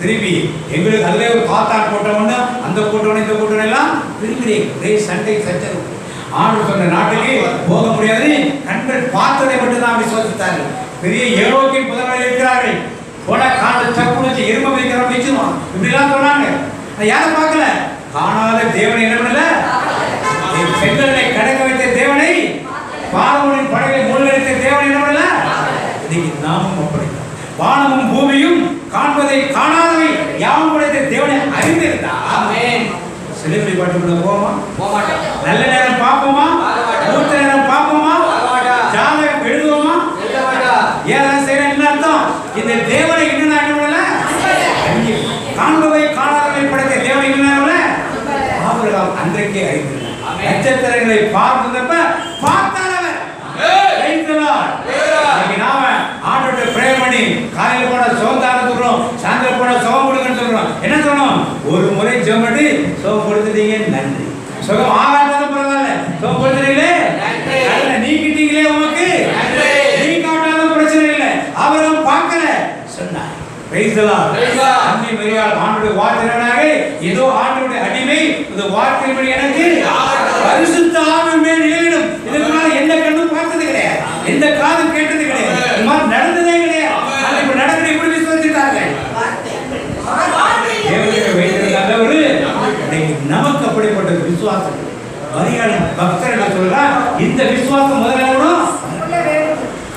திருப்பி எங்களுக்கு நல்ல ஒரு காத்தான் கூட்டம், அந்த கூட்டம் இந்த கூட்டம் எல்லாம் திருப்பி ஒரே சண்டை சச்சரவு. ஆண்டு சொன்ன நாட்டுக்கு போக முடியாது. கண்கள் பார்த்ததை மட்டும் தான் விசுவாசித்தார்கள். பெரிய ஏரோக்கிய புதல்வர்கள் இருக்கிறார்கள். போன காண்டு சப்பு வச்சு எருமை வைக்கிறோம் வச்சுருவோம் இப்படிலாம் சொன்னாங்க. யாரை பார்க்கல? காணாத தேவனை என்ன பண்ணல? செங்கலை கடக்க வைத்த தேவனை, பார்வோனின் படகை மூழ்கடித்த தேவனை என்ன பண்ணல? இன்னைக்கு நாமும் அப்படித்தான். வானமும் பூமியும் காண்பதை காணாதவை யாவும் படைத்த தேவனை அறிந்திருந்தா சிலுவை பாட்டுக்குள்ள போவோமா? நல்ல நேரம் பார்ப்போமா? மூத்த நேரம் பார்ப்போமா? ஜாதகம் எழுதுவோமா? ஏதாவது செய்யற என்ன அர்த்தம்? இந்த தேவனை இன்னும் நான் காண்பவை காணாதவை படைத்த தேவனை இன்னும் ஆபிரகாம் அன்றைக்கே அறிந்திருந்தார். நட்சத்திரங்களை பார்த்தப்ப பார்த்தாரவர். நாம ஆண்டோட பிரேயர் பண்ணி காலையில போன சோந்தாரம் சொல்றோம், சாயந்தரம் போன சோகம் கொடுங்கன்னு சொல்றோம். என்ன சொல்லணும்? ஒரு முறை ஜெபம் பண்ணி சோகம் கொடுத்துட்டீங்க நன்றி. சுகம் ஆகாட்டாலும் பரவாயில்ல, சோகம் கொடுத்துட்டீங்களே நீக்கிட்டீங்களே உனக்கு நீ காட்டாலும் பிரச்சனை இல்லை. அவரும் பார்க்கல சொன்னார். அன்னை மரியாள் ஆண்டோட வார்த்தையாக இதோ ஆண்டோட அடிமை இந்த வார்த்தைப்படி எனக்கு பரிசுத்த ஆவி மேல் நிலையிடும். இதுக்கு மேல எந்த கண்ணும் பார்த்தது கிடையாது, எந்த காதும் கேட்டது கிடையாது, இந்த மாதிரி நடந்ததே கிடையாது. ஆனா இப்ப நடக்குது. இப்படி விசுவாசித்தாங்க. தேவனுக்கு வைத்திருந்த ஒரு நமக்கு அப்படிப்பட்ட விசுவாசம். மரியாள் பக்தர்கள் சொல்றா இந்த விசுவாசம் முதல்ல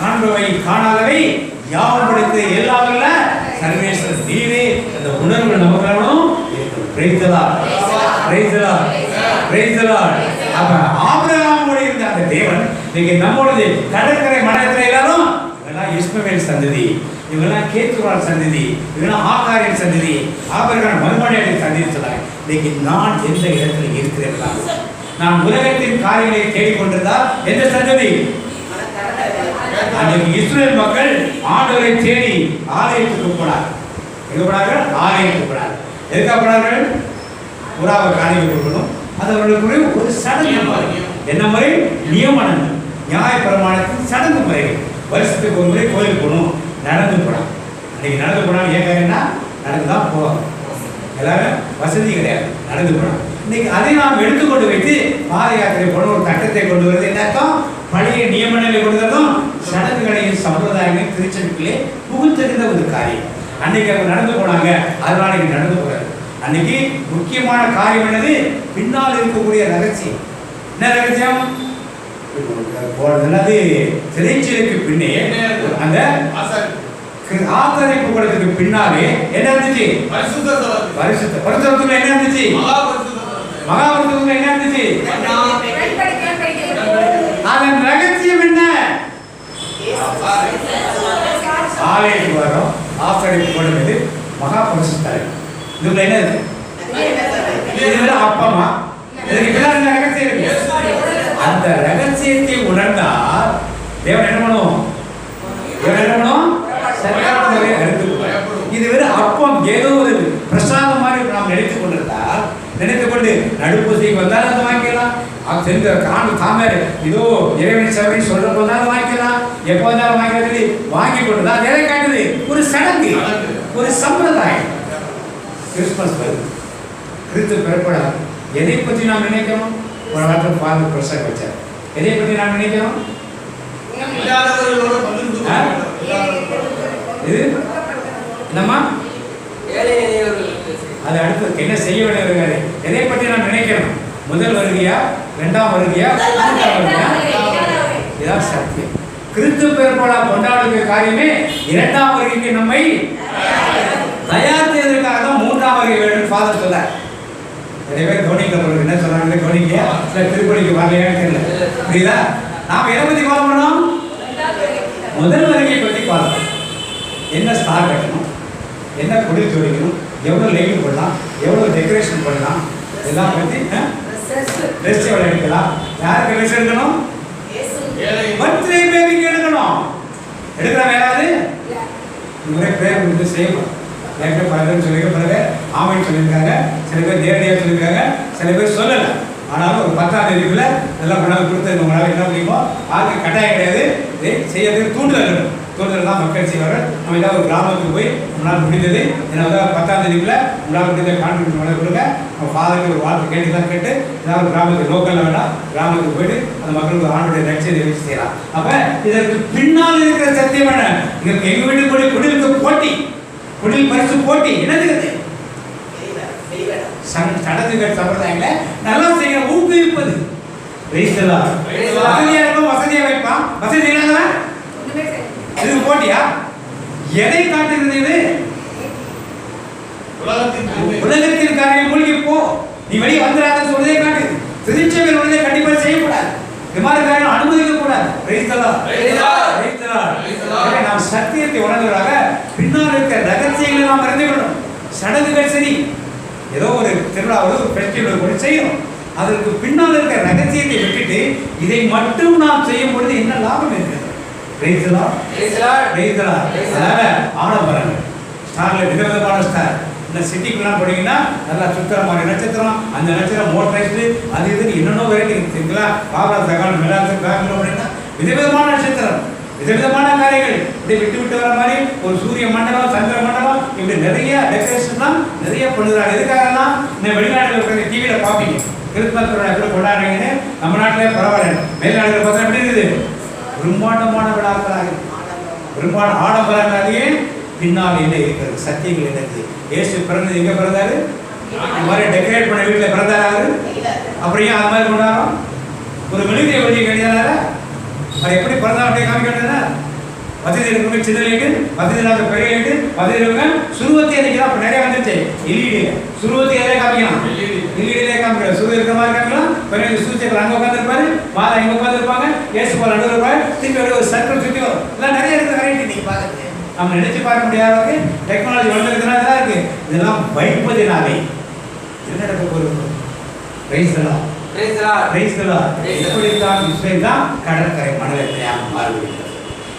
காண்பவை காணாதவை யாவும் படைத்து எல்லாம் இல்ல சர்வேஸ்வர நீரே. அந்த உணர்வு நமக்கு ஆபிரகாமோடு இருந்த அந்த தேவன் இன்னைக்கு நம்மளோட கடற்கரை மண்டலத்தில் எல்லாரும் இவெல்லாம் இஸ்மவேல் சந்ததி, இவெல்லாம் கேத்துரால் சந்ததி, இவெல்லாம் ஆகாரின் சந்ததி, ஆபிரகாம் மறுமனையின் சந்ததி சொன்னாங்க. இன்னைக்கு நான் எந்த இடத்துல இருக்கிறேன்? நான் உலகத்தின் காரியங்களை தேடிக்கொண்டிருந்தால் எந்த சந்ததி? அன்னைக்கு இஸ்ரேல் மக்கள் ஆண்டவரை தேடி ஆலயத்துக்கு போனார். எங்க போனார்கள்? ஆலயத்துக்கு போனார். எதுக்காக போனார்கள்? புறாவை காணிக்கை கொடுக்கணும். அது அவர்களுக்கு ஒரு சடங்கு. என்ன முறை? நியமனங்கள், நியாய பிரமாணத்தின் சடங்கு முறைகள். வருஷத்துக்கு ஒரு முறை கோயிலுக்கு போகணும். நடந்து போனான். அன்னைக்கு நடந்து போனாலும் ஏன் காரியம்னா நடந்து தான் போவாங்க. எல்லாரும் வசதி கிடையாது, நடந்து போனான். இன்னைக்கு அதை நாம் எடுத்துக்கொண்டு வைத்து பாத யாத்திரை போன ஒரு கட்டத்தை கொண்டு வருது. என்ன அர்த்தம்? பழைய நியமனங்களை கொண்டு வரதும் சடங்குகளையும் சம்பிரதாயங்களையும் திருச்செடுப்பிலே புகுத்தெறிந்த ஒரு காரியம். அன்னைக்கு அவங்க நடந்து போனாங்க, அதனால இன்னைக்கு நடந்து போறாரு. அன்னைக்கு முக்கியமான காரியம் என்னது? பின்னால் இருக்கக்கூடிய ரகசியம். என்ன ரகசியம்? போனது திரைச்சலுக்கு பின்னே அந்த ஆத்தரிப்பு கூடத்துக்கு பின்னாலே என்ன இருந்துச்சு? பரிசுத்தத்துல என்ன இருந்துச்சு? மகாபரிசுத்தத்துல என்ன இருந்துச்சு? அதன் ரகசியம் என்ன? ஆலயத்துக்கு வரோம், ஆத்தரிப்பு கூடது மகாபரிசுத்தம். இதுல என்ன இருக்கு? அப்பமா ரகசியம் இருக்கு. அந்த ரகசியத்தை உணர்ந்தால் தேவன் என்ன பண்ணுவோம்? இது வெறும் அப்பம், ஏதோ ஒரு பிரசாதம் மாதிரி நாம் நினைத்துக் கொண்டிருந்தால், நினைத்துக்கொண்டு நடுப்பூசைக்கு வந்தாலும் அதை வாங்கிக்கலாம். சென்ற தாமரை இதோ இறைவனை சபை சொல்ற போதாலும் வாங்கிக்கலாம், எப்போ வந்தாலும் வாங்கிக்கிறது வாங்கி கொண்டுதான். அதை எதை காட்டுது? ஒரு சடங்கு, ஒரு சம்பிரதாயம். கிறிஸ்துமஸ் வருது, கிறிஸ்து பிறப்படாது. எதை பற்றி நாம் நினைக்கிறோம்? ஒரு வாரத்தில் பால் பிரசங்க வச்சார். எதை பற்றி நாம் நினைக்கிறோம்? இது என்னம்மா? அது அடுத்து என்ன செய்ய வேண்டியது? எதை பற்றி நாம் நினைக்கிறோம்? முதல் வருகையா, இரண்டாம் வருகையா, மூன்றாம் வருகையா? இதான் சத்தியம். கிறிஸ்து பிறப்படா கொண்டாடுகிற காரியமே இரண்டாம் வருகைக்கு நம்மை தயார் செய்வதற்காக தான் மூன்றாம் வருகை வேண்டும் ஃபாதர் சொல்ல. நிறைய பேர் கவனிக்க என்ன சொல்றாங்க? கவனிக்க திருப்பணிக்கு வரலையான்னு தெரியல. புரியுதா? நாம எதை பத்தி கால் பண்ணோம்? முதல் வருகையை பற்றி பார்க்கணும். என்ன ஸ்டார் கட்டணும், என்ன குடில் ஜோடிக்கணும், எவ்வளோ லைட் போடலாம், எவ்வளோ டெக்கரேஷன் பண்ணலாம், எல்லாம் பற்றி ட்ரெஸ் எவ்வளோ எடுக்கலாம், யாருக்கு ட்ரெஸ் எடுக்கணும்? பர்த்டே பேபிக்கு எடுக்கணும். எடுக்கிற வேறாது முறை பேர் கொடுத்து செய்யணும். எனக்கு பல பேர் சொல்லியிருக்க, பல பேர் ஆமைன்னு சொல்லியிருக்காங்க, சில பேர் நேரடியாக சொல்லியிருக்காங்க, சில பேர் சொல்லலை. ஆனாலும் ஒரு 10ஆம் தேதிக்குள்ள எல்லாம் கொண்டாந்து கொடுத்து உங்களால் என்ன முடியுமோ ஆளுக்கு கட்டாயம் கிடையாது. செய்யறதுக்கு தூண்டுதல் இருக்கணும். தூண்டுதல் தான் மக்கள் செய்வார்கள். நம்ம ஏதாவது ஒரு கிராமத்துக்கு போய் உங்களால் முடிந்தது ஏதாவது 10ஆம் தேதிக்குள்ள உங்களால் முடிந்த கான்ட்ரிபியூஷன் பண்ண கொடுங்க. நம்ம ஃபாதருக்கு ஒரு வாழ்க்கை கேட்டுதான் கேட்டு ஏதாவது ஒரு கிராமத்துக்கு லோக்கலில் வேண்டாம், கிராமத்துக்கு போயிட்டு அந்த மக்களுக்கு ஆண்டுடைய லட்சியத்தை வச்சு செய்யலாம். அப்போ இதற்கு பின்னால் இருக்கிற சத்தியம் என்ன? இங்கே எங்கள் வீட்டுக்கு போய் குடிலுக்கு போட்டி, குடில் பரிசு போட்டி என்னது? சடங்குகள் சம்பிரதாயங்களை நல்லா செய்ய ஊக்குவிப்பது. வசதியா இருக்கும், வசதியா வைப்பான், வசதி இல்லாதவன் இது போட்டியா? எதை காட்டுகிறது? இது உலகத்தின் காரியம் மூழ்கி போ, நீ வெளியே வந்துடாத சொல்றதே காட்டு. திருச்சபையில் உள்ளதை கண்டிப்பாக செய்யக்கூடாது. இது மாதிரி காரியம் அனுமதிக்க கூடாது. நாம் சத்தியத்தை உணர்ந்தவராக பின்னால் இருக்கிற ரகசியங்களை நாம் அறிந்து கொள்ளணும். சடங்குகள் சரி, ஏதோ ஒரு திருவிழாவில் ஒரு ஃபெஸ்டிவல் கூட செய்யணும். அதற்கு பின்னால் இருக்கிற ரகசியத்தை விட்டுட்டு இதை மட்டும் நாம் செய்யும் பொழுது என்ன லாபம் இருக்கிறது? ஆடம்பரங்கள் ஸ்டார்ல விதவிதமான ஸ்டார். இந்த சிட்டிக்குலாம் போனீங்கன்னா நல்லா சுத்தரமான நட்சத்திரம், அந்த நட்சத்திரம் மோட்டரைஸ்டு, அது இதுன்னு என்னென்னோ வெரைட்டி இருக்குங்களா. பாபா தகால் மெலாசு பேங்கில் போனீங்கன்னா விதவிதமான நட்சத்திரம், விதவிதமான காரியங்கள். இப்படி விட்டு விட்டு வர மாதிரி ஒரு சூரிய மண்டலம், சந்திர மண்டலம், இப்படி நிறைய டெக்கரேஷன் தான் நிறைய பண்ணுறாங்க. எதுக்காகலாம்? இந்த வெளிநாட்டில் இருக்கிற டிவியில் பார்ப்பீங்க, கிறிஸ்துமஸ் கூட கொண்டாடுறீங்கன்னு. நம்ம நாட்டிலே பரவாயில்ல, மேல்நாடுகள் பார்த்தா எப்படி இருக்குது? பிரம்மாண்டமான விழாக்களாக, பிரம்மாண்ட ஆடம்பரங்களாலேயே பின்னால் என்ன இருக்கிறது? சத்தியங்கள் என்ன இருக்குது? இயேசு பிறந்தது எங்கே பிறந்தாரு? இந்த மாதிரி டெக்கரேட் பண்ண வீட்டில் பிறந்தாரு. அப்படியே அது மாதிரி கொண்டாடுறோம். ஒரு மிலிட்டரி வழியை கிடையாதார அது எப்படி பிறந்தா அப்படியே காமிக்கின்றன. வசதி இருக்கவங்க சின்ன லைட்டு, வசதி இல்லாத பெரிய லைட்டு, வசதி இருக்கவங்க சுருவத்தி அன்னைக்கு தான் நிறைய வந்துருச்சு. எல்இடி சுருவத்தி எதிலே காமிக்கலாம், எல்இடியிலே காமிக்கலாம். சுருவ இருக்கிற மாதிரி காமிக்கலாம். பெரிய சூச்சக்கர் அங்கே உட்காந்துருப்பாரு, மாதா இங்கே உட்காந்துருப்பாங்க, ஏசு போல நடுவில் இருப்பாரு, திருப்பி ஒரு சர்க்கிள் சுற்றி வரும். இதெல்லாம் நிறைய இருக்குது வெரைட்டி. நீங்கள் பார்க்குறது நம்ம நினைச்சு பார்க்க முடியாத அளவுக்கு டெக்னாலஜி வளர்ந்துருக்குன்னா இதெல்லாம் இருக்கு. இதெல்லாம் வைப்பதினாலே என்ன நடக்க போகிறது? பிரைஸ்லாம் இப்படித்தான் இஸ்ரேல் தான் கடற்கரை மணலத்தையாக மாறிவிட்டது.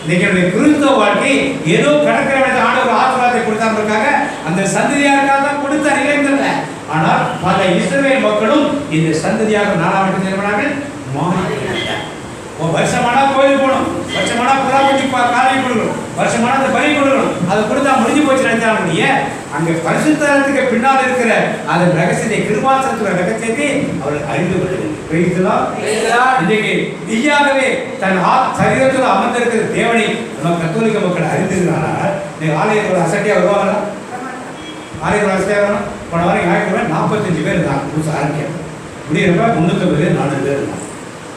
இன்னைக்கு என்னுடைய கிறிஸ்தவ வாழ்க்கை ஏதோ கடற்கரை ஆண்டவர் ஆசீர்வாதத்தை கொடுத்தாங்க, அந்த சந்ததியாருக்காக தான் கொடுத்த நிலையங்கள்ல. ஆனால் பல இஸ்ரவேல் மக்களும் இந்த சந்ததியாக 4ஆம் இடத்தில் நிறுவனார்கள் மாறி. வருஷமானா கோயில் போகணும், வருஷமானா புறாக்குட்டி காலை கொடுக்கணும், வருஷமானா அந்த பலி கொடுக்கணும். அதை கொடுத்தா முடிஞ்சு போச்சு நினைச்சாங்க. அங்க பரிசுத்தத்துக்கு பின்னால் இருக்கிற அதன் ரகசியத்தை, கிருபாசனத்துடைய ரகசியத்தை அவர்கள் அறிந்து கொள்ளுங்கள். இன்றைக்கு மெய்யாகவே தன் சரீரத்தில் அமர்ந்திருக்கிற தேவனை நம்ம கத்தோலிக்க மக்கள் அறிந்திருக்கிறார்கள். நீங்க ஆலயத்தோட அசட்டியா வருவாங்களா? ஆலயத்தோட அசட்டியா வரணும். போன வாரம் ஞாயிற்றுக்கிழமை 45 பேர் இருந்தாங்க. புதுசு ஆரம்பிக்க முடிகிறப்ப 350 பேர் 4 பேர் இருந்தாங்க.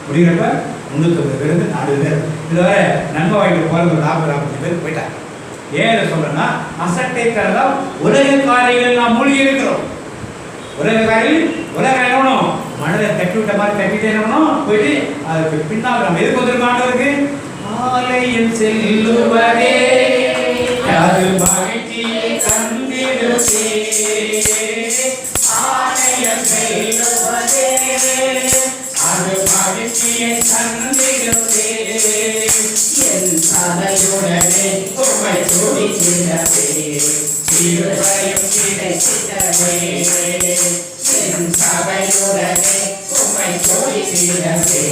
முடிகிறப்ப 350 பேர் 4 பேர். இதுல வர நன்மை வாங்கிட்டு போறது 40-50 பேர் போயிட்டாங்க. ஏன் சொல்றேன்னா, அசட்டை தரலாம் உலக காரியங்கள் நாம் மூழ்கி இருக்கிறோம். உலக காரியம் உலகம் என்ன மனதை தட்டி விட்ட மாதிரி தட்டிட்டே என்ன போயிட்டு அதுக்கு பின்னால் நம்ம எதுக்கு வந்திருக்காண்டவருக்கு ஆலயம் செல்லுவதே அது மகிழ்ச்சியை தந்திடுதே, ஆலயம் செல்லுவதே அது மகிழ்ச்சியை தந்திடுதே, என் சபையுடனே உம்மை துதிக்கிறதே திருபயம் கிடைத்திடவே, என் சபையுடனே உம்மை துதிக்கிறதே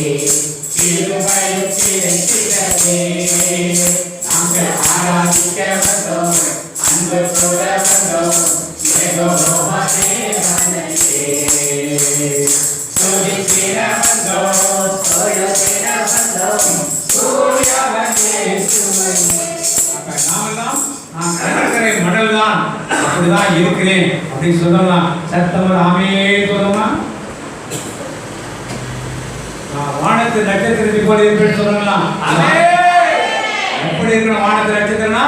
திருபயம் கிடைத்திடவே, நாங்கள் ஆராதிக்க வந்தோம், அன்பு கூட வந்தோம், யெகோவா தேவனையே துதிக்கிற வந்தோம், தொழுகிற வந்தோம், நான் கடற்கரை மணல் தான், அப்படிதான் இருக்கிறேன் அப்படின்னு சொல்லலாம். சத்தமர் ஆமே சொல்லலாம். நான் வானத்து நட்சத்திரத்தை போல இருப்பேன்னு சொல்லலாம். எப்படி இருக்கிற வானத்து நட்சத்திரம்னா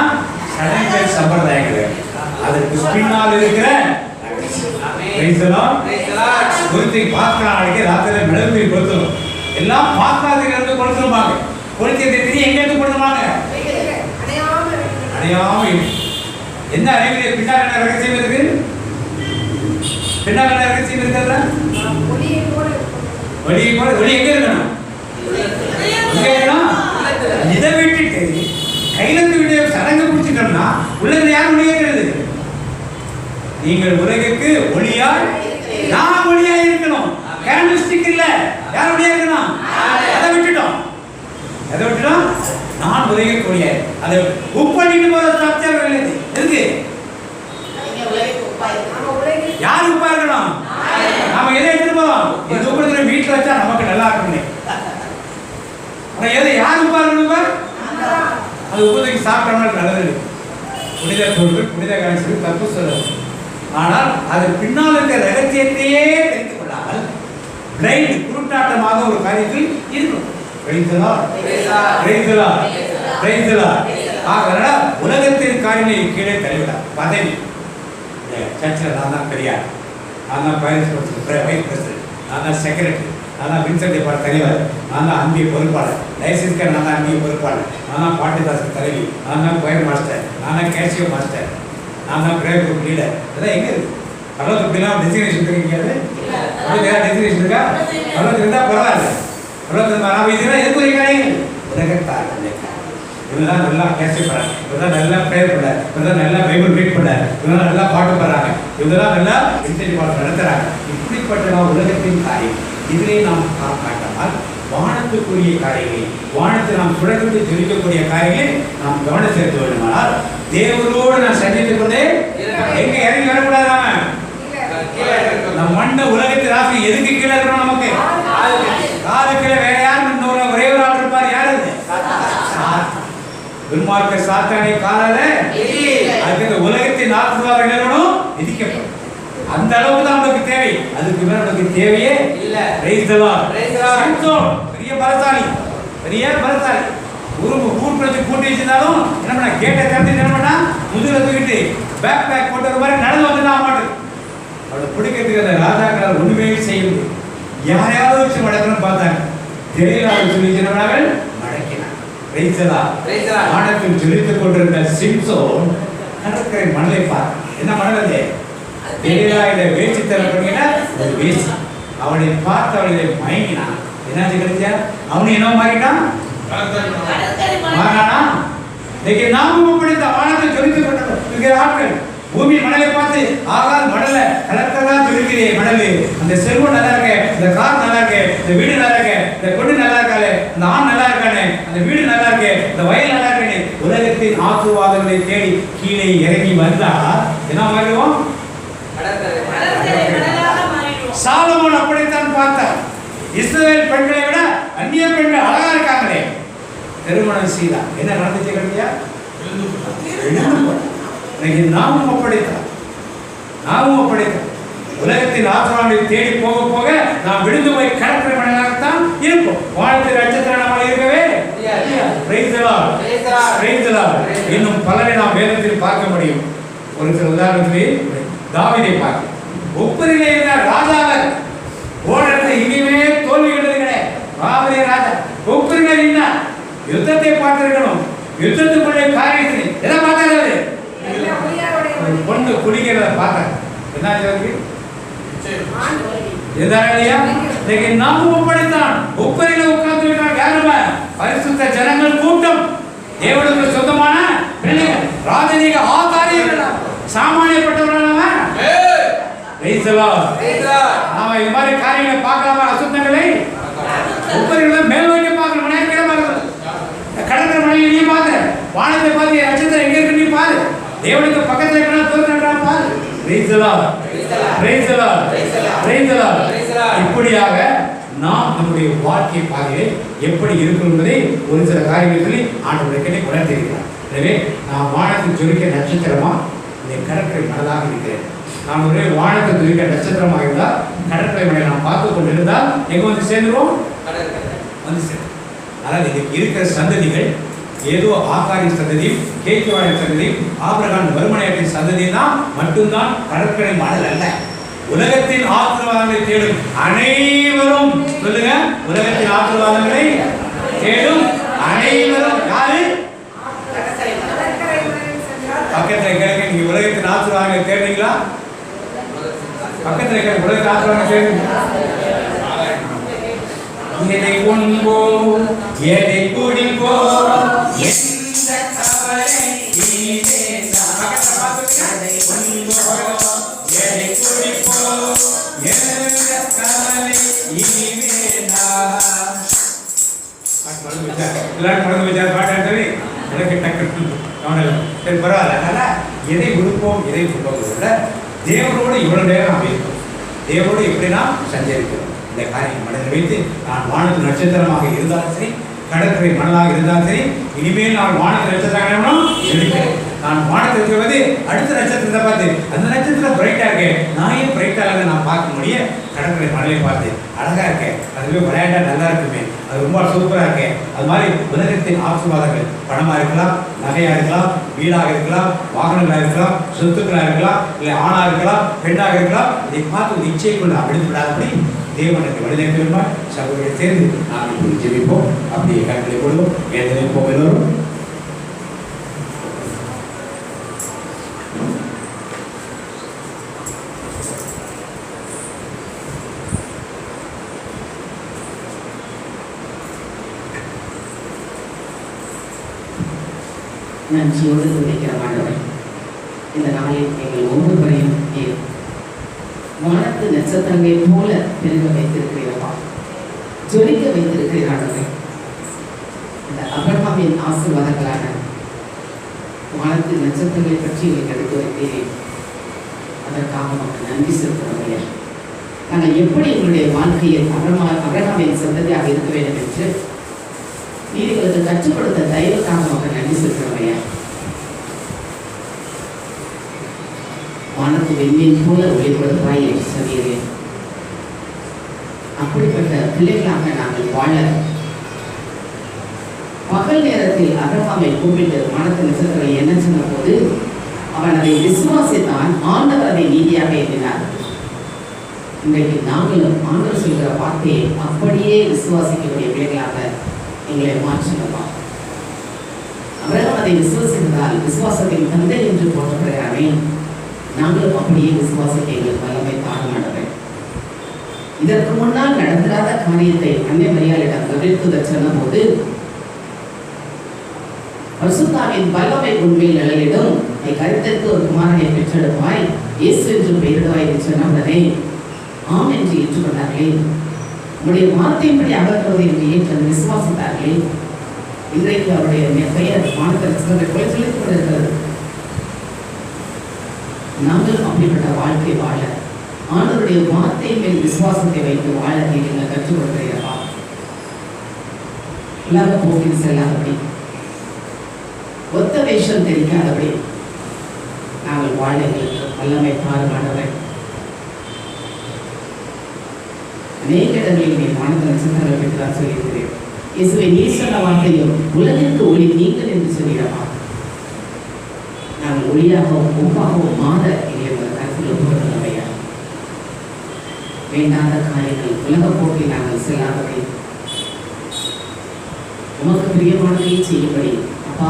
சடங்குகள் சம்பிரதாயங்கள், அதற்கு பின்னால் இருக்கிற ஒருத்தி பார்க்கிறாங்க. ராத்திரி மிளகு கொடுத்துரும், எல்லாம் பார்க்காதீங்க இருந்து கொடுத்துருப்பாங்க. கொடுத்ததை திரி எங்க இருந்து கொடுத்துருவாங்க? அடையாம என்ன அறிவியல் பின்னால் என்ன ரகசியம் இருக்கு? பின்னால் என்ன ரகசியம் இருக்கிறதா? ஒளி எங்க இருக்கணும்? இதை விட்டுட்டு கையில விட்டு சடங்கு பிடிச்சிட்டோம்னா உள்ளது யார் ஒளியேற்கிறது? நீங்கள் உலகிற்கு ஒளியாய் நான் ஒளியாய் இருக்கணும். கேண்டில்ஸ்டிக் இல்ல, யார் ஒளியா இருக்கணும்? அதை விட்டுட்டோம். நான் உலகிற்கு ஒளியாய். அதை உப்பண்ணிட்டு போற சாப்பிட்டா எதுக்கு? யார் உப்பா இருக்கணும்? நாம எதை எடுத்துட்டு போறோம்? இந்த உப்பத்துல வீட்டுல வச்சா நமக்கு நல்லா இருக்கணும். எதை யார் உப்பா இருக்கணும்? அது உப்பத்துக்கு சாப்பிட்டோம்னா நல்லது. புனித பொருட்கள் புனித கணக்கு தப்பு சொல்லுது. ஆனால் அது பின்னால் இருக்கிற ரகசியத்தையே தெரிந்து கொள்ளாமல் பிளைண்ட் குருட்டாட்டமாக ஒரு காரியத்தில் இருக்கும். உலகத்தின் காரியங்களை கீழே தள்ளிவிடார். பதவி சர்ச்சில் நான் தான் பெரியார், நான் தான் வைஸ் பிரசிடென்ட், நான் தான் செக்ரட்டரி, நான் தான் வின்சென்ட் டிபார்ட் தலைவர், நான் தான் அன்பிய பொறுப்பாளர், லைசன்ஸ்கர் நான் தான் அன்பிய பொறுப்பாளர், நான் தான் பாட்டிதாசன் தலைவி, நான் தான் கொயர் மாஸ்டர், நான் தான் கேஷியோ மாஸ்டர், நான் தான் பிரேயர் குரூப் லீடர். இதெல்லாம் எங்கே இருக்கு? பரவாயில்ல, இப்படிலாம் டெசிக்னேஷன் இருக்கீங்க. டெசிக்னேஷன் இருக்கா? பரவாயில்ல இருந்தால் பரவாயில்ல. இதெல்லாம் எதுக்குரிய காரியங்கள்? உலகத்தார் இவங்கெல்லாம் நல்லா பேசப்படுறாங்க, இவங்கெல்லாம் நல்லா ப்ரேயர் பண்ணார், இவங்கெல்லாம் நல்லா பைபிள் ரீட் பண்ணார், இவங்கெல்லாம் நல்லா பாட்டு பாடுறாங்க, இவங்கெல்லாம் நல்லா இன்டர்வியூ பாட்டு நடத்துறாங்க. இப்படிப்பட்ட உலகத்தின் காரியம் இதிலே நாம் காட்டாமல் வானத்துக்குரிய காரியங்களை, வானத்தை நாம் சுடர்ந்து தெரிவிக்கக்கூடிய காரியங்களை நாம் கவனம் செலுத்த வேண்டுமானால் தேவரோடு நான் சந்தித்துக் கொண்டே எங்க இறங்கி வரக்கூடாது. நம்ம மண்ண உலகத்தில் ராசி எதுக்கு கீழே இருக்கணும்? நமக்கு காது கீழே வேற யாரும் இன்னொரு ஒரே ஒரு ஆள் இருப்பார். யாரு? துன்மார்க்க சாத்தானை காலால அதுக்கு இந்த உலகத்தின் ஆத்மாவை நிறுவனம் விதிக்கப்படும். அந்த அளவுக்கு தான் நமக்கு தேவை. அதுக்கு மேல நமக்கு தேவையே இல்ல. பெரிய பலசாலி, பெரிய பலசாலி. ஊர் பிரச்சனை கூட்டி வச்சிருந்தாலும் என்ன பண்ண, கேட்டை திறந்து என்ன பண்ணா முதுகுல தூக்கிட்டு பேக் போட்டு ஒரு மாதிரி நடந்து வந்து நான் மாட்டேன். அவளை பிடிக்கிறதுக்கு அந்த ராஜாக்கள் ஒண்ணுமே செய்யுது. யாரையாவது வச்சு மடக்கணும்னு பார்த்தாங்க, தெரியல. அவர் சொல்லி சின்னவர்கள் மடக்கினார். வானத்தில் ஜொலித்துக் கொண்டிருந்த சிம்சோன் கடற்கரை மணலை பார்த்து, என்ன மணல் அது? தெரியல. வேட்சி தரப்படுகிற ஒரு வேசி. அவளை பார்த்து அவளை மயங்கினான். என்ன கிடைச்சா? அவனு என்ன மாறிட்டான்? மாறானா இன்னைக்கு நாமும் அப்படித்தான் வானத்தை ஜொலித்துக் கொண்டிருக்கிற ஆட்கள். பூமி மணலை பார்த்து ஆகாது மணலை கலக்கதான் ஜொலிக்கிறே மணல், அந்த செல்வம் நல்லா இருக்க, இந்த கார் நல்லா இருக்கு, இந்த வீடு நல்லா இருக்கு, இந்த பொண்ணு நல்லா இருக்காளே, இந்த ஆண் நல்லா இருக்கானே, அந்த வீடு நல்லா இருக்கு, இந்த வயல் நல்லா இருக்கே, உலகத்தின் ஆசீர்வாதங்களை தேடி கீழே இறங்கி வந்தா என்ன மாறிடுவோம்? சாலமோன் அப்படித்தான் பார்த்தார். இஸ்ரவேல் பெண்களை விட அந்நிய பெண்கள் அழகா இருக்காங்களே, திருமணம் செய்தா என்ன நடந்துச்சு கண்டியா? இன்னைக்கு நாமும் அப்படித்தான் உலகத்தின் ஆசீர்வாதங்களை தேடி போக போக நாம் விழுந்து போய் கடற்கரை மனிதனாகத்தான் இருப்போம். வானத்தில் நட்சத்திரம் நம்மால் இருக்கவே இன்னும் பலரை நாம் வேதத்தில் பார்க்க முடியும். ஒரு சில உதாரணத்திலே தாவீதை பார்க்க ஒப்பரிலே இருந்த ராஜாவர் ஓடத்தை இனிமே தோல்வி கண்டது கிடையாது. ராவரே ராஜா ஒப்பரிலே இருந்தார். யுத்தத்தை பார்த்திருக்கணும். யுத்தத்துக்குள்ளே காரியத்தை எதை பார்த்தாரு? பொண்ணு குடிக்கிறத பார்த்தார். என்ன இருக்கு? நாமும் அப்படித்தான் ஒப்பரிலே உட்கார்ந்து விட்டார். யாருமே பரிசுத்த ஜனங்கள் கூட்டம், தேவனுக்கு சொந்தமான பிள்ளைகள், ராஜரீக ஆசாரியர்கள், சாமானியப்பட்டவர்கள். நாம இது மாதிரி காரியங்களை பார்க்கலாமா? அசுத்தங்களை ஒப்பரிகளை மேல் வைக்க பார்க்கணும். கடற்கரை மலையை நீ பாரு, வானத்தை பார்த்து நட்சத்திரம் எங்க இருக்கு நீ பாரு, தேவனுக்கு பக்கத்துல இருக்கிற தோற்றம் பாரு. இப்படியாக நாம் நம்முடைய வாழ்க்கை பாதையை எப்படி இருக்கும் என்பதை ஒரு சில காரியங்களை சொல்லி ஆண்டவருக்கே உணர்த்திருக்கிறார். எனவே நான் வானத்தில் ஜொலிக்க நட்சத்திரமா இந்த கடற்கரை மனதாக இருக்கிறேன். நாம் ஒரு வானத்தை ஜொலிக்க நட்சத்திரமாக இருந்தால் கடற்கரை மலை நாம் பார்த்து கொண்டிருந்தால் எங்க வந்து சேர்ந்துருவோம்? வந்து சேர்ந்து. அதாவது இன்னைக்கு இருக்கிற சந்ததிகள் ஏதோ ஆகாரி சந்ததியும் கேக்குவாய சந்ததியும் ஆபிரகாம் வருமனையத்தின் சந்ததியும் தான் மட்டும்தான் கடற்கரை மணல் அல்ல. உலகத்தின் ஆசீர்வாதங்களை தேடும் அனைவரும் சொல்லுங்க. உலகத்தின் ஆசீர்வாதங்களை தேடும் அனைவரும் யாரு? பக்கத்துல கேட்க, நீங்க உலகத்தின் ஆசீர்வாதங்களை தேடுறீங்களா? பக்கத்துல கேட்க, உலகத்தின் ஆசீர்வாதங்களை தேடுறீங்களா? எதை உண்போ எதை குடிப்போ எந்த கவலை இனிவேண்டா. எதை உண்போ எதை குடிப்போ எந்த கவலை இனிவேண்டா. எல்லாரும் மறந்து வச்சார் பாட்டு எனக்கு டக்கு கவனம். சரி பரவாயில்ல. அதனால எதை உடுப்போம் எதை குடிப்போம் தேவனோடு இவ்வளவு நேரம் நாம் இருக்கோம். தேவனோடு எப்படி நாம் சஞ்சரிக்கிறோம். இந்த காரியம் மனதில் வைத்து நான் வானத்து நட்சத்திரமாக இருந்தாலும் சரி, கடற்கரை மணலாக இருந்தாலும் சரி, இனிமேல் நான் வானத்து நட்சத்திரம் இருக்கிறேன். நான் வானத்தில் இருக்கிறது அடுத்த நட்சத்திரத்தை பார்த்து அந்த நட்சத்திரம் பிரைட்டா இருக்கு, நான் ஏன் பிரைட்டாக நான் பார்க்க முடியும்? கடற்கரை மணலை பார்த்து அழகா இருக்கேன், அதுவே விளையாண்டா நல்லா இருக்குமே, அது ரொம்ப சூப்பரா இருக்கேன். அது மாதிரி உலகத்தின் ஆசீர்வாதங்கள் பணமா இருக்கலாம், நகையா இருக்கலாம், வீடாக இருக்கலாம், வாகனங்களா இருக்கலாம், சொத்துக்களா இருக்கலாம், இல்லை ஆணா இருக்கலாம், பெண்ணாக இருக்கலாம். இதை பார்த்து நிச்சயம் விடுத்து விடாதபடி தேவனுக்கு வழிநடத்திருமா சகோதரரை சேர்ந்து நாம் இப்படி ஜெபிப்போம். அப்படியே கண்களை கொள்வோம். எழுந்திருப்போம் எல்லோரும். நன்றியோடு துதிக்கிற ஆண்டவரே, இந்த நாளில் எங்கள் ஒவ்வொருவரையும் வானத்து நட்சத்திரங்களை போல பெருக வைத்திருக்கிறீர்களா, ஜொலிக்க வைத்திருக்கிறார்களே. இந்த அபிரகாமின் ஆசீர்வாதங்களான வானத்து நட்சத்திரங்களை பற்றி எங்களுக்கு எடுத்து வைத்தீர்கள். அதற்காக நமக்கு நன்றி செலுத்துகிறோம். நாங்கள் எப்படி எங்களுடைய வாழ்க்கையில் அபிரகாமின் சந்ததியாக இருக்க வேண்டும் என்று நீதிகளுக்கு கற்றுக் கொடுத்த தயவுக்காக நமக்கு நன்றி செலுத்துகிறோம். வானத்து வெண்மையின் போல ஒளிபடுத்தாய் என்று சொல்கிறேன். அப்படிப்பட்ட பிள்ளைகளாக நாங்கள் வாழ பகல் நேரத்தில் அபிரகாமை கூப்பிட்டு வானத்து நட்சத்திரங்களை என்ன சொன்ன போது அவன் அதை விசுவாசித்தான். ஆண்டவர் அதை நீதியாக எண்ணினார். இன்றைக்கு நாங்களும் ஆண்டவர் சொல்கிற வார்த்தையை அப்படியே விசுவாசிக்கக்கூடிய பிள்ளைகளாக எங்களை மாற்றலாம். அபிரகாம் அதை விசுவாசித்தால் விசுவாசத்தின் தந்தை என்று போற்றப்படுகிறானே, நாங்களும் அப்படியே விசுவாசிக்க எங்களுக்கு வல்லமை தாழ்மாட்டவை. இதற்கு முன்னால் நடந்திராத காரியத்தை அன்னை மரியாளிடம் கவிழ்த்துதற் சொன்ன போது பரிசுத்தாவின் வல்லமை உண்மையில் நிழலிடும் நீ கருத்தெடுத்து ஒரு குமாரனை பெற்றெடுப்பாய் இயேசு என்று பெயரிடுவாய் என்று சொன்னவுடனே ஆம் என்று ஏற்றுக்கொண்டார்களே. உங்களுடைய வார்த்தையின்படி அகற்றுவது என்று ஏற்று விசுவாசித்தார்களே. இன்றைக்கு அவருடைய பெயர் வானத்தில் சொல்லிக் கொண்டிருக்கிறது. நாங்கள் அப்படிப்பட்ட வாழ்க்கை வாழ ஆண்டவருடைய வார்த்தை மேல் விசுவாசத்தை வைத்து வாழ நீங்கள் கற்றுக் கொடுக்கிறீர்களா? உலக போக்கில் செல்லாதபடி, ஒத்த வேஷம் தெரியாதபடி நாங்கள் வாழ எங்களுக்கு வல்லமை பாடுபாடவர். அநேக இடங்களில் நீ வானத்தில் நட்சத்திரங்கள் என்று தான் சொல்லியிருக்கிறேன். இயேசுவை நீ சொன்ன வார்த்தையும் உலகிற்கு ஒளி நீங்கள் என்று சொல்லிடவா? நாங்கள் ஒளியாகவும் ஒப்பாகவும் மாற எங்களை கருத்தில் ஒப்புக்கொள்ளவையா? வேண்டாத காரியங்கள் உலக போக்கில் நாங்கள் செல்லாதபடி உமக்கு பிரியமானதை செய்யும்படி அப்பா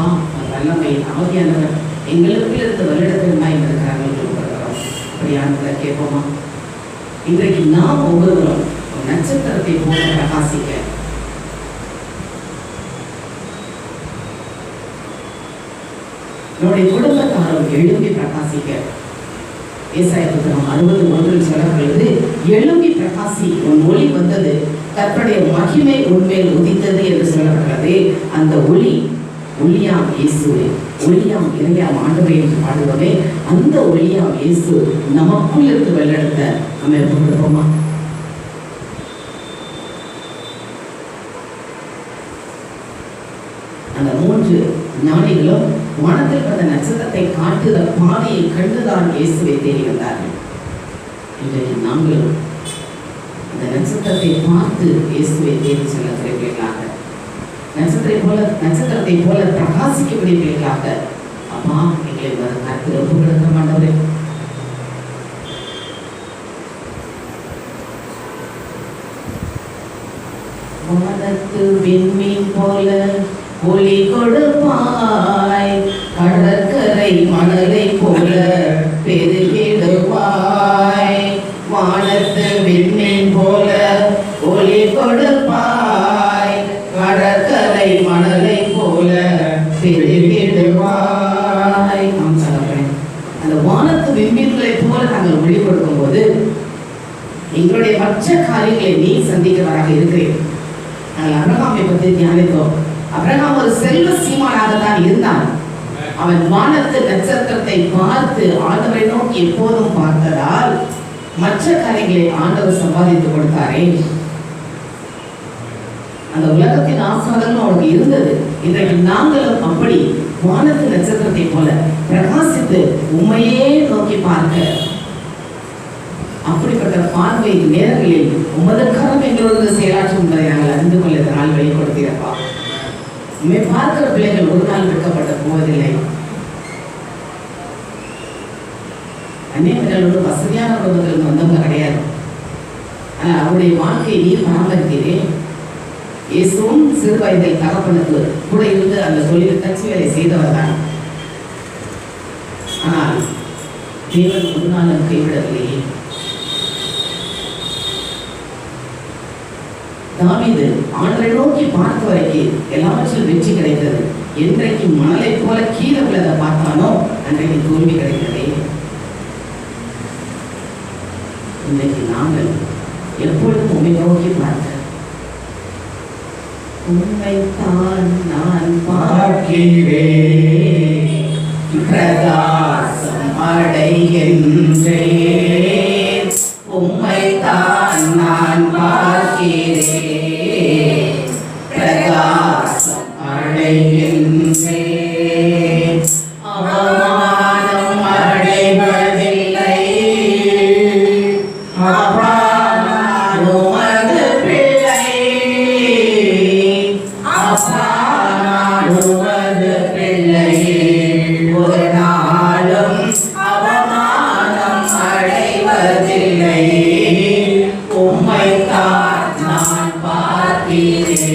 வல்லமை அவதியானவர் எங்களுக்குள் இருந்து வல்லிடத்திற்காய் இருக்கிறார்கள் சொல்லுகிறோம். அப்படியானதை கேட்போமா? இன்றைக்கு நாம் ஒவ்வொருவரும் ஒரு நட்சத்திரத்தை போல பிரகாசிக்க நம்முடைய குடும்பத்தாரும் எழும்பி பிரகாசிக்க ஏசாயா புத்தகம் 61 சொல்லப்படுகிறது. எழும்பி பிரகாசி, உன் ஒளி வந்தது, கர்த்தருடைய மகிமை உன்மேல் உதித்தது என்று சொல்லப்படுகிறது. அந்த ஒளி ஒளியாம் இயேசுவே, ஒளியாம் இறையாம் ஆண்டவரே என்று பாடுவோமே, அந்த ஒளியாம் இயேசு நமக்குள் இருந்து வெள்ளெடுத்த நம்ம கொடுப்போமா? அந்த 3 ஞானிகளும் வானத்தில் வந்த நட்சத்திரத்தை காட்டுத பாதையை கண்டுதான் இயேசுவை தேடி வந்தார்கள். இன்றைக்கு நாங்களும் அந்த நட்சத்திரத்தை பார்த்து இயேசுவை தேடி செல்லக்கூடியவர்களாக, நட்சத்திரத்தை போல பிரகாசிக்கக்கூடியவர்களாக அப்பா எங்களை கருத்தில் ஒப்புக்கொடுக்க மாட்டவரே. வானத்து விண்மீன் போல ஒளி கொடுப்பாய், கடற்கரை மணலை போல பெருகிடுவாய். வானத்து விண்மீன் போல ஒளி கொடுப்பாய், கடற்கரை மணலை போல பெருகிடுவாய். அந்த வானத்து விண்மீன்களை போல நாங்கள் ஒளி கொடுக்கும் போது எங்களுடைய மற்ற காரியங்களை நீ சந்திக்கிறவராக இருக்கிறேன். நாங்கள் அபிரகாமை பற்றி தியானித்தோம். அபிரகாம் ஒரு செல்வ சீமானாக தான் இருந்தான். அவன் வானத்து நட்சத்திரத்தை பார்த்து ஆண்டவரை நோக்கி எப்போதும் பார்த்ததால் மற்ற காரியங்களை ஆண்டவர் சம்பாதித்து கொடுத்தாரே. அந்த உலகத்தின் ஆசீர்வாதங்களும் அவனுக்கு இருந்தது. இன்றைக்கு நாங்களும் அப்படி வானத்து நட்சத்திரத்தை போல பிரகாசித்து உண்மையே நோக்கி பார்க்க, அப்படிப்பட்ட பார்வை நேரங்களில் உமது கரம் எங்களோடு செயலாற்றும் என்பதை நாங்கள் அறிந்து கொள்ள இந்த நாள் வெளி கொடுத்தீரப்பா. உண்மை பார்க்கிற பிள்ளைகள் ஒரு நாள் விற்கப்பட்ட போவதில்லை. அநேகர்களோடு வசதியான குடும்பத்தில் வந்தவங்க கிடையாது. ஆனால் அவருடைய வாழ்க்கையை நீர் பராமரித்தீரே. இயேசுவும் சிறு வயதில் தகப்பனுக்கு கூட இருந்து அந்த தொழில் கட்சி வேலை செய்தவர் தான். ஆனால் தேவன் ஒரு நாளும் கைவிடவில்லையே. தாவீது ஆண்டவரை நோக்கி பார்த்த வரைக்கும் எல்லாவற்றிலும் வெற்றி கிடைத்தது. என்றைக்கு மணலை போல கீழே உள்ளதை பார்த்தானோ அன்றைக்கு தோல்வி கிடைத்ததே. இன்றைக்கு நாங்கள் எப்பொழுதும் உண்மை நோக்கி பார்க்க, உண்மைத்தான் நான் பார்க்கிறேன், பிரகாசம் அடைகின்றேன். உம்மைத்தான் நான் பார்க்கிறேன், பிரகாசம் அடைகின்றேன். அவமானம் அடைவதில்லை, அப்பா நான் உமது பிள்ளை, அப்பா நான் உமது பிள்ளை. ஒரு நாளும் அவமானம் அடைவதில்லை, உம்மைத்தான் நான் பார்க்கிறேன்,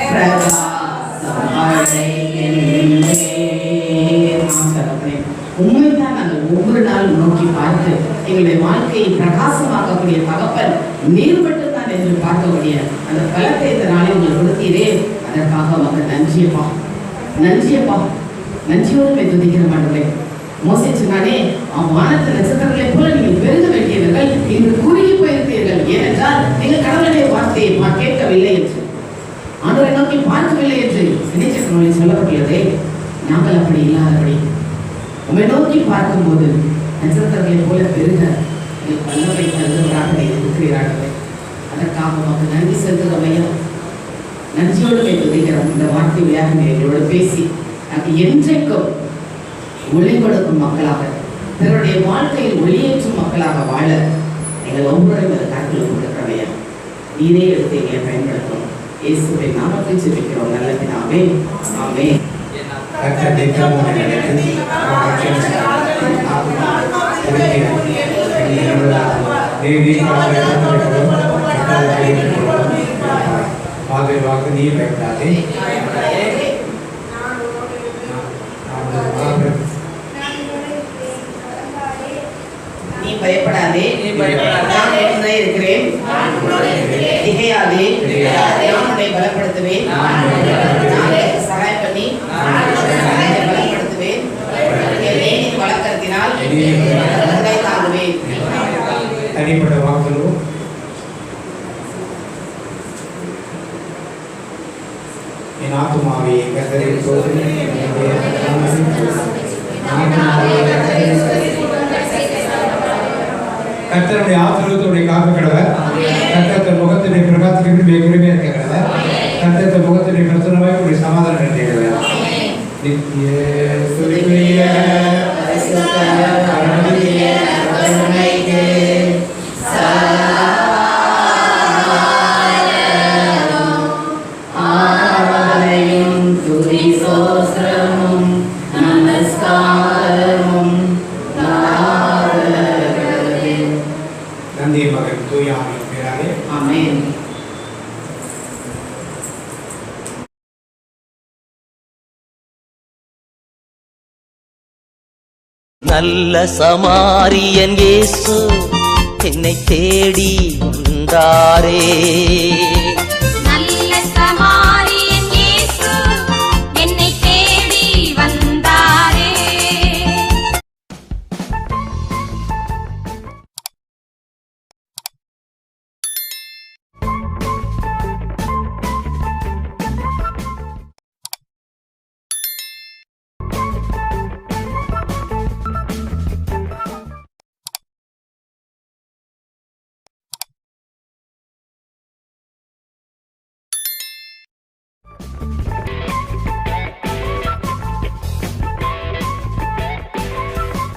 பிரகாசம் அடைகின்றேன். உண்மைதான் நாங்கள் ஒவ்வொரு நாளும் நோக்கி பார்த்து எங்களுடைய வாழ்க்கையை பிரகாசமாக்கக்கூடிய தகப்பன் நீர் மட்டும்தான் என்று பார்க்கக்கூடிய அந்த பலத்தை இந்த நாளை உங்கள் கொடுத்தீரே. அதற்காக அவங்க நன்றியப்பா, நன்றியப்பா, நன்றியோடு துதிக்கிற மாட்டோமே. மோசே சொன்னானே, வானத்து நட்சத்திரங்களை போல நீங்கள் பெருக வேண்டியவர்கள், நீங்கள் குறுகி போயிருக்கிறீர்கள், ஏனென்றால் நீங்கள் கடவுளுடைய வார்த்தையை கேட்கவில்லை என்று, ஆண்டவரை நோக்கி பார்க்கவில்லை என்று இணைச்சக்கரங்களில் சொல்லப்பட்டுள்ளதே. நாங்கள் அப்படி இல்லாதபடி உண்மை நோக்கி பார்க்கும்போது நட்சத்திரங்களை போல பெருக வல்லமை தருவராக இருக்கிறார்கள். அதற்காக உமக்கு நன்றி செலுத்துகிறோம் ஐயா. நன்றியோடு துதிக்கிறோம். இந்த வார்த்தை விளையாட்டு எங்களோடு பேசி நாங்கள் என்றைக்கும் ஒளி கொடுக்கும் மக்களாக, பிறருடைய வாழ்க்கையில் ஒளியேற்றும் மக்களாக வாழ எங்கள் ஒவ்வொருவரையும் அதை காட்டில் கொடுக்கிறோம் ஐயா. நீரே எடுத்து எங்களை பயன்படுத்தும். இயேசுவின் நாமத்தில் ஜெபிக்கிறோம் நல்ல பிதாவே, ஆமென். வாக்கு நீ பயப்படாதே, நீ பயப்படாதே, நான் உன்னோடு இருக்கிறேன், திகையாதே, நான் உன்னை பலப்படுத்துவேன், நான் சகாயம் பண்ணி உன்னை பலப்படுத்துவேன், என் வழக்கத்தினால் உன்னை தாங்குவேன். தனிப்பட்ட வாக்குகளும் என் ஆத்துமாவே கர்த்தரை சோதனை கர்த்தருடைய ஆசீர்வாதத்தோட காக்க கடவர். கர்த்தர் முகத்தினை பிரகாசத்திற்கு மிக இருக்க கடவர். கர்த்தர் முகத்தினை பிரசன்னமாய் ஒரு சமாதானம் கிடைக்கிறது. நித்திய சுவிய நந்தி மகன் தூயாவின் பேராலே ஆமென். நல்ல சமாரியன் இயேசு என்னை தேடி வந்தாரே.